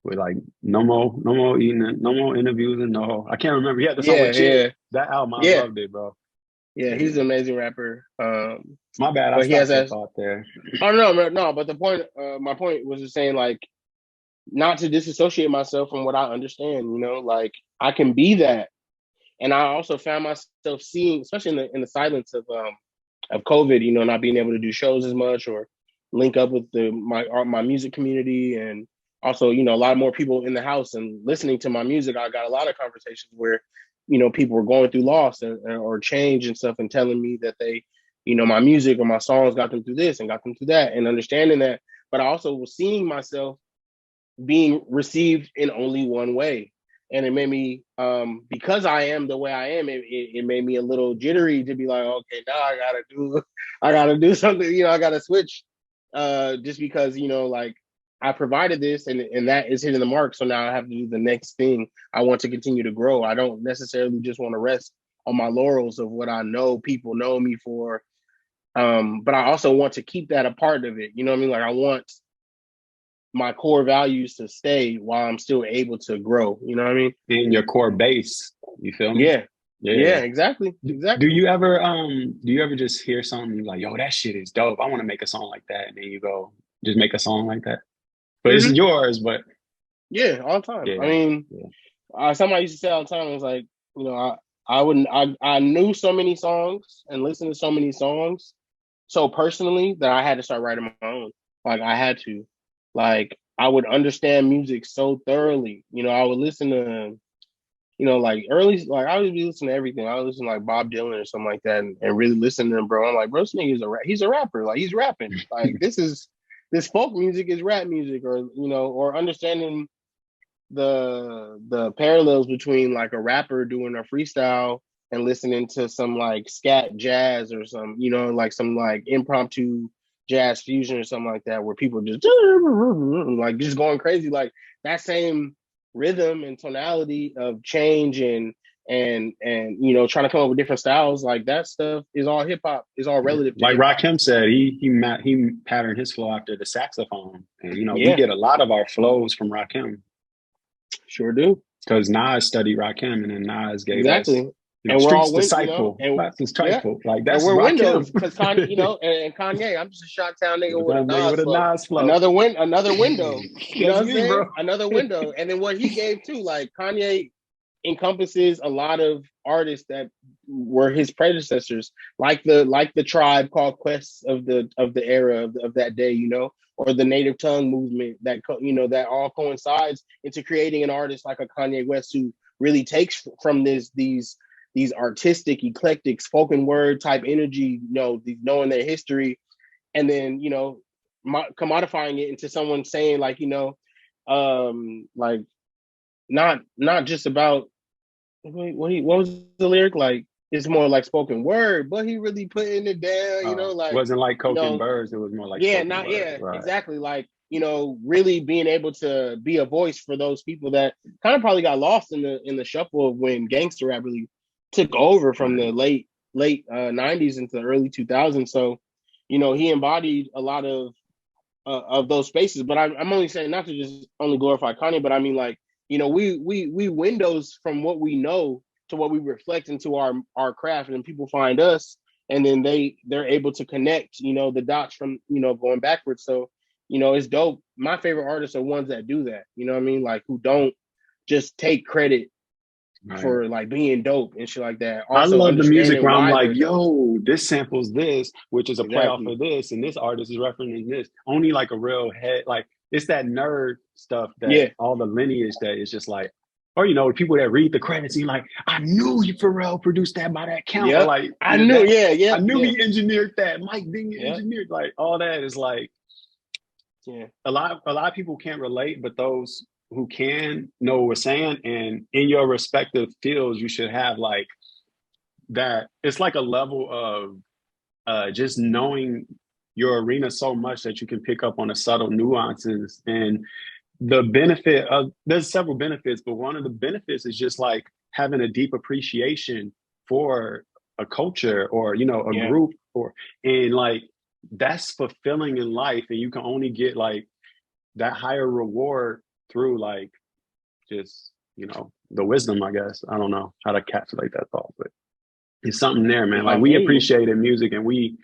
[SPEAKER 3] with like no more eating, no more interviews, and no, I can't remember. He had the song
[SPEAKER 2] Yeah,
[SPEAKER 3] with Chid.
[SPEAKER 2] yeah,
[SPEAKER 3] That album, I
[SPEAKER 2] yeah,
[SPEAKER 3] loved it, bro.
[SPEAKER 2] yeah.
[SPEAKER 3] Yeah.
[SPEAKER 2] He's an amazing rapper.
[SPEAKER 3] My bad, I
[SPEAKER 2] But he has
[SPEAKER 3] stopped your
[SPEAKER 2] that.
[SPEAKER 3] thought there.
[SPEAKER 2] Oh no. But the point, my point was just saying like, not to disassociate myself from what I understand. You know, like, I can be that, and I also found myself seeing, especially in the silence of COVID, you know, not being able to do shows as much or link up with my music community, and also, you know, a lot more people in the house and listening to my music. I got a lot of conversations where, you know, people were going through loss or change and stuff, and telling me that they, you know, my music or my songs got them through this and got them through that, and understanding that. But I also was seeing myself being received in only one way. And it made me, because I am the way I am, it made me a little jittery to be like, okay, now I gotta do something, you know, I gotta switch, just because, you know, like, I provided this, and that is hitting the mark. So now I have to do the next thing. I want to continue to grow. I don't necessarily just want to rest on my laurels of what I know people know me for. But I also want to keep that a part of it. You know what I mean? Like, I want my core values to stay while I'm still able to grow. You know what I mean?
[SPEAKER 3] In your core base, you feel me?
[SPEAKER 2] Yeah.
[SPEAKER 3] Yeah.
[SPEAKER 2] Yeah, exactly.
[SPEAKER 3] Do
[SPEAKER 2] Exactly.
[SPEAKER 3] you ever just hear something like, yo, that shit is dope, I want to make a song like that, and then you go just make a song like that? But it's
[SPEAKER 2] Hmm.
[SPEAKER 3] yours, but
[SPEAKER 2] Yeah, all the time. I
[SPEAKER 3] yeah,
[SPEAKER 2] mean,
[SPEAKER 3] yeah.
[SPEAKER 2] somebody used to say all the time, it was like, you know, I wouldn't, I knew so many songs and listened to so many songs so personally that I had to start writing my own. Like, I had to. Like, I would understand music so thoroughly. You know, I would listen to, you know, like early, like I would be listening to everything. I would listen to like Bob Dylan or something like that, and really listen to him, bro. I'm like, bro, this nigga is he's a rapper. Like, he's rapping. Like, this folk music is rap music, or, you know, or understanding the parallels between like a rapper doing a freestyle and listening to some like scat jazz or some, you know, like some like impromptu jazz fusion or something like that, where people just like just going crazy, like that same rhythm and tonality of change and you know, trying to come up with different styles, like that stuff is all hip hop, is all
[SPEAKER 3] Yeah.
[SPEAKER 2] relative to
[SPEAKER 3] Like
[SPEAKER 2] hip hop.
[SPEAKER 3] Rakim said, he patterned his flow after the saxophone, and we
[SPEAKER 2] Yeah,
[SPEAKER 3] get a lot of our flows from Rakim
[SPEAKER 2] sure do.
[SPEAKER 3] because Nas studied Rakim, and then Nas gave us
[SPEAKER 2] Exactly. and we're
[SPEAKER 3] streets
[SPEAKER 2] all you know,
[SPEAKER 3] disciple,
[SPEAKER 2] and
[SPEAKER 3] that's
[SPEAKER 2] yeah,
[SPEAKER 3] disciple. Like
[SPEAKER 2] and
[SPEAKER 3] that's
[SPEAKER 2] we're
[SPEAKER 3] rock him.
[SPEAKER 2] windows because Kanye, you know, and Kanye, I'm just a shot town nigga with a
[SPEAKER 3] That nigga
[SPEAKER 2] Nas
[SPEAKER 3] with a
[SPEAKER 2] flow.
[SPEAKER 3] Nas flow.
[SPEAKER 2] Another window. You know
[SPEAKER 3] That's
[SPEAKER 2] what I'm
[SPEAKER 3] me,
[SPEAKER 2] saying?
[SPEAKER 3] bro.
[SPEAKER 2] Another window. And then what he gave too, like Kanye encompasses a lot of artists that were his predecessors, like the tribe called Quests of the era of that day, you know, or the native tongue movement that you know that all coincides into creating an artist like a Kanye West who really takes from these artistic, eclectic, spoken word type energy, you know, knowing their history, and then you know, commodifying it into someone saying like, you know, like not just about what was the lyric like? It's more like spoken word, but he really putting it down, you know, like
[SPEAKER 3] Wasn't like
[SPEAKER 2] you
[SPEAKER 3] Coke and
[SPEAKER 2] know,
[SPEAKER 3] Birds. It was more like
[SPEAKER 2] yeah,
[SPEAKER 3] spoken
[SPEAKER 2] not
[SPEAKER 3] word.
[SPEAKER 2] yeah,
[SPEAKER 3] Right.
[SPEAKER 2] exactly. Like you know, really being able to be a voice for those people that kind of probably got lost in the shuffle of when gangster rap really took over from the late '90s into the early 2000s. So, you know, he embodied a lot of those spaces. But I'm only saying not to just only glorify Kanye, but I mean like you know we windows from what we know to what we reflect into our craft, and people find us, and then they're able to connect you know the dots from you know going backwards. So you know it's dope. My favorite artists are ones that do that. You know what I mean? Like who don't just take credit
[SPEAKER 3] Right.
[SPEAKER 2] for like being dope and shit like that.
[SPEAKER 3] I
[SPEAKER 2] Also
[SPEAKER 3] love the music
[SPEAKER 2] understanding
[SPEAKER 3] where I'm
[SPEAKER 2] why
[SPEAKER 3] like,
[SPEAKER 2] they're dope.
[SPEAKER 3] yo, this samples this, which is a play off
[SPEAKER 2] Exactly.
[SPEAKER 3] of this, and this artist is referencing this. Only like a real head, like it's that nerd stuff that
[SPEAKER 2] Yeah.
[SPEAKER 3] all the lineage that is just like, or you know, people that read the credits and you're like, I knew you Pharrell produced that by that count, or
[SPEAKER 2] Yep.
[SPEAKER 3] like
[SPEAKER 2] I knew.
[SPEAKER 3] that,
[SPEAKER 2] Yeah.
[SPEAKER 3] I
[SPEAKER 2] Yep.
[SPEAKER 3] knew
[SPEAKER 2] Yeah.
[SPEAKER 3] he engineered that. Mike Ding
[SPEAKER 2] Yep.
[SPEAKER 3] engineered like all that is like
[SPEAKER 2] Yeah.
[SPEAKER 3] a lot of people can't relate, but those who can know what we're saying, and in your respective fields, you should have like that. It's like a level of just knowing your arena so much that you can pick up on the subtle nuances. And the benefit of there's several benefits, but one of the benefits is just like having a deep appreciation for a culture or you know a
[SPEAKER 2] Yeah.
[SPEAKER 3] group or and like that's fulfilling in life, and you can only get like that higher reward through like just you know the wisdom, I guess. I don't know how to encapsulate that thought, but it's something there, man.
[SPEAKER 2] I
[SPEAKER 3] Like we
[SPEAKER 2] feel you.
[SPEAKER 3] appreciate in music, and we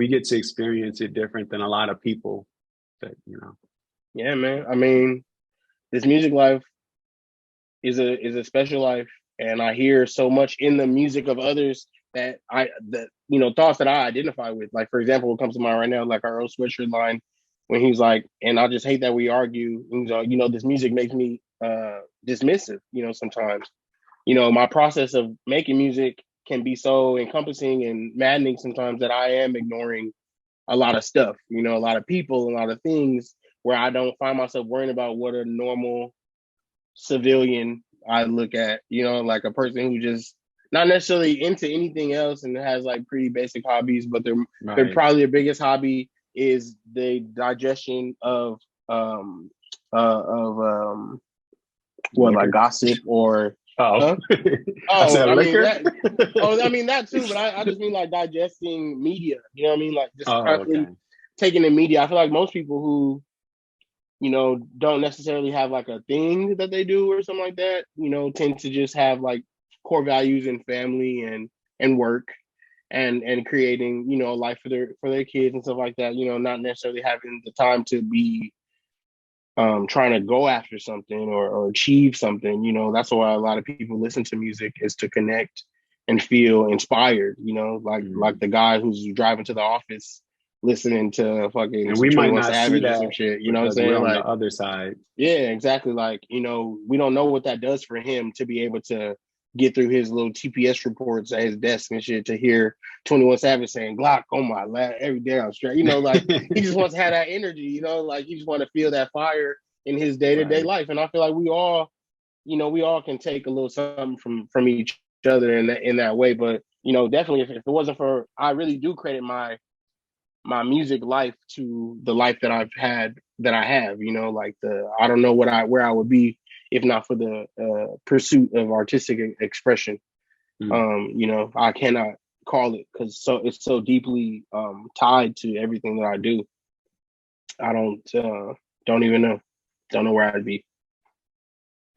[SPEAKER 3] get to experience it different than a lot of people that you know.
[SPEAKER 2] Yeah, man. I mean, this music life is a special life, and I hear so much in the music of others that you know thoughts that I identify with. Like for example, what comes to mind right now, like our old sweatshirt line when he's like, and I just hate that we argue. And he's like, you know, this music makes me dismissive. You know, sometimes you know my process of making music can be so encompassing and maddening sometimes that I am ignoring a lot of stuff. You know, a lot of people, a lot of things where I don't find myself worrying about what a normal civilian I look at, you know, like a person who just not necessarily into anything else and has like pretty basic hobbies, but they're
[SPEAKER 3] Right.
[SPEAKER 2] probably their biggest hobby is the digestion of what like
[SPEAKER 3] Liquor.
[SPEAKER 2] gossip or
[SPEAKER 3] Oh,
[SPEAKER 2] huh?
[SPEAKER 3] I
[SPEAKER 2] Oh,
[SPEAKER 3] said
[SPEAKER 2] I mean
[SPEAKER 3] liquor.
[SPEAKER 2] that I mean that too, but I just mean like digesting media. You know what I mean? Like just
[SPEAKER 3] Oh, okay.
[SPEAKER 2] constantly taking in media. I feel like most people who you know, don't necessarily have like a thing that they do or something like that, you know, tend to just have like core values in family and work and creating, you know, a life for their kids and stuff like that, you know, not necessarily having the time to be trying to go after something or achieve something, you know. That's why a lot of people listen to music is to connect and feel inspired, you know, like
[SPEAKER 3] Mm.
[SPEAKER 2] the guy who's driving to the office listening to fucking
[SPEAKER 3] And
[SPEAKER 2] some
[SPEAKER 3] we might
[SPEAKER 2] 21
[SPEAKER 3] not see
[SPEAKER 2] Savage or some
[SPEAKER 3] that
[SPEAKER 2] shit, you know what I'm
[SPEAKER 3] because we're
[SPEAKER 2] saying?
[SPEAKER 3] on the
[SPEAKER 2] Like
[SPEAKER 3] other side.
[SPEAKER 2] yeah, exactly. Like, you know, we don't know what that does for him to be able to get through his little TPS reports at his desk and shit to hear 21 Savage saying Glock on my lap every day I'm straight. You know, like he just wants to have that energy, you know, like he just want to feel that fire in his day-to-day
[SPEAKER 3] Right.
[SPEAKER 2] life. And I feel like we all, you know, we all can take a little something from each other in that way. But, you know, definitely if it wasn't for I really do credit my music life to the life that I've had that I have, you know, like I don't know where I would be if not for the pursuit of artistic expression.
[SPEAKER 3] Mm.
[SPEAKER 2] You know, I cannot call it because it's so deeply tied to everything that I do. I don't even know. Don't know where I'd be.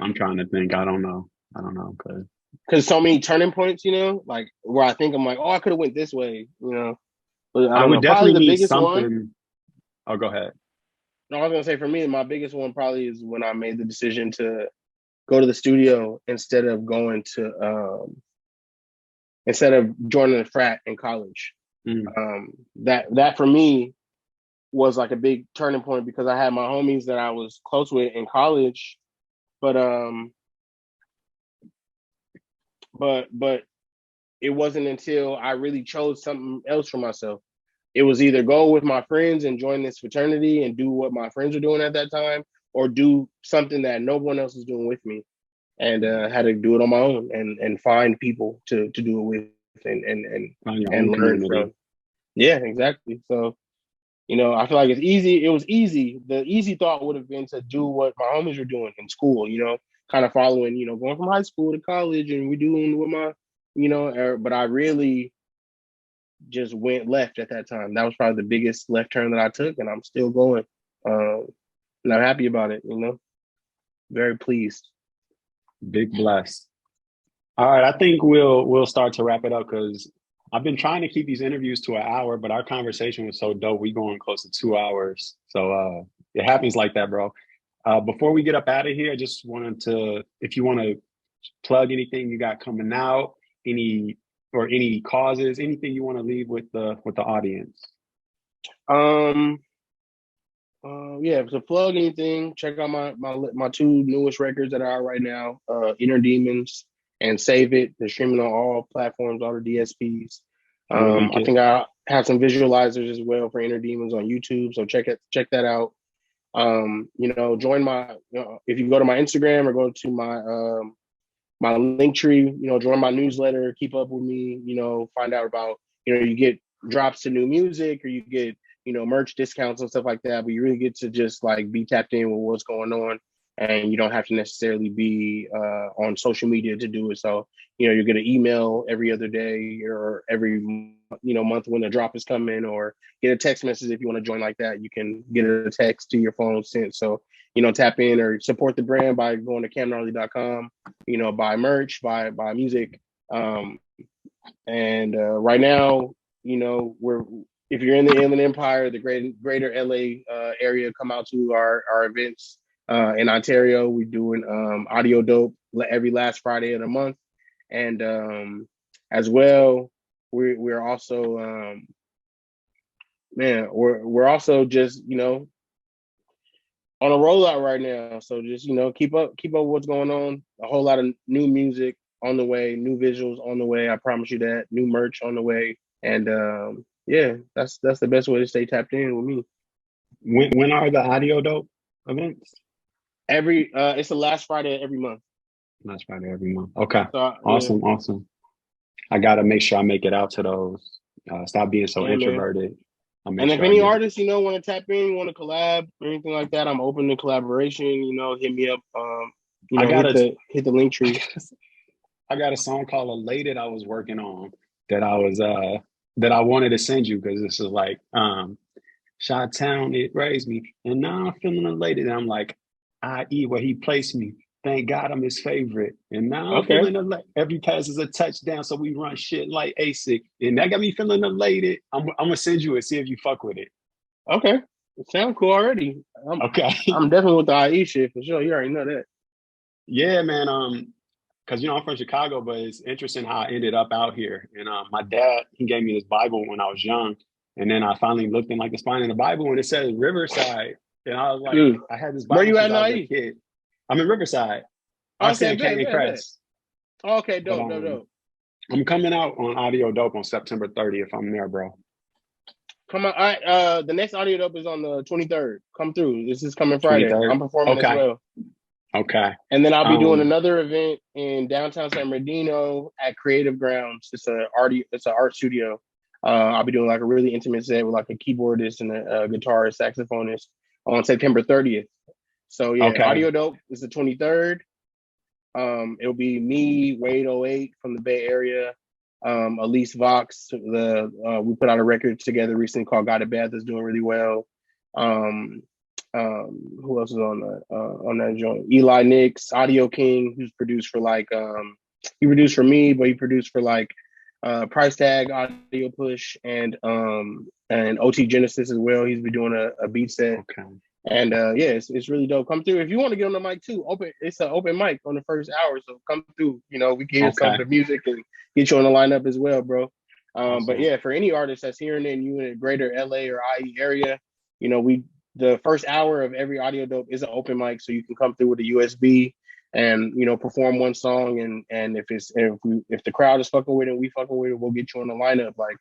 [SPEAKER 3] I'm trying to think. I don't know. I don't know. Cause
[SPEAKER 2] because so many turning points, like where I think I'm like, oh, I could have went this way, But I
[SPEAKER 3] I
[SPEAKER 2] don't
[SPEAKER 3] would
[SPEAKER 2] know. Probably
[SPEAKER 3] definitely
[SPEAKER 2] the
[SPEAKER 3] need
[SPEAKER 2] biggest one.
[SPEAKER 3] something. Oh, go ahead.
[SPEAKER 2] No, I was gonna say for me, my biggest one probably is when I made the decision to go to the studio instead of joining a frat in college.
[SPEAKER 3] Mm.
[SPEAKER 2] That for me was like a big turning point because I had my homies that I was close with in college, but but it wasn't until I really chose something else for myself. It was either go with my friends and join this fraternity and do what my friends were doing at that time, or do something that no one else was doing with me, and had to do it on my own and find people to do it with
[SPEAKER 3] Find your
[SPEAKER 2] and
[SPEAKER 3] own
[SPEAKER 2] learn
[SPEAKER 3] community.
[SPEAKER 2] from. Yeah, exactly. So I feel like it's easy. It was easy. The easy thought would have been to do what my homies were doing in school, kind of following, going from high school to college and we're doing what but I really just went left at that time. That was probably the biggest left turn that I took, and I'm still going. And I'm happy about it, very pleased.
[SPEAKER 3] Big bless. All right, I think we'll start to wrap it up because I've been trying to keep these interviews to an hour, but our conversation was so dope. We going close to 2 hours, so it happens like that, bro. Before we get up out of here, I just wanted to, if you want to plug anything you got coming out, any causes, anything you want to leave with the audience.
[SPEAKER 2] Yeah, to plug anything, check out my two newest records that are out right now, Inner Demons and Save It. They're streaming on all platforms, all the DSPs.
[SPEAKER 3] We'll link
[SPEAKER 2] I
[SPEAKER 3] it.
[SPEAKER 2] think I have some visualizers as well for Inner Demons on YouTube, so check that out. Join my if you go to my Instagram or go to my link tree, join my newsletter, keep up with me, find out about, you get drops to new music or you get, merch discounts and stuff like that, but you really get to just like be tapped in with what's going on and you don't have to necessarily be on social media to do it. So, you get an email every other day or every, month when the drop is coming, or get a text message if you want to join like that. You can get a text to your phone sent. So, tap in or support the brand by going to camgnarly.com, buy merch, buy music. And right now, we're if you're in the Inland Empire, the greater LA area, come out to our events in Ontario. We're doing audio dope every last Friday of the month, and as well, we're also we're also just on a rollout right now. So just keep up with what's going on. A whole lot of new music on the way, new visuals on the way. I promise you that. New merch on the way, and yeah, that's the best way to stay tapped in with me.
[SPEAKER 3] When are the audio dope events?
[SPEAKER 2] It's the last Friday of every month.
[SPEAKER 3] Last Friday every month. Okay.
[SPEAKER 2] So
[SPEAKER 3] Awesome.
[SPEAKER 2] yeah.
[SPEAKER 3] Awesome. I gotta make sure I make it out to those. Stop being so
[SPEAKER 2] Yeah, man.
[SPEAKER 3] introverted. I'll make
[SPEAKER 2] And if
[SPEAKER 3] sure I
[SPEAKER 2] any
[SPEAKER 3] get it.
[SPEAKER 2] artists, want to tap in, want to collab or anything like that, I'm open to collaboration. Hit me up.
[SPEAKER 3] I got
[SPEAKER 2] hit the link tree.
[SPEAKER 3] I got a song called "Elated" I was working on that I wanted to send you because this is like Shot Town, it raised me, and now I'm feeling elated. And I'm like, i.e. where he placed me. Thank God I'm his favorite. And now I'm
[SPEAKER 2] Okay.
[SPEAKER 3] feeling elated. Every pass is a touchdown, so we run shit like ASIC. And that got me feeling elated. I'm gonna send you it, see if you fuck with it.
[SPEAKER 2] Okay. It sounds cool already.
[SPEAKER 3] Okay.
[SPEAKER 2] I'm definitely with the IE shit for sure. You already know that.
[SPEAKER 3] Yeah, man. Because I'm from Chicago, but it's interesting how I ended up out here. And my dad, he gave me this Bible when I was young. And then I finally looked in like the spine of the Bible and it says Riverside. And I was like,
[SPEAKER 2] Dude,
[SPEAKER 3] I had this
[SPEAKER 2] where
[SPEAKER 3] Bible
[SPEAKER 2] you at
[SPEAKER 3] since
[SPEAKER 2] in
[SPEAKER 3] I was a
[SPEAKER 2] IE?
[SPEAKER 3] kid. I'm in Riverside. I stay
[SPEAKER 2] Okay,
[SPEAKER 3] in Canyon
[SPEAKER 2] bet.
[SPEAKER 3] Crest.
[SPEAKER 2] Okay,
[SPEAKER 3] But
[SPEAKER 2] dope.
[SPEAKER 3] I'm coming out on Audio Dope on September 30th. I'm there, bro.
[SPEAKER 2] Come on. All right, the next audio dope is on the 23rd. Come through. This is coming Friday.
[SPEAKER 3] 23rd.
[SPEAKER 2] I'm performing as
[SPEAKER 3] Okay.
[SPEAKER 2] well.
[SPEAKER 3] Okay.
[SPEAKER 2] And then I'll be doing another event in downtown San Bernardino at Creative Grounds. It's an art studio. I'll be doing like a really intimate set with like a keyboardist and a guitarist, saxophonist on September 30th. So yeah,
[SPEAKER 3] Okay.
[SPEAKER 2] Audio Dope is the 23rd. It'll be me, Wade '08 from the Bay Area, Elise Vox. We put out a record together recently called "Got It Bad" that's doing really well. Um, who else is on that joint? Eli Nix, Audio King, who's produced for like he produced for me, but he produced for like Price Tag, Audio Push, and OT Genesis as well. He's been doing a beat set.
[SPEAKER 3] Okay.
[SPEAKER 2] And yeah, it's really dope. Come through if you want to get on the mic too. It's an open mic on the first hour, so come through. You know, we can hear some of the music and get you on the lineup as well, bro.
[SPEAKER 3] Awesome.
[SPEAKER 2] But yeah, for any artist that's hearing it and you in the greater LA or IE area, you know, the first hour of every Audio Dope is an open mic, so you can come through with a USB and, you know, perform one song. And if the crowd is fucking with it, we fucking with it, we'll get you on the lineup. Like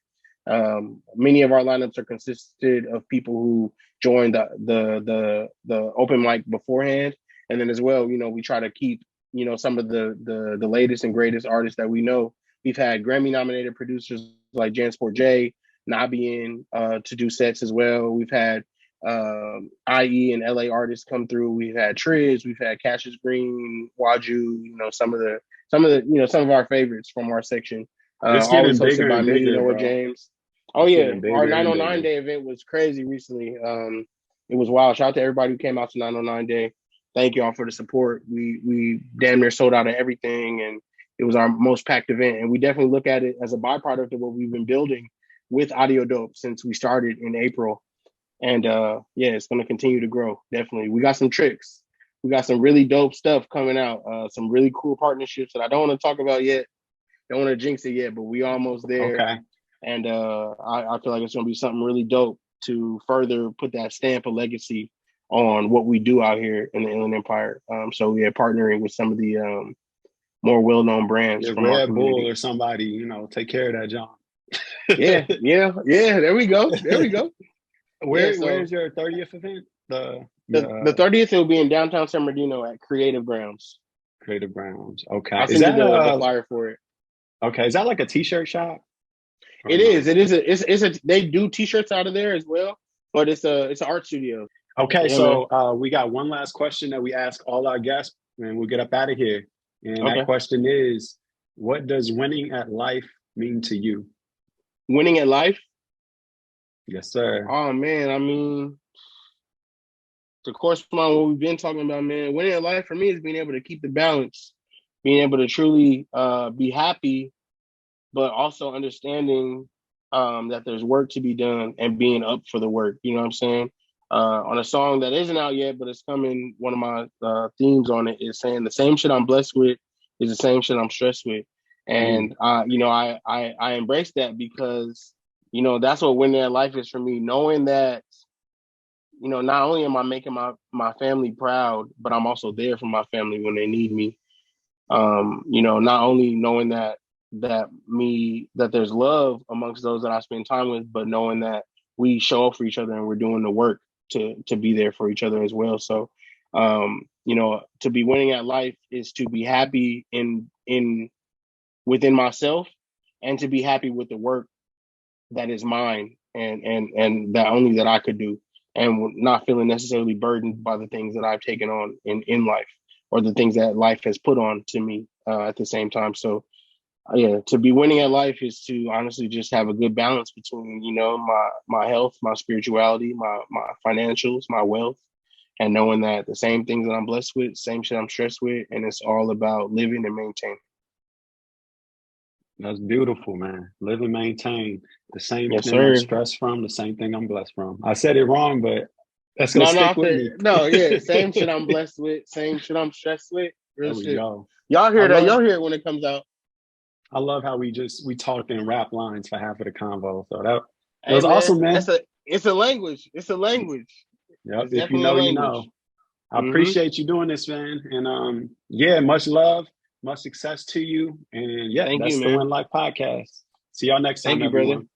[SPEAKER 2] many of our lineups are consisted of people who joined the open mic beforehand, and then as well, you know, we try to keep, you know, some of the latest and greatest artists that we know. We've had Grammy nominated producers like Jansport J, Nabi in to do sets as well. We've had IE and LA artists come through. We've had Triz, we've had Cassius Green, Waju, you know, some of our favorites from our section.
[SPEAKER 3] It's
[SPEAKER 2] Always
[SPEAKER 3] getting
[SPEAKER 2] hosted
[SPEAKER 3] bigger
[SPEAKER 2] by
[SPEAKER 3] and
[SPEAKER 2] me,
[SPEAKER 3] bigger,
[SPEAKER 2] Noah
[SPEAKER 3] bro.
[SPEAKER 2] James. Oh
[SPEAKER 3] It's
[SPEAKER 2] yeah,
[SPEAKER 3] getting bigger
[SPEAKER 2] our
[SPEAKER 3] and
[SPEAKER 2] 909
[SPEAKER 3] bigger.
[SPEAKER 2] Day event was crazy recently. It was wild. Shout out to everybody who came out to 909 Day. Thank y'all for the support. We damn near sold out of everything, and it was our most packed event. And we definitely look at it as a byproduct of what we've been building with Audio Dope since we started in April. And yeah, it's going to continue to grow. Definitely. We got some tricks. We got some really dope stuff coming out. Some really cool partnerships that I don't want to talk about yet. Don't want to jinx it yet, but we almost there.
[SPEAKER 3] Okay.
[SPEAKER 2] And I feel like it's going to be something really dope to further put that stamp of legacy on what we do out here in the Inland Empire. So yeah, partnering with some of the more well-known brands from our
[SPEAKER 3] Red
[SPEAKER 2] community.
[SPEAKER 3] Bull or somebody, you know, take care of that, John.
[SPEAKER 2] yeah. There we go.
[SPEAKER 3] Where's your 30th event?
[SPEAKER 2] The 30th will be in downtown San Bernardino at Creative Grounds.
[SPEAKER 3] Creative Grounds. Okay.
[SPEAKER 2] I'll send you the flyer for it.
[SPEAKER 3] Okay. Is that like a t-shirt shop?
[SPEAKER 2] It is. They do t-shirts out of there as well, but it's an art studio.
[SPEAKER 3] Okay,
[SPEAKER 2] Yeah,
[SPEAKER 3] so we got one last question that we ask all our guests, and we'll get up out of here. And that question is, what does winning at life mean to you?
[SPEAKER 2] Winning at life?
[SPEAKER 3] Yes, sir.
[SPEAKER 2] Oh man, I mean, to correspond what we've been talking about, man, winning at life for me is being able to keep the balance, being able to truly be happy, but also understanding that there's work to be done and being up for the work. You know what I'm saying? On a song that isn't out yet, but it's coming, one of my themes on it is saying the same shit I'm blessed with is the same shit I'm stressed with. And, you know, I embrace that because, you know, that's what winning at life is for me, knowing that, you know, not only am I making my family proud, but I'm also there for my family when they need me. You know, not only knowing that there's love amongst those that I spend time with, but knowing that we show up for each other and we're doing the work to be there for each other as well. So, you know, to be winning at life is to be happy within myself and to be happy with the work that is mine and that only that I could do, and not feeling necessarily burdened by the things that I've taken on in life or the things that life has put on to me at the same time. So yeah, to be winning at life is to honestly just have a good balance between, you know, my health, my spirituality, my financials, my wealth, and knowing that the same things that I'm blessed with, same shit I'm stressed with, and it's all about living and maintaining.
[SPEAKER 3] That's beautiful, man. Live and maintain. The same
[SPEAKER 2] Yes,
[SPEAKER 3] thing
[SPEAKER 2] sir.
[SPEAKER 3] I'm stressed from, the same thing I'm blessed from. I said it wrong, but that's gonna
[SPEAKER 2] No,
[SPEAKER 3] stick with me.
[SPEAKER 2] no, yeah, same shit I'm blessed with, same shit I'm stressed with. Real shit.
[SPEAKER 3] Go.
[SPEAKER 2] Y'all hear that? Y'all hear it when it comes out.
[SPEAKER 3] I love how we talked in rap lines for half of the convo. So that was awesome, man.
[SPEAKER 2] It's a language. It's a language.
[SPEAKER 3] Yep. If you know, you know. I appreciate you doing this, man. And yeah, much love, much success to you. And yeah, that's the Winlife podcast. See y'all next time,
[SPEAKER 2] Thank you,
[SPEAKER 3] everyone.
[SPEAKER 2] brother.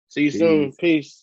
[SPEAKER 2] See you soon. Peace.